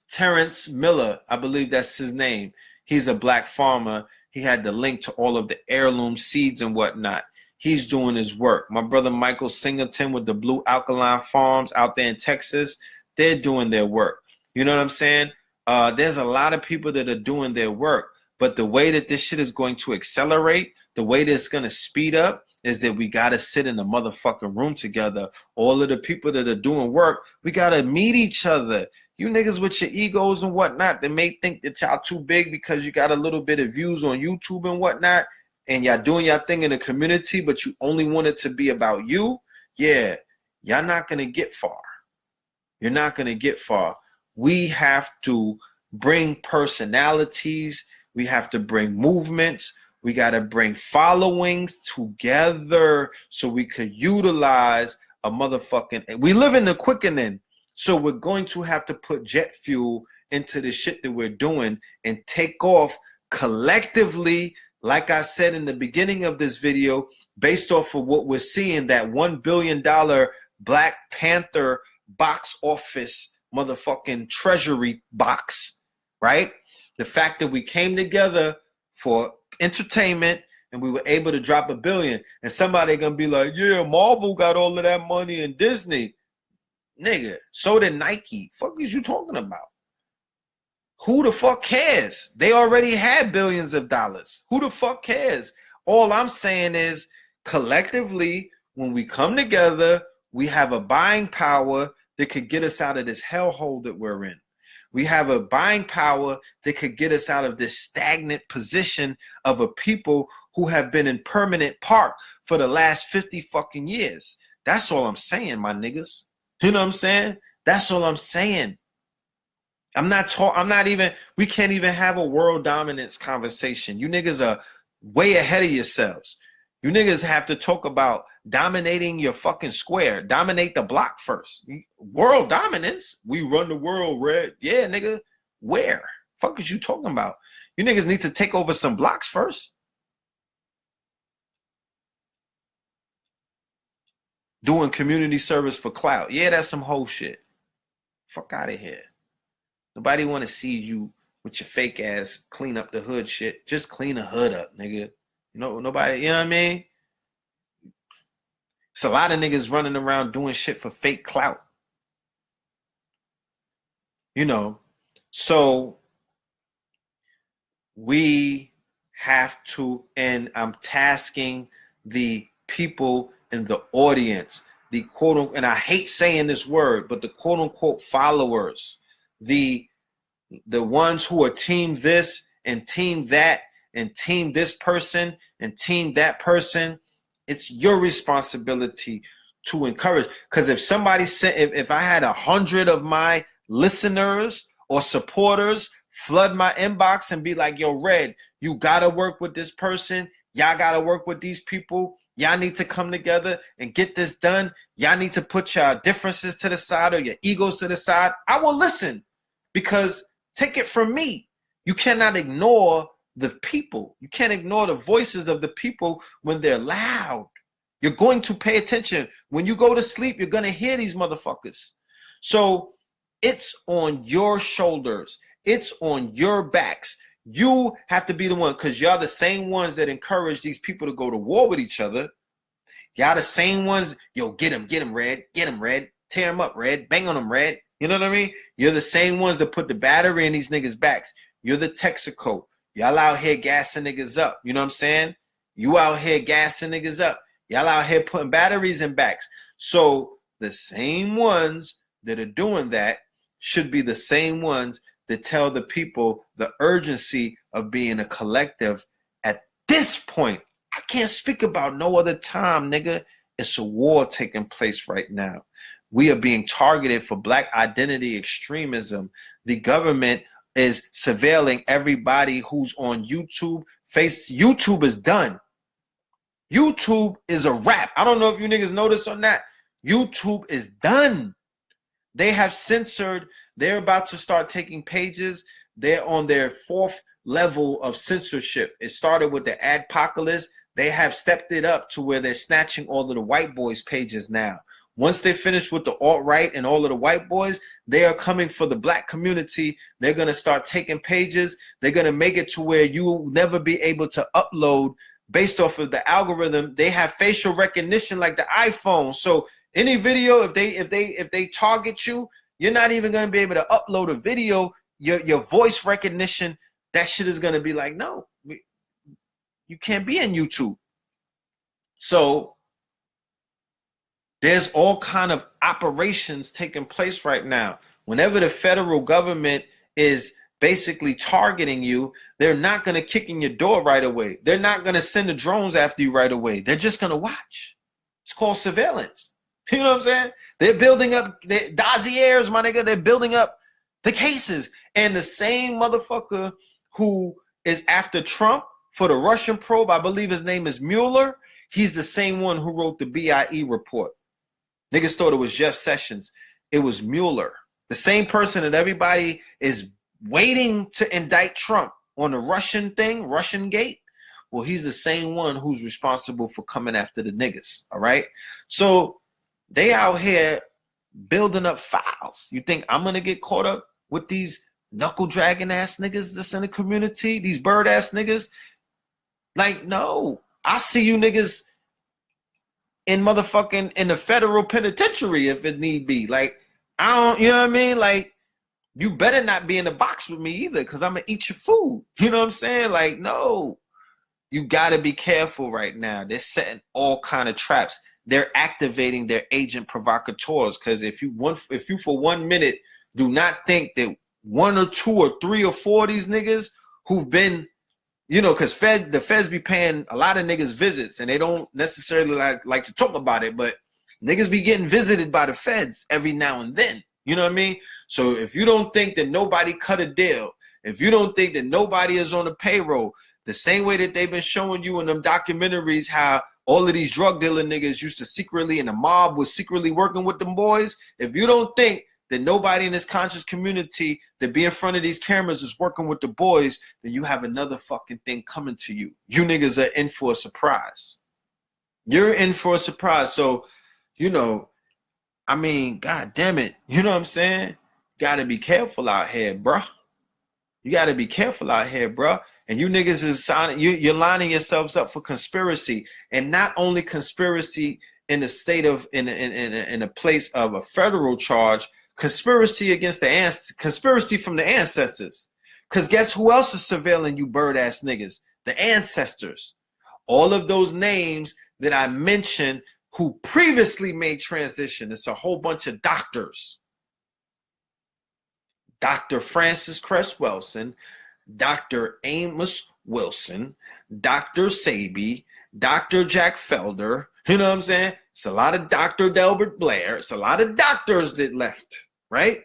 Terrence Miller, I believe that's his name. He's a black farmer. He had the link to all of the heirloom seeds and whatnot. He's doing his work. My brother Michael Singleton with the Blue Alkaline Farms out there in Texas, they're doing their work. You know what I'm saying? There's a lot of people that are doing their work. But the way that this shit is going to accelerate, the way that it's going to speed up, is that we got to sit in the motherfucking room together. All of the people that are doing work, we got to meet each other. You niggas with your egos and whatnot, they may think that y'all too big because you got a little bit of views on YouTube and whatnot, and y'all doing y'all thing in the community, but you only want it to be about you. Yeah, y'all not going to get far. You're not going to get far. We have to bring personalities. We have to bring movements. We got to bring followings together so we could utilize a motherfucking... We live in the quickening. So we're going to have to put jet fuel into the shit that we're doing and take off collectively, like I said in the beginning of this video, based off of what we're seeing, that $1 billion Black Panther box office motherfucking treasury box, right? The fact that we came together for entertainment and we were able to drop $1 billion, and somebody gonna be like, yeah, Marvel got all of that money in Disney. Nigga, so did Nike. Fuck is you talking about? Who the fuck cares? They already had billions of dollars. Who the fuck cares? All I'm saying is, collectively, when we come together, we have a buying power that could get us out of this hellhole that we're in. We have a buying power that could get us out of this stagnant position of a people who have been in permanent park for the last 50 fucking years. That's all I'm saying, my niggas. You know what I'm saying? That's all I'm saying. We can't even have a world dominance conversation. You niggas are way ahead of yourselves. You niggas have to talk about dominating your fucking square. Dominate the block first. World dominance? We run the world, Red. Yeah, nigga. Where? Fuck is you talking about? You niggas need to take over some blocks first. Doing community service for clout. Yeah, that's some whole shit. Fuck out of here. Nobody want to see you with your fake ass clean up the hood shit. Just clean the hood up, nigga. You know, nobody, you know what I mean? It's a lot of niggas running around doing shit for fake clout. You know, so we have to, and I'm tasking the people in the audience, the quote unquote, and I hate saying this word, but the quote unquote followers, the ones who are team this and team that and team this person and team that person, it's your responsibility to encourage. Because if somebody said, if I had 100 of my listeners or supporters flood my inbox and be like, yo, Red, you gotta work with this person. Y'all gotta work with these people. Y'all need to come together and get this done. Y'all need to put your differences to the side or your egos to the side. I will listen, because take it from me, you cannot ignore the people. You can't ignore the voices of the people when they're loud. You're going to pay attention. When you go to sleep, you're going to hear these motherfuckers. So it's on your shoulders. It's on your backs. You have to be the one, because y'all the same ones that encourage these people to go to war with each other. Y'all the same ones, yo, get him, Red. Get him, Red. Tear him up, Red. Bang on him, Red. You know what I mean? You're the same ones that put the battery in these niggas' backs. You're the Texaco. Y'all out here gassing niggas up. You know what I'm saying? You out here gassing niggas up. Y'all out here putting batteries in backs. So the same ones that are doing that should be the same ones that tell the people the urgency of being a collective at this point. I can't speak about no other time, nigga. It's a war taking place right now. We are being targeted for black identity extremism. The government is surveilling everybody who's on YouTube. YouTube is done. YouTube is a wrap. I don't know if you niggas noticed on that. YouTube is done. They have censored. They're about to start taking pages. They're on their 4th level of censorship. It started with the adpocalypse. They have stepped it up to where they're snatching all of the white boys' pages now. Once they finish with the alt-right and all of the white boys, they are coming for the black community. They're going to start taking pages. They're going to make it to where you will never be able to upload based off of the algorithm. They have facial recognition like the iPhone. So any video, if they target you, you're not even going to be able to upload a video. Your voice recognition, that shit is going to be like, no, you can't be in YouTube. So there's all kind of operations taking place right now. Whenever the federal government is basically targeting you, they're not going to kick in your door right away. They're not going to send the drones after you right away. They're just going to watch. It's called surveillance. You know what I'm saying? They're building up the dossiers, my nigga. They're building up the cases. And the same motherfucker who is after Trump for the Russian probe, I believe his name is Mueller, he's the same one who wrote the BIE report. Niggas thought it was Jeff Sessions. It was Mueller. The same person that everybody is waiting to indict Trump on the Russian thing, Russian gate. Well, he's the same one who's responsible for coming after the niggas, all right? So they out here building up files. You think I'm going to get caught up with these knuckle dragging ass niggas that's in the community, these bird ass niggas? Like, no. I see you niggas in motherfucking in the federal penitentiary if it need be. Like, I don't, you know what I mean? Like, you better not be in the box with me either, because I'm going to eat your food. You know what I'm saying? Like, no. You got to be careful right now. They're setting all kind of traps. They're activating their agent provocateurs, because if you for 1 minute do not think that 1 or 2 or 3 or 4 of these niggas who've been, you know, because the feds be paying a lot of niggas visits, and they don't necessarily like to talk about it, but niggas be getting visited by the feds every now and then. You know what I mean? So if you don't think that nobody cut a deal, if you don't think that nobody is on the payroll, the same way that they've been showing you in them documentaries how all of these drug dealer niggas used to secretly, and the mob was secretly working with them boys, if you don't think that nobody in this conscious community that be in front of these cameras is working with the boys, then you have another fucking thing coming to you. You niggas are in for a surprise. You're in for a surprise. So, you know, I mean, God damn it. You know what I'm saying? Gotta be careful out here, bruh. You gotta be careful out here, bruh. And you niggas is signing, you're lining yourselves up for conspiracy. And not only conspiracy in the state of, in a place of a federal charge, conspiracy against conspiracy from the ancestors. Because guess who else is surveilling you bird ass niggas? The ancestors. All of those names that I mentioned who previously made transition. It's a whole bunch of doctors. Dr. Francis Cress Wilson, Dr. Amos Wilson, Dr. Sabi, Dr. Jack Felder. You know what I'm saying? It's a lot of Dr. Delbert Blair. It's a lot of doctors that left, right?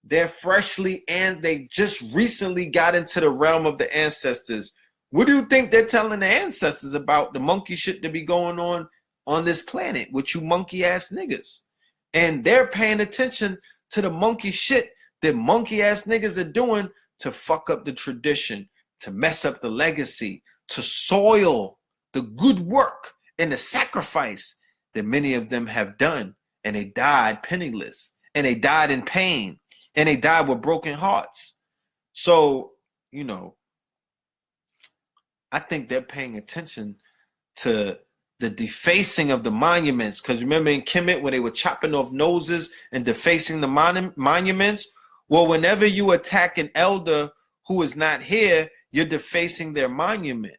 They're freshly, and they just recently got into the realm of the ancestors. What do you think they're telling the ancestors about the monkey shit that be going on this planet with you monkey ass niggas? And they're paying attention to the monkey shit that monkey ass niggas are doing to fuck up the tradition, to mess up the legacy, to soil the good work and the sacrifice that many of them have done. And they died penniless, and they died in pain, and they died with broken hearts. So, you know, I think they're paying attention to the defacing of the monuments. Because remember in Kemet, when they were chopping off noses and defacing the monuments? Well, whenever you attack an elder who is not here, you're defacing their monument.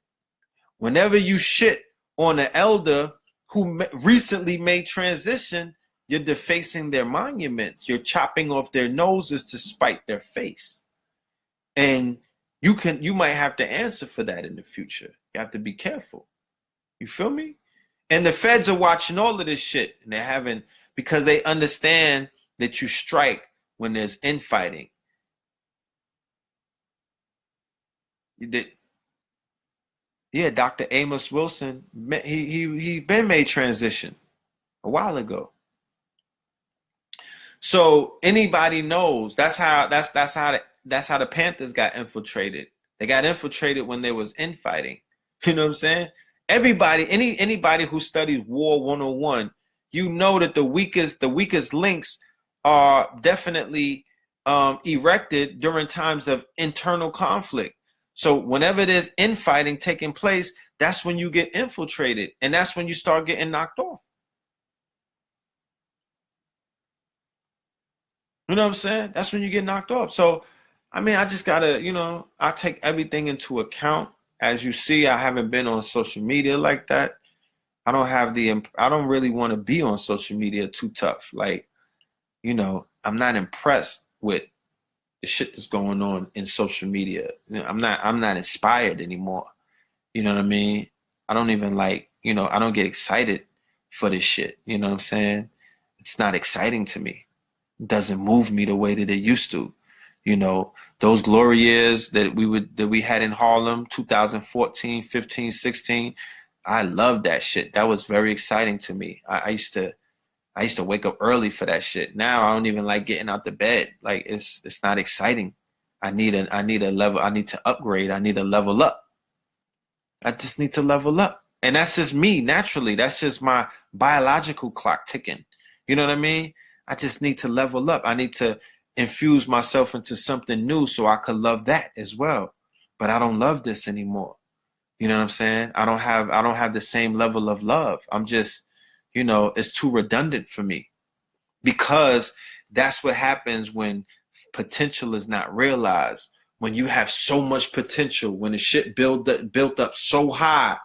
Whenever you shit on an elder who recently made transition, you're defacing their monuments. You're chopping off their noses to spite their face. And you might have to answer for that in the future. You have to be careful. You feel me? And the feds are watching all of this shit, and they're having, because they understand that you strike when there's infighting. You did. Yeah, Dr. Amos Wilson, he been made transition a while ago. So anybody knows that's how the Panthers got infiltrated. They got infiltrated when there was infighting. You know what I'm saying? Everybody, anybody who studies War 101, you know that the weakest links are definitely erected during times of internal conflict. So whenever there's infighting taking place, that's when you get infiltrated, and that's when you start getting knocked off. You know what I'm saying? That's when you get knocked off. So, I mean, I just gotta, I take everything into account. As you see, I haven't been on social media like that. I don't really want to be on social media too tough. Like, I'm not impressed with the shit that's going on in social media. I'm not inspired anymore. You know what I mean? I don't even I don't get excited for this shit. You know what I'm saying? It's not exciting to me. It doesn't move me the way that it used to. Those glory years that we had in Harlem, 2014, 15, 16, I loved that shit. That was very exciting to me. I used to wake up early for that shit. Now I don't even like getting out the bed. Like it's not exciting. I need a level. I need to upgrade. I need to level up. I just need to level up. And that's just me naturally. That's just my biological clock ticking. You know what I mean? I just need to level up. I need to infuse myself into something new so I could love that as well. But I don't love this anymore. You know what I'm saying? I don't have the same level of love. I'm just, it's too redundant for me, because that's what happens when potential is not realized. When you have so much potential, when the shit built up so high,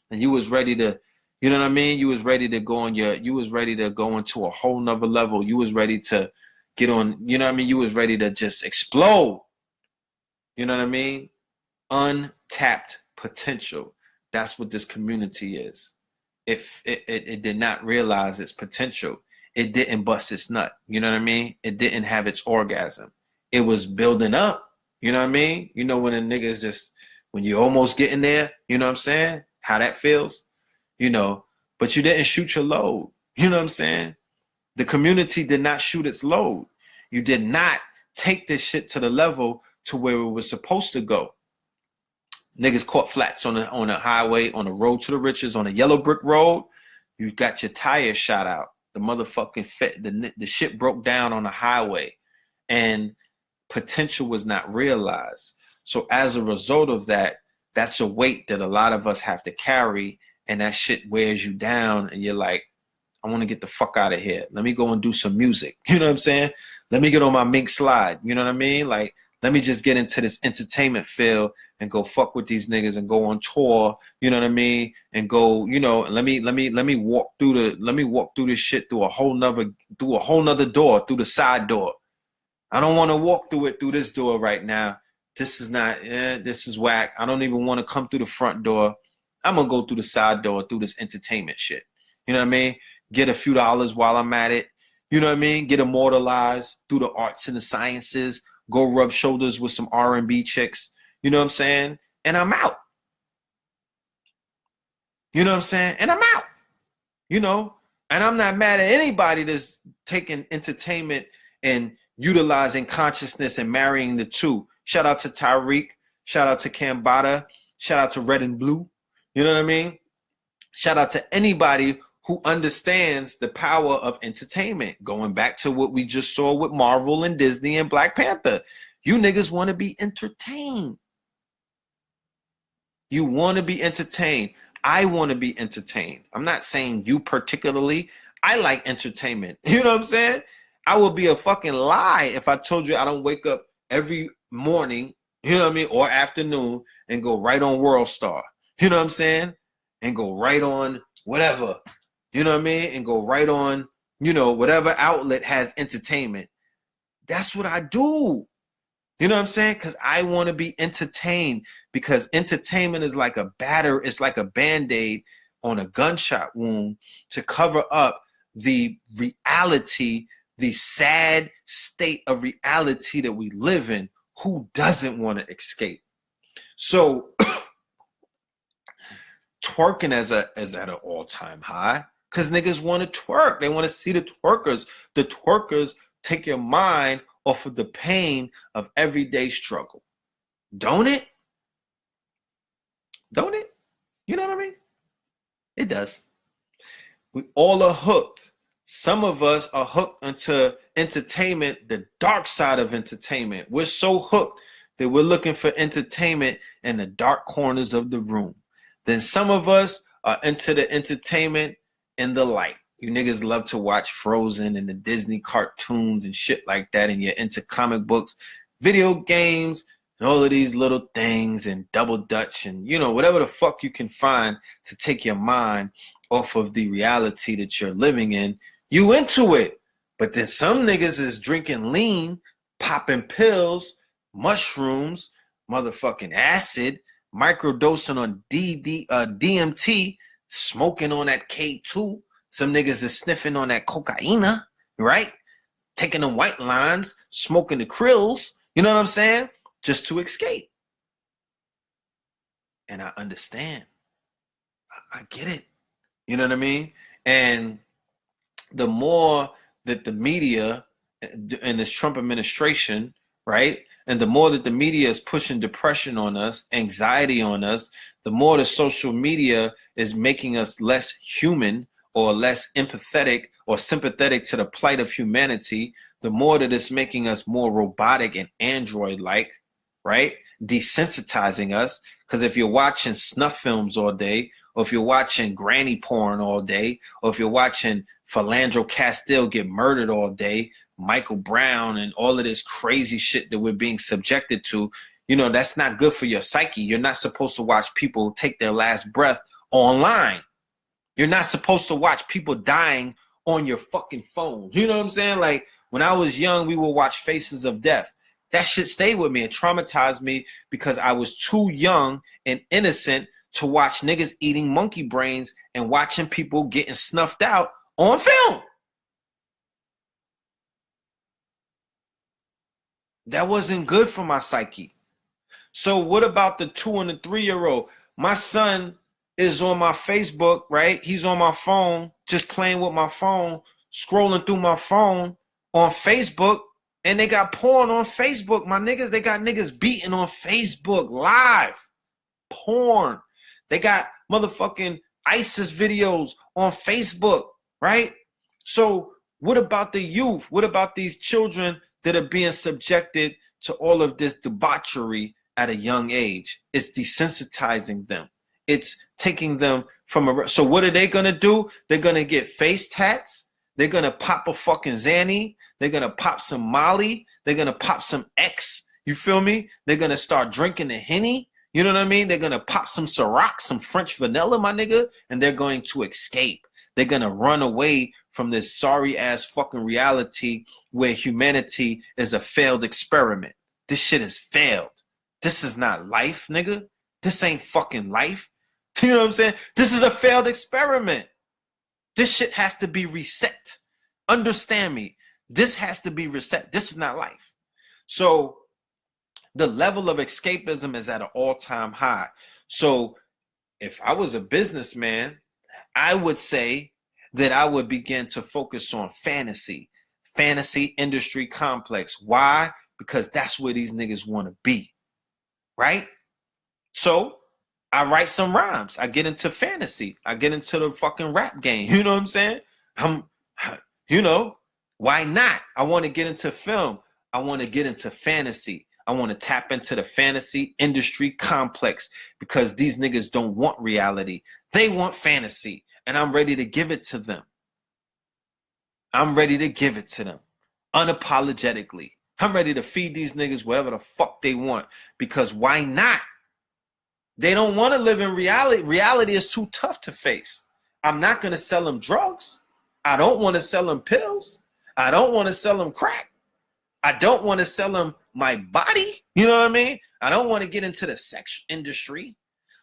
and you was ready to, you know what I mean? You was ready to go into a whole nother level. You was ready to get on, you know what I mean? You was ready to just explode. You know what I mean? Untapped potential. That's what this community is. If it did not realize its potential, it didn't bust its nut. You know what I mean? It didn't have its orgasm. It was building up. You know what I mean? When a nigga is just, when you're almost getting there, you know what I'm saying? How that feels, but you didn't shoot your load. You know what I'm saying? The community did not shoot its load. You did not take this shit to the level to where it was supposed to go. Niggas caught flats on the highway, on the road to the riches, on a yellow brick road. You got your tires shot out. The motherfucking the shit broke down on the highway, and potential was not realized. So as a result of that, that's a weight that a lot of us have to carry, and that shit wears you down, and you're like, I want to get the fuck out of here. Let me go and do some music. You know what I'm saying? Let me get on my mink slide. You know what I mean? Like, let me just get into this entertainment field and go fuck with these niggas and go on tour. You know what I mean? And go, let me walk through this shit through a whole nother door, through the side door. I don't want to walk through it through this door right now. This is not, this is whack. I don't even want to come through the front door. I'm going to go through the side door through this entertainment shit. You know what I mean? Get a few dollars while I'm at it. You know what I mean? Get immortalized through the arts and the sciences. Go rub shoulders with some R&B chicks. You know what I'm saying? And I'm out. You know what I'm saying? And I'm out. You know? And I'm not mad at anybody that's taking entertainment and utilizing consciousness and marrying the two. Shout out to Tyreek. Shout out to Cambada. Shout out to Red and Blue. You know what I mean? Shout out to anybody who understands the power of entertainment. Going back to what we just saw with Marvel and Disney and Black Panther. You niggas want to be entertained. You want to be entertained. I want to be entertained. I'm not saying you particularly. I like entertainment. You know what I'm saying? I would be a fucking lie if I told you I don't wake up every morning, you know what I mean, or afternoon and go right on World Star. You know what I'm saying? And go right on whatever. You know what I mean? And go right on, you know, whatever outlet has entertainment. That's what I do. You know what I'm saying? Because I want to be entertained, because entertainment is like a it's like a Band-Aid on a gunshot wound to cover up the reality, the sad state of reality that we live in. Who doesn't want to escape? So twerking is at an all-time high because niggas want to twerk. They want to see the twerkers. The twerkers take your mind off of the pain of everyday struggle. Don't it? Don't it? You know what I mean? It does. We all are hooked. Some of us are hooked into entertainment, the dark side of entertainment. We're so hooked that we're looking for entertainment in the dark corners of the room. Then some of us are into the entertainment in the light. You niggas love to watch Frozen and the Disney cartoons and shit like that, and you're into comic books, video games, and all of these little things, and Double Dutch, and, you know, whatever the fuck you can find to take your mind off of the reality that you're living in. You into it. But then some niggas is drinking lean, popping pills, mushrooms, motherfucking acid, microdosing on DMT, smoking on that K2. Some niggas is sniffing on that cocaine, right? Taking the white lines, smoking the krills, you know what I'm saying? Just to escape. And I understand. I get it. You know what I mean? And the more that the media and this Trump administration, right? And the more that the media is pushing depression on us, anxiety on us, the more the social media is making us less human or less empathetic or sympathetic to the plight of humanity, the more that it's making us more robotic and android-like, right? Desensitizing us. Because if you're watching snuff films all day, or if you're watching granny porn all day, or if you're watching Philandro Castile get murdered all day, Michael Brown, and all of this crazy shit that we're being subjected to, you know, that's not good for your psyche. You're not supposed to watch people take their last breath online. You're not supposed to watch people dying on your fucking phone. You know what I'm saying? Like, when I was young, we would watch Faces of Death. That shit stayed with me. It traumatized me because I was too young and innocent to watch niggas eating monkey brains and watching people getting snuffed out on film. That wasn't good for my psyche. So what about the 2 and the 3-year-old? My son is on my Facebook, right? He's on my phone, just playing with my phone, scrolling through my phone on Facebook, and they got porn on Facebook. My niggas, they got niggas beating on Facebook live. Porn. They got motherfucking ISIS videos on Facebook, right? So what about the youth? What about these children that are being subjected to all of this debauchery at a young age? It's desensitizing them. It's taking them from a... So what are they going to do? They're going to get face tats. They're going to pop a fucking Xanny. They're going to pop some Molly. They're going to pop some X. You feel me? They're going to start drinking the Henny. You know what I mean? They're going to pop some Ciroc, some French vanilla, my nigga, and they're going to escape. They're going to run away from this sorry-ass fucking reality where humanity is a failed experiment. This shit has failed. This is not life, nigga. This ain't fucking life. You know what I'm saying? This is a failed experiment. This shit has to be reset. Understand me. This has to be reset. This is not life. So the level of escapism is at an all-time high. So if I was a businessman, I would say that I would begin to focus on fantasy industry complex. Why? Because that's where these niggas want to be, right? So I write some rhymes. I get into fantasy. I get into the fucking rap game. You know what I'm saying? You know, why not? I want to get into film. I want to get into fantasy. I want to tap into the fantasy industry complex because these niggas don't want reality. They want fantasy, and I'm ready to give it to them. I'm ready to give it to them unapologetically. I'm ready to feed these niggas whatever the fuck they want because why not? They don't want to live in reality. Reality is too tough to face. I'm not going to sell them drugs. I don't want to sell them pills. I don't want to sell them crack. I don't want to sell them my body. You know what I mean? I don't want to get into the sex industry.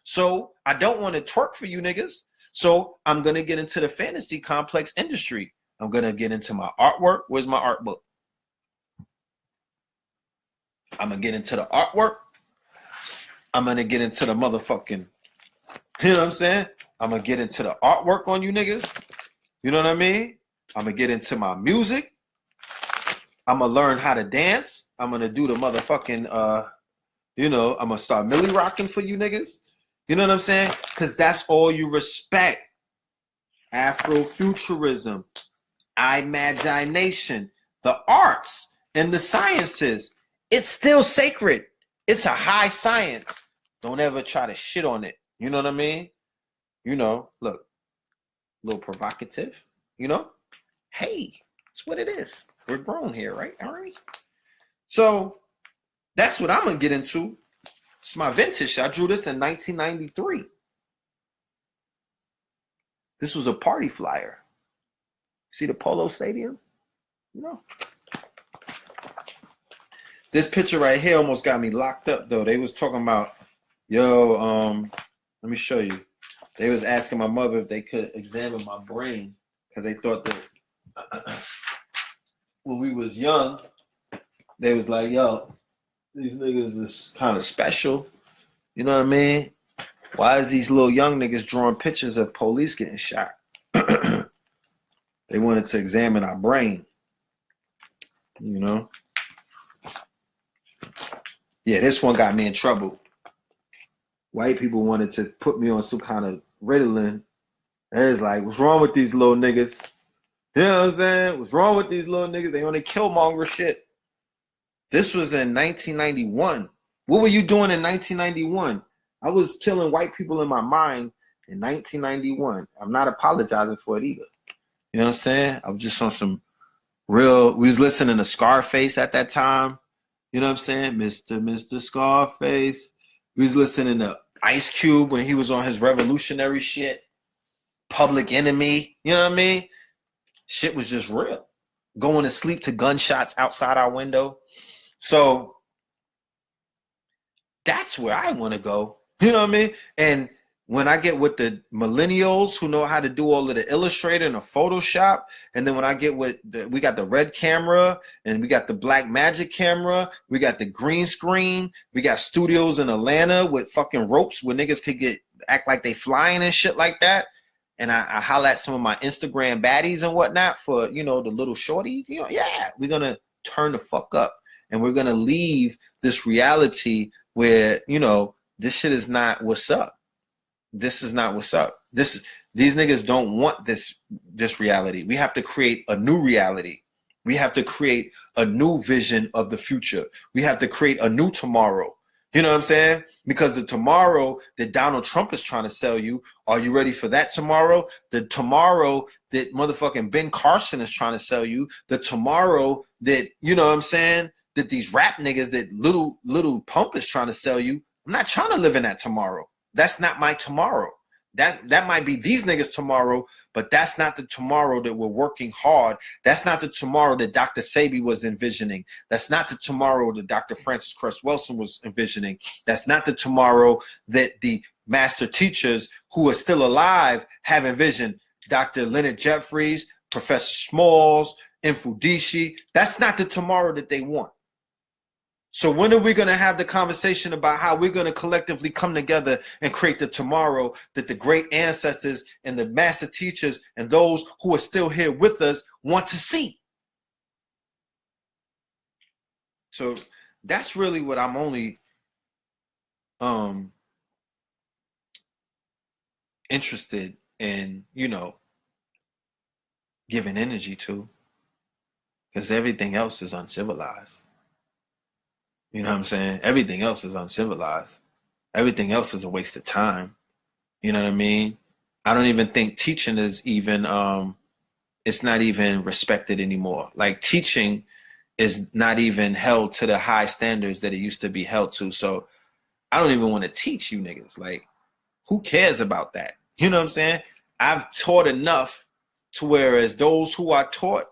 So I don't want to twerk for you niggas. So I'm going to get into the fantasy complex industry. I'm going to get into my artwork. Where's my art book? I'm going to get into the artwork. I'm going to get into the motherfucking, you know what I'm saying? I'm going to get into the artwork on you niggas. You know what I mean? I'm going to get into my music. I'm going to learn how to dance. I'm going to do the motherfucking, you know, I'm going to start Millie rocking for you niggas. You know what I'm saying? Because that's all you respect. Afrofuturism, imagination, the arts, and the sciences. It's still sacred. It's a high science. Don't ever try to shit on it. You know what I mean? You know, look, a little provocative, you know? Hey, that's what it is. We're grown here, right? All right. So that's what I'm going to get into. It's my vintage. I drew this in 1993. This was a party flyer. See the Polo Stadium? You know? This picture right here almost got me locked up, though. They was talking about, yo, let me show you. They was asking my mother if they could examine my brain because they thought that when we was young, they was like, yo, these niggas is kind of special. You know what I mean? Why is these little young niggas drawing pictures of police getting shot? They wanted to examine our brain, you know? Yeah, this one got me in trouble. White people wanted to put me on some kind of Ritalin. It's like, what's wrong with these little niggas? You know what I'm saying? What's wrong with these little niggas? They on the Killmonger shit. This was in 1991. What were you doing in 1991? I was killing white people in my mind in 1991. I'm not apologizing for it either. You know what I'm saying? I was just on some real, we was listening to Scarface at that time. You know what I'm saying? Mr. Scarface. We was listening to Ice Cube when he was on his revolutionary shit. Public Enemy. You know what I mean? Shit was just real. Going to sleep to gunshots outside our window. So that's where I want to go. You know what I mean? And when I get with the millennials who know how to do all of the Illustrator and the Photoshop, and then when I get with, we got the red camera, and we got the black magic camera, we got the green screen, we got studios in Atlanta with fucking ropes where niggas could act like they flying and shit like that. And I holla at some of my Instagram baddies and whatnot for, you know, the little shorty, you know, yeah, we're going to turn the fuck up. And we're going to leave this reality where, you know, this shit is not what's up. This is not what's up. These niggas don't want this reality. We have to create a new reality. We have to create a new vision of the future. We have to create a new tomorrow. You know what I'm saying? Because the tomorrow that Donald Trump is trying to sell you, are you ready for that tomorrow? The tomorrow that motherfucking Ben Carson is trying to sell you, the tomorrow that, you know what I'm saying, that these rap niggas, that little Pump is trying to sell you, I'm not trying to live in that tomorrow. That's not my tomorrow. That might be these niggas tomorrow, but that's not the tomorrow that we're working hard. That's not the tomorrow that Dr. Sebi was envisioning. That's not the tomorrow that Dr. Francis Cress Wilson was envisioning. That's not the tomorrow that the master teachers who are still alive have envisioned. Dr. Leonard Jeffries, Professor Smalls, Infudici. That's not the tomorrow that they want. So when are we going to have the conversation about how we're going to collectively come together and create the tomorrow that the great ancestors and the master teachers and those who are still here with us want to see? So that's really what I'm only interested in, you know, giving energy to, because everything else is uncivilized. You know what I'm saying? Everything else is uncivilized. Everything else is a waste of time. You know what I mean? I don't even think teaching is even it's not even respected anymore. Like teaching is not even held to the high standards that it used to be held to. So I don't even want to teach you niggas. Like, who cares about that? You know what I'm saying? I've taught enough to whereas those who are taught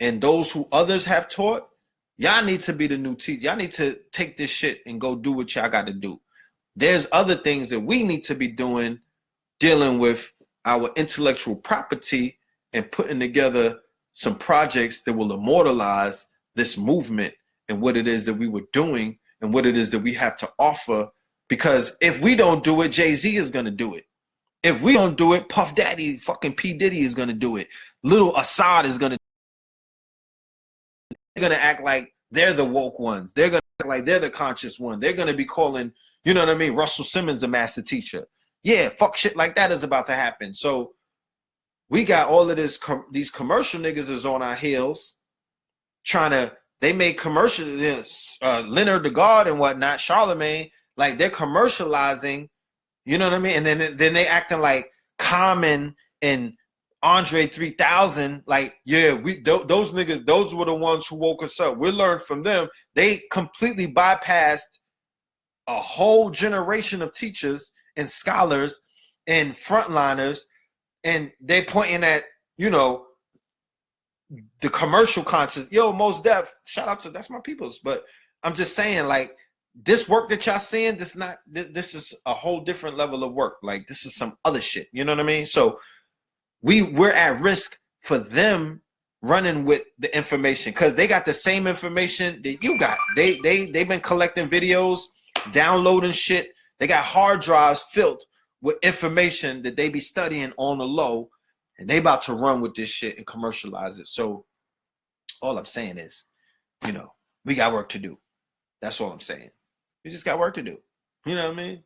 and those who others have taught, y'all need to be the new teacher. Y'all need to take this shit and go do what y'all got to do. There's other things that we need to be doing, dealing with our intellectual property and putting together some projects that will immortalize this movement and what it is that we were doing and what it is that we have to offer. Because if we don't do it, Jay-Z is going to do it. If we don't do it, Puff Daddy, fucking P. Diddy is going to do it. Little Assad is going to they're going to act like they're the woke ones. They're going to act like they're the conscious one. They're going to be calling, you know what I mean, Russell Simmons a master teacher. Yeah, fuck shit like that is about to happen. So we got all of this, these commercial niggas is on our heels trying to, they make commercial, Leonard the God and whatnot, Charlemagne, like they're commercializing, you know what I mean? And then they acting like Common and Andre 3000, like, yeah, those niggas, those were the ones who woke us up. We learned from them. They completely bypassed a whole generation of teachers and scholars and frontliners, and they pointing at, you know, the commercial conscious. Yo, Mos Def, shout out to, that's my peoples. But I'm just saying, like, this work that y'all seeing, this is a whole different level of work. Like, this is some other shit. You know what I mean? So we're at risk for them running with the information because they got the same information that you got. They've been collecting videos, downloading shit. They got hard drives filled with information that they be studying on the low, and they about to run with this shit and commercialize it. So all I'm saying is, you know, we got work to do. That's all I'm saying. We just got work to do. You know what I mean?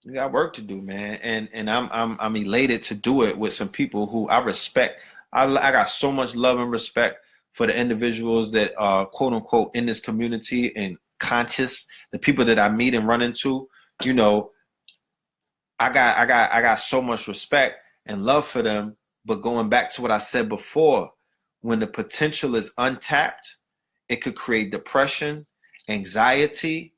We got work to do, man. And I'm elated to do it with some people who I respect. I got so much love and respect for the individuals that are quote unquote in this community and conscious, the people that I meet and run into. You know, I got so much respect and love for them. But going back to what I said before, when the potential is untapped, it could create depression, anxiety,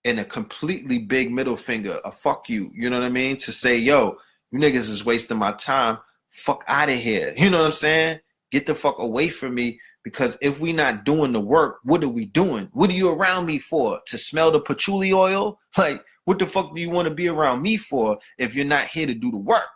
and a completely big middle finger, a fuck you. You know what I mean? To say, yo, you niggas is wasting my time. Fuck out of here. You know what I'm saying? Get the fuck away from me. Because if we not doing the work, what are we doing? What are you around me for? To smell the patchouli oil? Like, what the fuck do you want to be around me for if you're not here to do the work?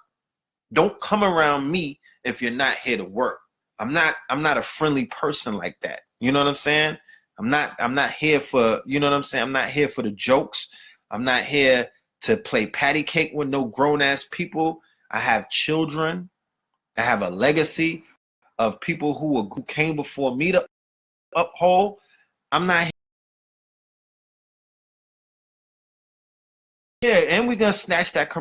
Don't come around me if you're not here to work. I'm not a friendly person like that. You know what I'm saying? I'm not here for, you know what I'm saying? I'm not here for the jokes. I'm not here to play patty cake with no grown ass people. I have children. I have a legacy of people who came before me to uphold. I'm not here. And we're gonna snatch that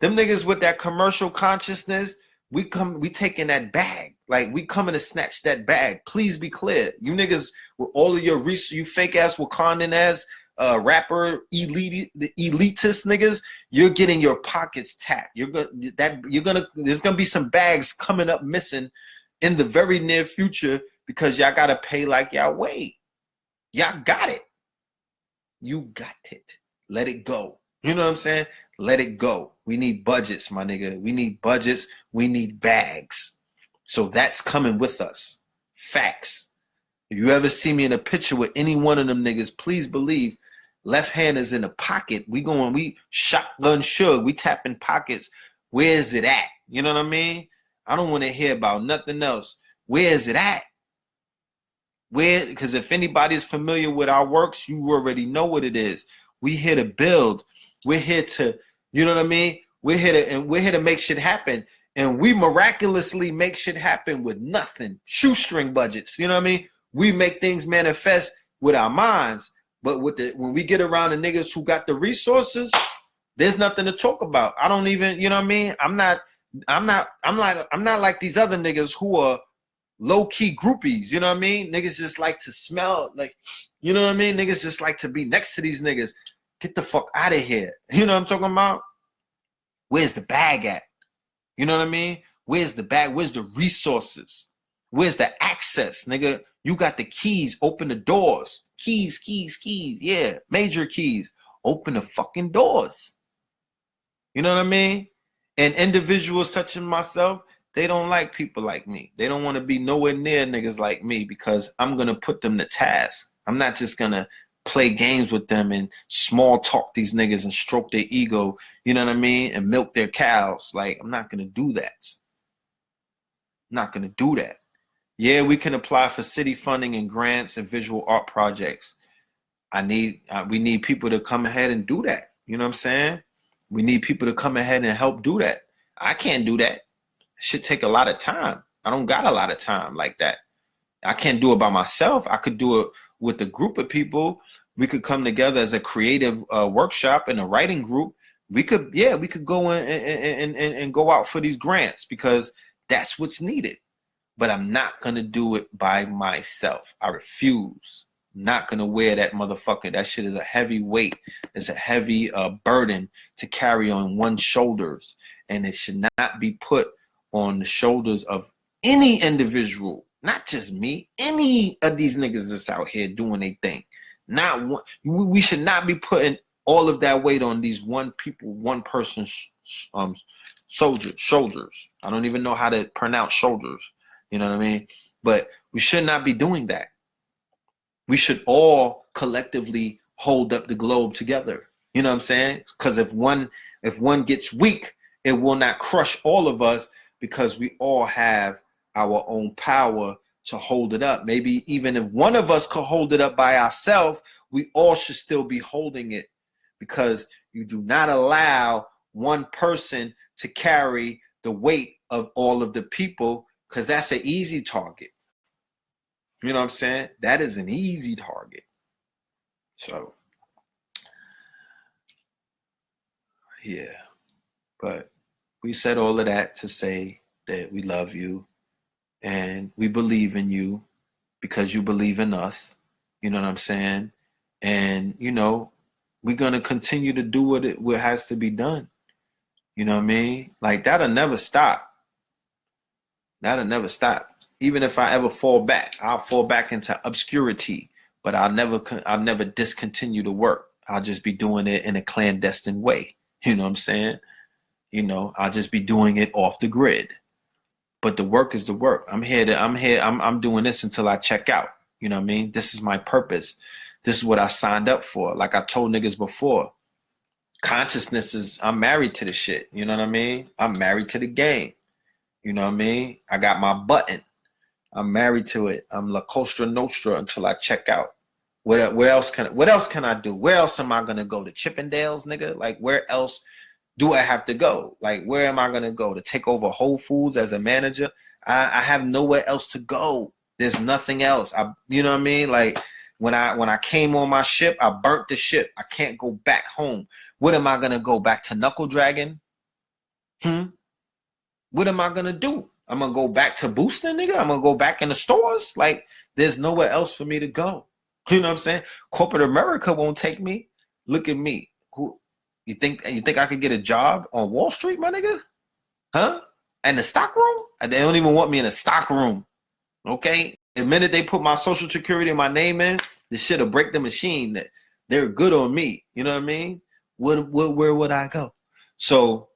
them niggas with that commercial consciousness. We taking that bag. Like, we coming to snatch that bag. Please be clear. You niggas with all of your research, you fake ass Wakandan ass rapper the elitist niggas, you're getting your pockets tapped. There's gonna be some bags coming up missing in the very near future because y'all gotta pay like y'all weigh. Y'all got it. You got it. Let it go. You know what I'm saying? Let it go. We need budgets, my nigga. We need budgets. We need bags. So that's coming with us. Facts. If you ever see me in a picture with any one of them niggas, please believe left hand is in the pocket. We shotgun Suge. We tapping pockets. Where is it at? You know what I mean? I don't want to hear about nothing else. Where is it at? Where? Because if anybody's familiar with our works, you already know what it is. We here to build. We're here to, you know what I mean? We're here to make shit happen. And we miraculously make shit happen with nothing. Shoestring budgets. You know what I mean? We make things manifest with our minds. But when we get around the niggas who got the resources, there's nothing to talk about. I don't even, you know what I mean? I'm not like these other niggas who are low-key groupies, you know what I mean? Niggas just like to smell, like, you know what I mean? Niggas just like to be next to these niggas. Get the fuck out of here. You know what I'm talking about? Where's the bag at? You know what I mean? Where's the bag? Where's the resources? Where's the access, nigga? You got the keys. Open the doors. Keys. Yeah, major keys. Open the fucking doors. You know what I mean? And individuals such as myself, they don't like people like me. They don't want to be nowhere near niggas like me because I'm going to put them to task. I'm not just going to play games with them and small talk these niggas and stroke their ego, you know what I mean? And milk their cows. Like, I'm not going to do that. I'm not going to do that. Yeah, we can apply for city funding and grants and visual art projects. We need people to come ahead and do that. You know what I'm saying? We need people to come ahead and help do that. I can't do that. It should take a lot of time. I don't got a lot of time like that. I can't do it by myself. I could do it with a group of people. We could come together as a creative workshop and a writing group. We could go and go out for these grants because that's what's needed. But I'm not going to do it by myself. I refuse. Not gonna wear that motherfucker. That shit is a heavy weight. It's a heavy burden to carry on one's shoulders, and it should not be put on the shoulders of any individual, not just me. Any of these niggas that's out here doing their thing. Not one. We should not be putting all of that weight on these one person's shoulders. I don't even know how to pronounce shoulders. You know what I mean? But we should not be doing that. We should all collectively hold up the globe together. You know what I'm saying? Because if one gets weak, it will not crush all of us because we all have our own power to hold it up. Maybe even if one of us could hold it up by ourselves, we all should still be holding it because you do not allow one person to carry the weight of all of the people because that's an easy target. You know what I'm saying? That is an easy target. So, yeah. But we said all of that to say that we love you and we believe in you because you believe in us. You know what I'm saying? And, you know, we're going to continue to do what has to be done. You know what I mean? Like, that'll never stop. That'll never stop. Even if I ever fall back, I'll fall back into obscurity, but I'll never discontinue the work. I'll just be doing it in a clandestine way. You know what I'm saying? You know, I'll just be doing it off the grid. But the work is the work. I'm doing this until I check out. You know what I mean? This is my purpose. This is what I signed up for. Like I told niggas before, I'm married to the shit. You know what I mean? I'm married to the game. You know what I mean? I got my button. I'm married to it. I'm La Costa Nostra until I check out. What else can I do? Where else am I gonna go? To Chippendales, nigga? Like, where else do I have to go? Like, where am I gonna go? To take over Whole Foods as a manager? I have nowhere else to go. There's nothing else. You know what I mean? Like, when I came on my ship, I burnt the ship. I can't go back home. What am I gonna go back to Knuckle Dragon? What am I gonna do? I'm gonna go back to boosting, nigga. I'm gonna go back in the stores. Like, there's nowhere else for me to go. You know what I'm saying? Corporate America won't take me. Look at me. Who you think I could get a job on Wall Street, my nigga? Huh? In the stock room? They don't even want me in the stock room. Okay? The minute they put my social security and my name in, this shit'll break the machine. That they're good on me. You know what I mean? Where would I go? So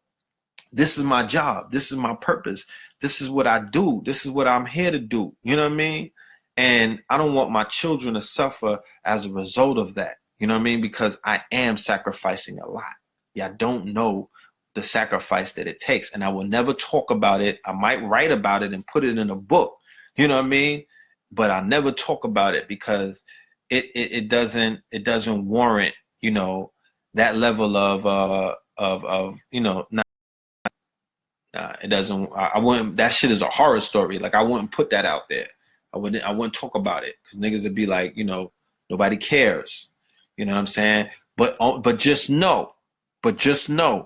this is my job. This is my purpose. This is what I do. This is what I'm here to do. You know what I mean? And I don't want my children to suffer as a result of that. You know what I mean? Because I am sacrificing a lot. Yeah, I don't know the sacrifice that it takes. And I will never talk about it. I might write about it and put it in a book, you know what I mean? But I never talk about it because it doesn't warrant, you know, that level of you know, not, it doesn't. I wouldn't. That shit is a horror story. Like I wouldn't put that out there. I wouldn't talk about it because niggas would be like, you know, nobody cares. You know what I'm saying? But just know,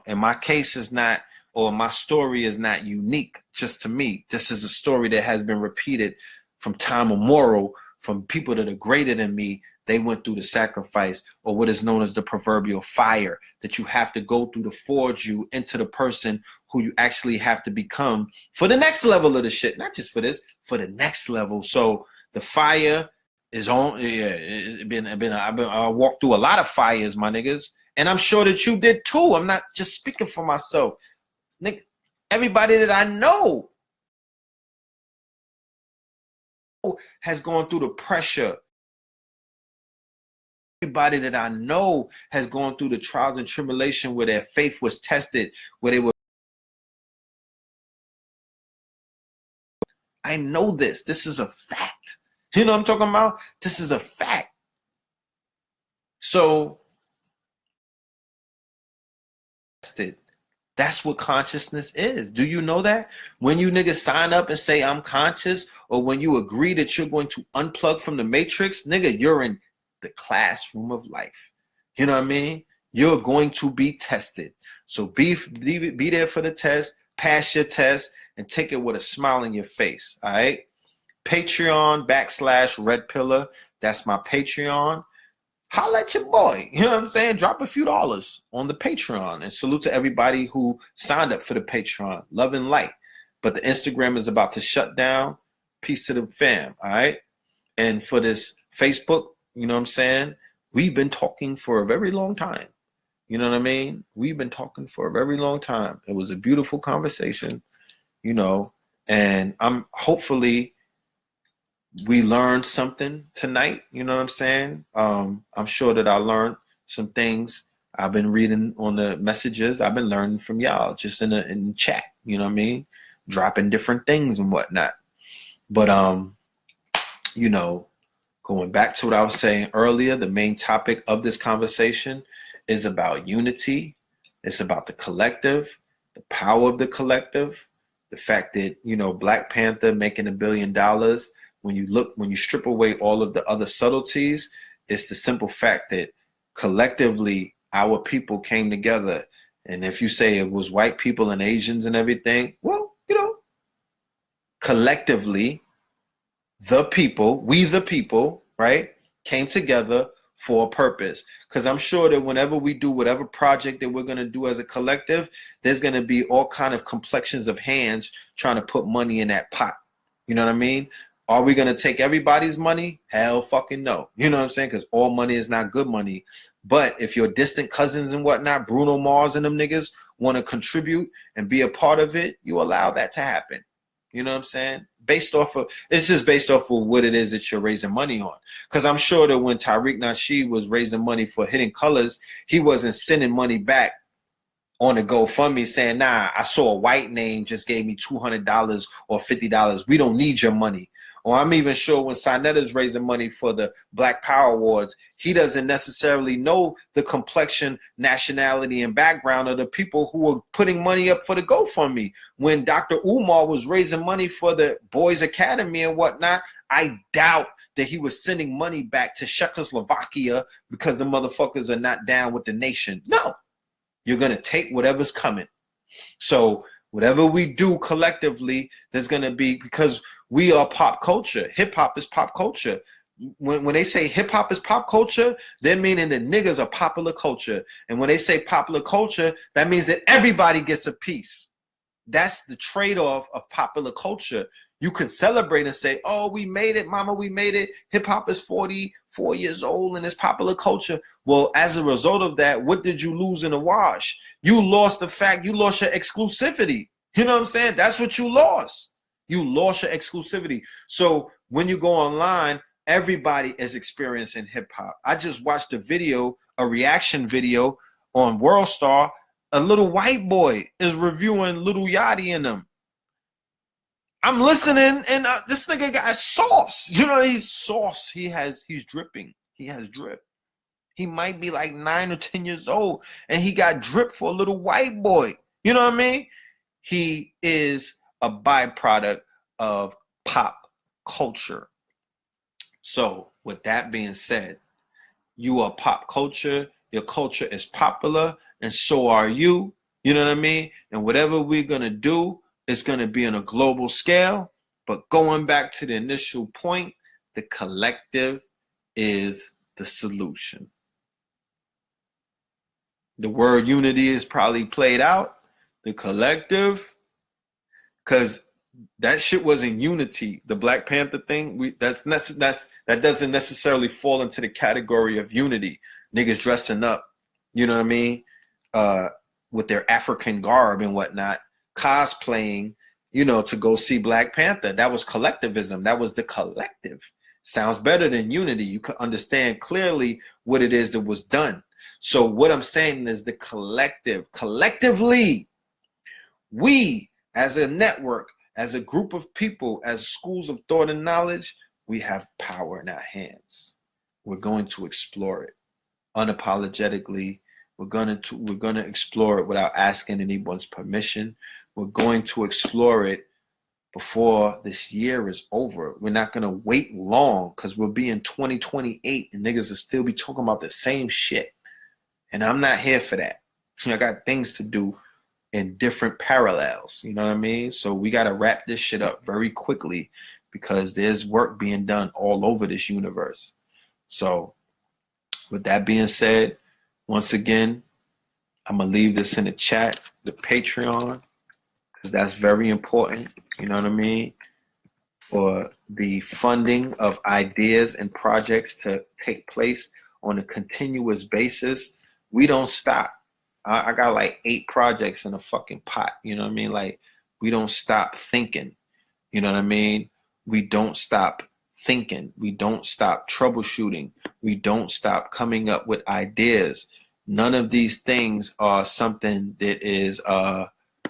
and my case is not, or my story is not unique just to me. This is a story that has been repeated from time immemorial from people that are greater than me. They went through the sacrifice, or what is known as the proverbial fire, that you have to go through to forge you into the person who you actually have to become for the next level of the shit. Not just for this, for the next level. So the fire is on. Yeah, I walked through a lot of fires, my niggas, and I'm sure that you did too. I'm not just speaking for myself, nigga. Everybody that I know has gone through the pressure. Everybody that I know has gone through the trials and tribulation where their faith was tested, where they were. I know this. This is a fact. You know what I'm talking about? This is a fact. So that's what consciousness is. Do you know that? When you niggas sign up and say I'm conscious, or when you agree that you're going to unplug from the matrix, nigga, you're in the classroom of life. You know what I mean? You're going to be tested. So be there for the test, pass your test, and take it with a smile on your face. All right? Patreon.com/Red Pillar. That's my Patreon. Holla at your boy. You know what I'm saying? Drop a few dollars on the Patreon. And salute to everybody who signed up for the Patreon. Love and light. But the Instagram is about to shut down. Peace to the fam. All right? And for this Facebook, you know what I'm saying? We've been talking for a very long time. You know what I mean? We've been talking for a very long time. It was a beautiful conversation, you know, and I'm hopefully we learned something tonight. You know what I'm saying? I'm sure that I learned some things. I've been reading on the messages. I've been learning from y'all just in the chat. You know what I mean? Dropping different things and whatnot. But you know, going back to what I was saying earlier, the main topic of this conversation is about unity. It's about the collective, the power of the collective, the fact that, you know, Black Panther making $1 billion. When you strip away all of the other subtleties, it's the simple fact that collectively our people came together. And if you say it was white people and Asians and everything, well, you know, collectively, we the people, right, came together for a purpose. Because I'm sure that whenever we do whatever project that we're going to do as a collective, there's going to be all kind of complexions of hands trying to put money in that pot. You know what I mean? Are we going to take everybody's money? Hell fucking no. You know what I'm saying? Because all money is not good money. But if your distant cousins and whatnot, Bruno Mars and them niggas, want to contribute and be a part of it, you allow that to happen. You know what I'm saying? It's just based off of what it is that you're raising money on. Because I'm sure that when Tariq Nasheed was raising money for Hidden Colors, he wasn't sending money back on a GoFundMe saying, nah, I saw a white name just gave me $200 or $50. We don't need your money. Or I'm even sure when Sinetta's raising money for the Black Power Awards, he doesn't necessarily know the complexion, nationality, and background of the people who are putting money up for the GoFundMe. When Dr. Umar was raising money for the Boys Academy and whatnot, I doubt that he was sending money back to Czechoslovakia because the motherfuckers are not down with the nation. No, you're going to take whatever's coming. So whatever we do collectively, there's going to be, because we are pop culture. Hip hop is pop culture. When they say hip hop is pop culture, they're meaning that niggas are popular culture. And when they say popular culture, that means that everybody gets a piece. That's the trade-off of popular culture. You can celebrate and say, oh, we made it, mama, we made it. Hip hop is 44 years old and it's popular culture. Well, as a result of that, what did you lose in the wash? You lost your exclusivity. You know what I'm saying? That's what you lost. You lost your exclusivity. So when you go online, everybody is experiencing hip hop. I just watched a reaction video on World Star a little white boy is reviewing Little Yachty and them. I'm listening, and this nigga got sauce. You know, he's sauce. He's dripping. He has drip. He might be like 9 or 10 years old, and he got drip for a little white boy. You know what I mean? He is a byproduct of pop culture. So, with that being said, you are pop culture. Your culture is popular, and so are you. You know what I mean? And whatever we're going to do, it's going to be on a global scale. But going back to the initial point, the collective is the solution. The word unity is probably played out. The collective, because that shit wasn't unity. The Black Panther thing, that doesn't necessarily fall into the category of unity. Niggas dressing up, you know what I mean, with their African garb and whatnot, cosplaying, you know, to go see Black Panther. That was collectivism. That was the collective. Sounds better than unity. You can understand clearly what it is that was done. So what I'm saying is the collective. Collectively, we as a network, as a group of people, as schools of thought and knowledge, we have power in our hands. We're going to explore it unapologetically. We're gonna explore it without asking anyone's permission. We're going to explore it before this year is over. We're not gonna wait long, because we'll be in 2028 and niggas will still be talking about the same shit. And I'm not here for that. I got things to do in different parallels. You know what I mean? So we got to wrap this shit up very quickly, because there's work being done all over this universe. So with that being said, once again, I'm going to leave this in the chat, the Patreon, because that's very important. You know what I mean? For the funding of ideas and projects to take place on a continuous basis. We don't stop. I got like 8 projects in a fucking pot. You know what I mean? Like, we don't stop thinking. You know what I mean? We don't stop thinking. We don't stop troubleshooting. We don't stop coming up with ideas. None of these things are something that is,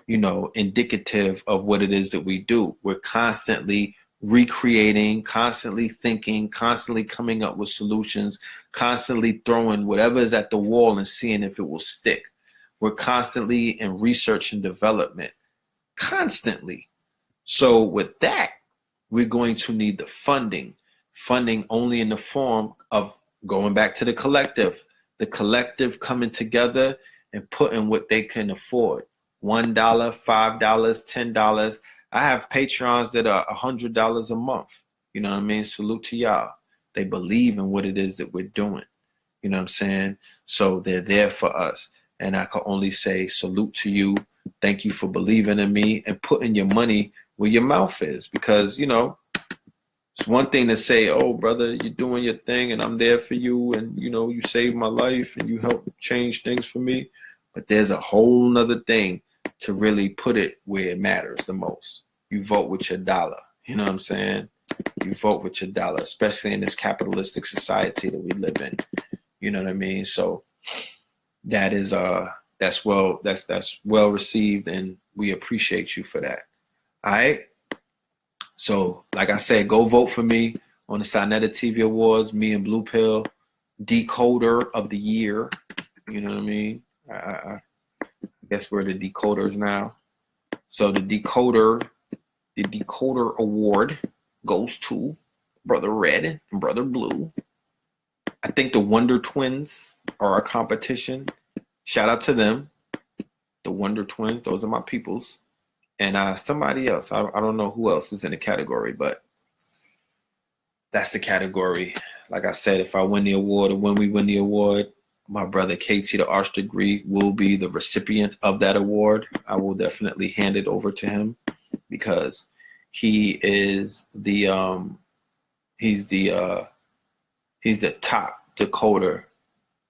you know, indicative of what it is that we do. We're constantly recreating, constantly thinking, constantly coming up with solutions, constantly throwing whatever is at the wall and seeing if it will stick. We're constantly in research and development, constantly. So with that, we're going to need the funding only in the form of going back to the collective coming together and putting what they can afford. $1, $5, $10. I have patrons that are $100 a month. You know what I mean? Salute to y'all. They believe in what it is that we're doing. You know what I'm saying? So they're there for us. And I can only say salute to you. Thank you for believing in me and putting your money where your mouth is. Because, you know, it's one thing to say, oh, brother, you're doing your thing and I'm there for you. And, you know, you saved my life and you helped change things for me. But there's a whole nother thing to really put it where it matters the most. You vote with your dollar. You know what I'm saying? You vote with your dollar, especially in this capitalistic society that we live in. You know what I mean? So that is that's well received, and we appreciate you for that. All right. So like I said, go vote for me on the Sinetta TV Awards. Me and Blue Pill, Decoder of the Year. You know what I mean? I guess we're the decoders now. So the Decoder Award goes to Brother Red and Brother Blue. I think the Wonder Twins are our competition. Shout out to them. The Wonder Twins, those are my peoples. And somebody else, I don't know who else is in the category, but that's the category. Like I said, if I win the award or when we win the award, my brother KT, the Arch Degree, will be the recipient of that award. I will definitely hand it over to him, because he is he's the top decoder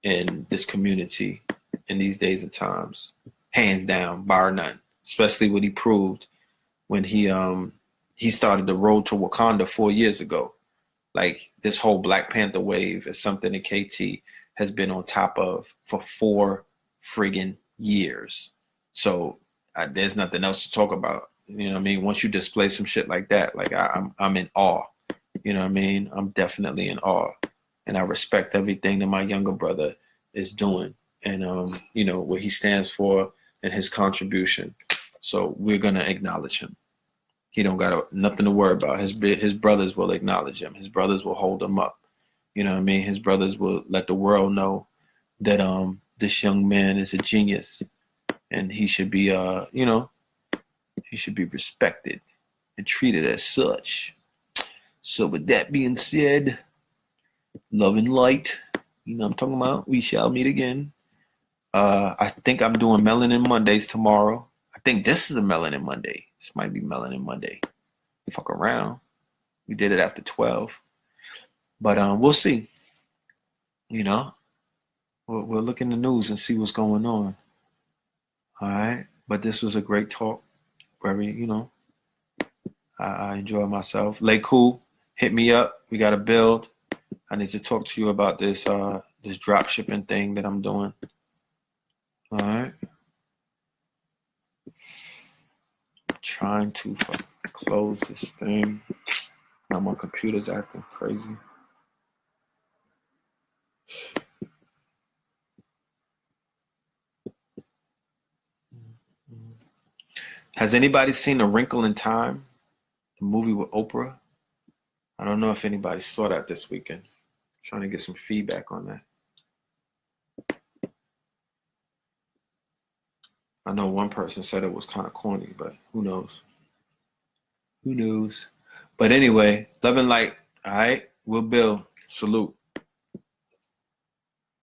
in this community in these days and times, hands down, bar none. Especially what he proved when he started the road to Wakanda 4 years ago. Like, this whole Black Panther wave is something that KT has been on top of for 4 friggin' years. So there's nothing else to talk about. You know what I mean? Once you display some shit like that, like I'm in awe. You know what I mean? I'm definitely in awe, and I respect everything that my younger brother is doing, and you know what he stands for and his contribution. So we're gonna acknowledge him. He don't got nothing to worry about. His brothers will acknowledge him. His brothers will hold him up. You know what I mean? His brothers will let the world know that this young man is a genius, and he should be you know, he should be respected and treated as such. So with that being said, love and light. You know what I'm talking about? We shall meet again. I think I'm doing Melanin Mondays tomorrow. I think this is a Melanin Monday. This might be Melanin Monday. Fuck around. We did it after 12. But we'll see. You know, we'll look in the news and see what's going on. All right. But this was a great talk. Very, you know, I enjoy myself. Lay cool. Hit me up. We got to build. I need to talk to you about this this drop shipping thing that I'm doing. All right. Trying to close this thing. Now my computer's acting crazy. Has anybody seen A Wrinkle in Time? The movie with Oprah? I don't know if anybody saw that this weekend. I'm trying to get some feedback on that. I know one person said it was kind of corny, but who knows? Who knows? But anyway, love and light. All right, we'll build. Salute.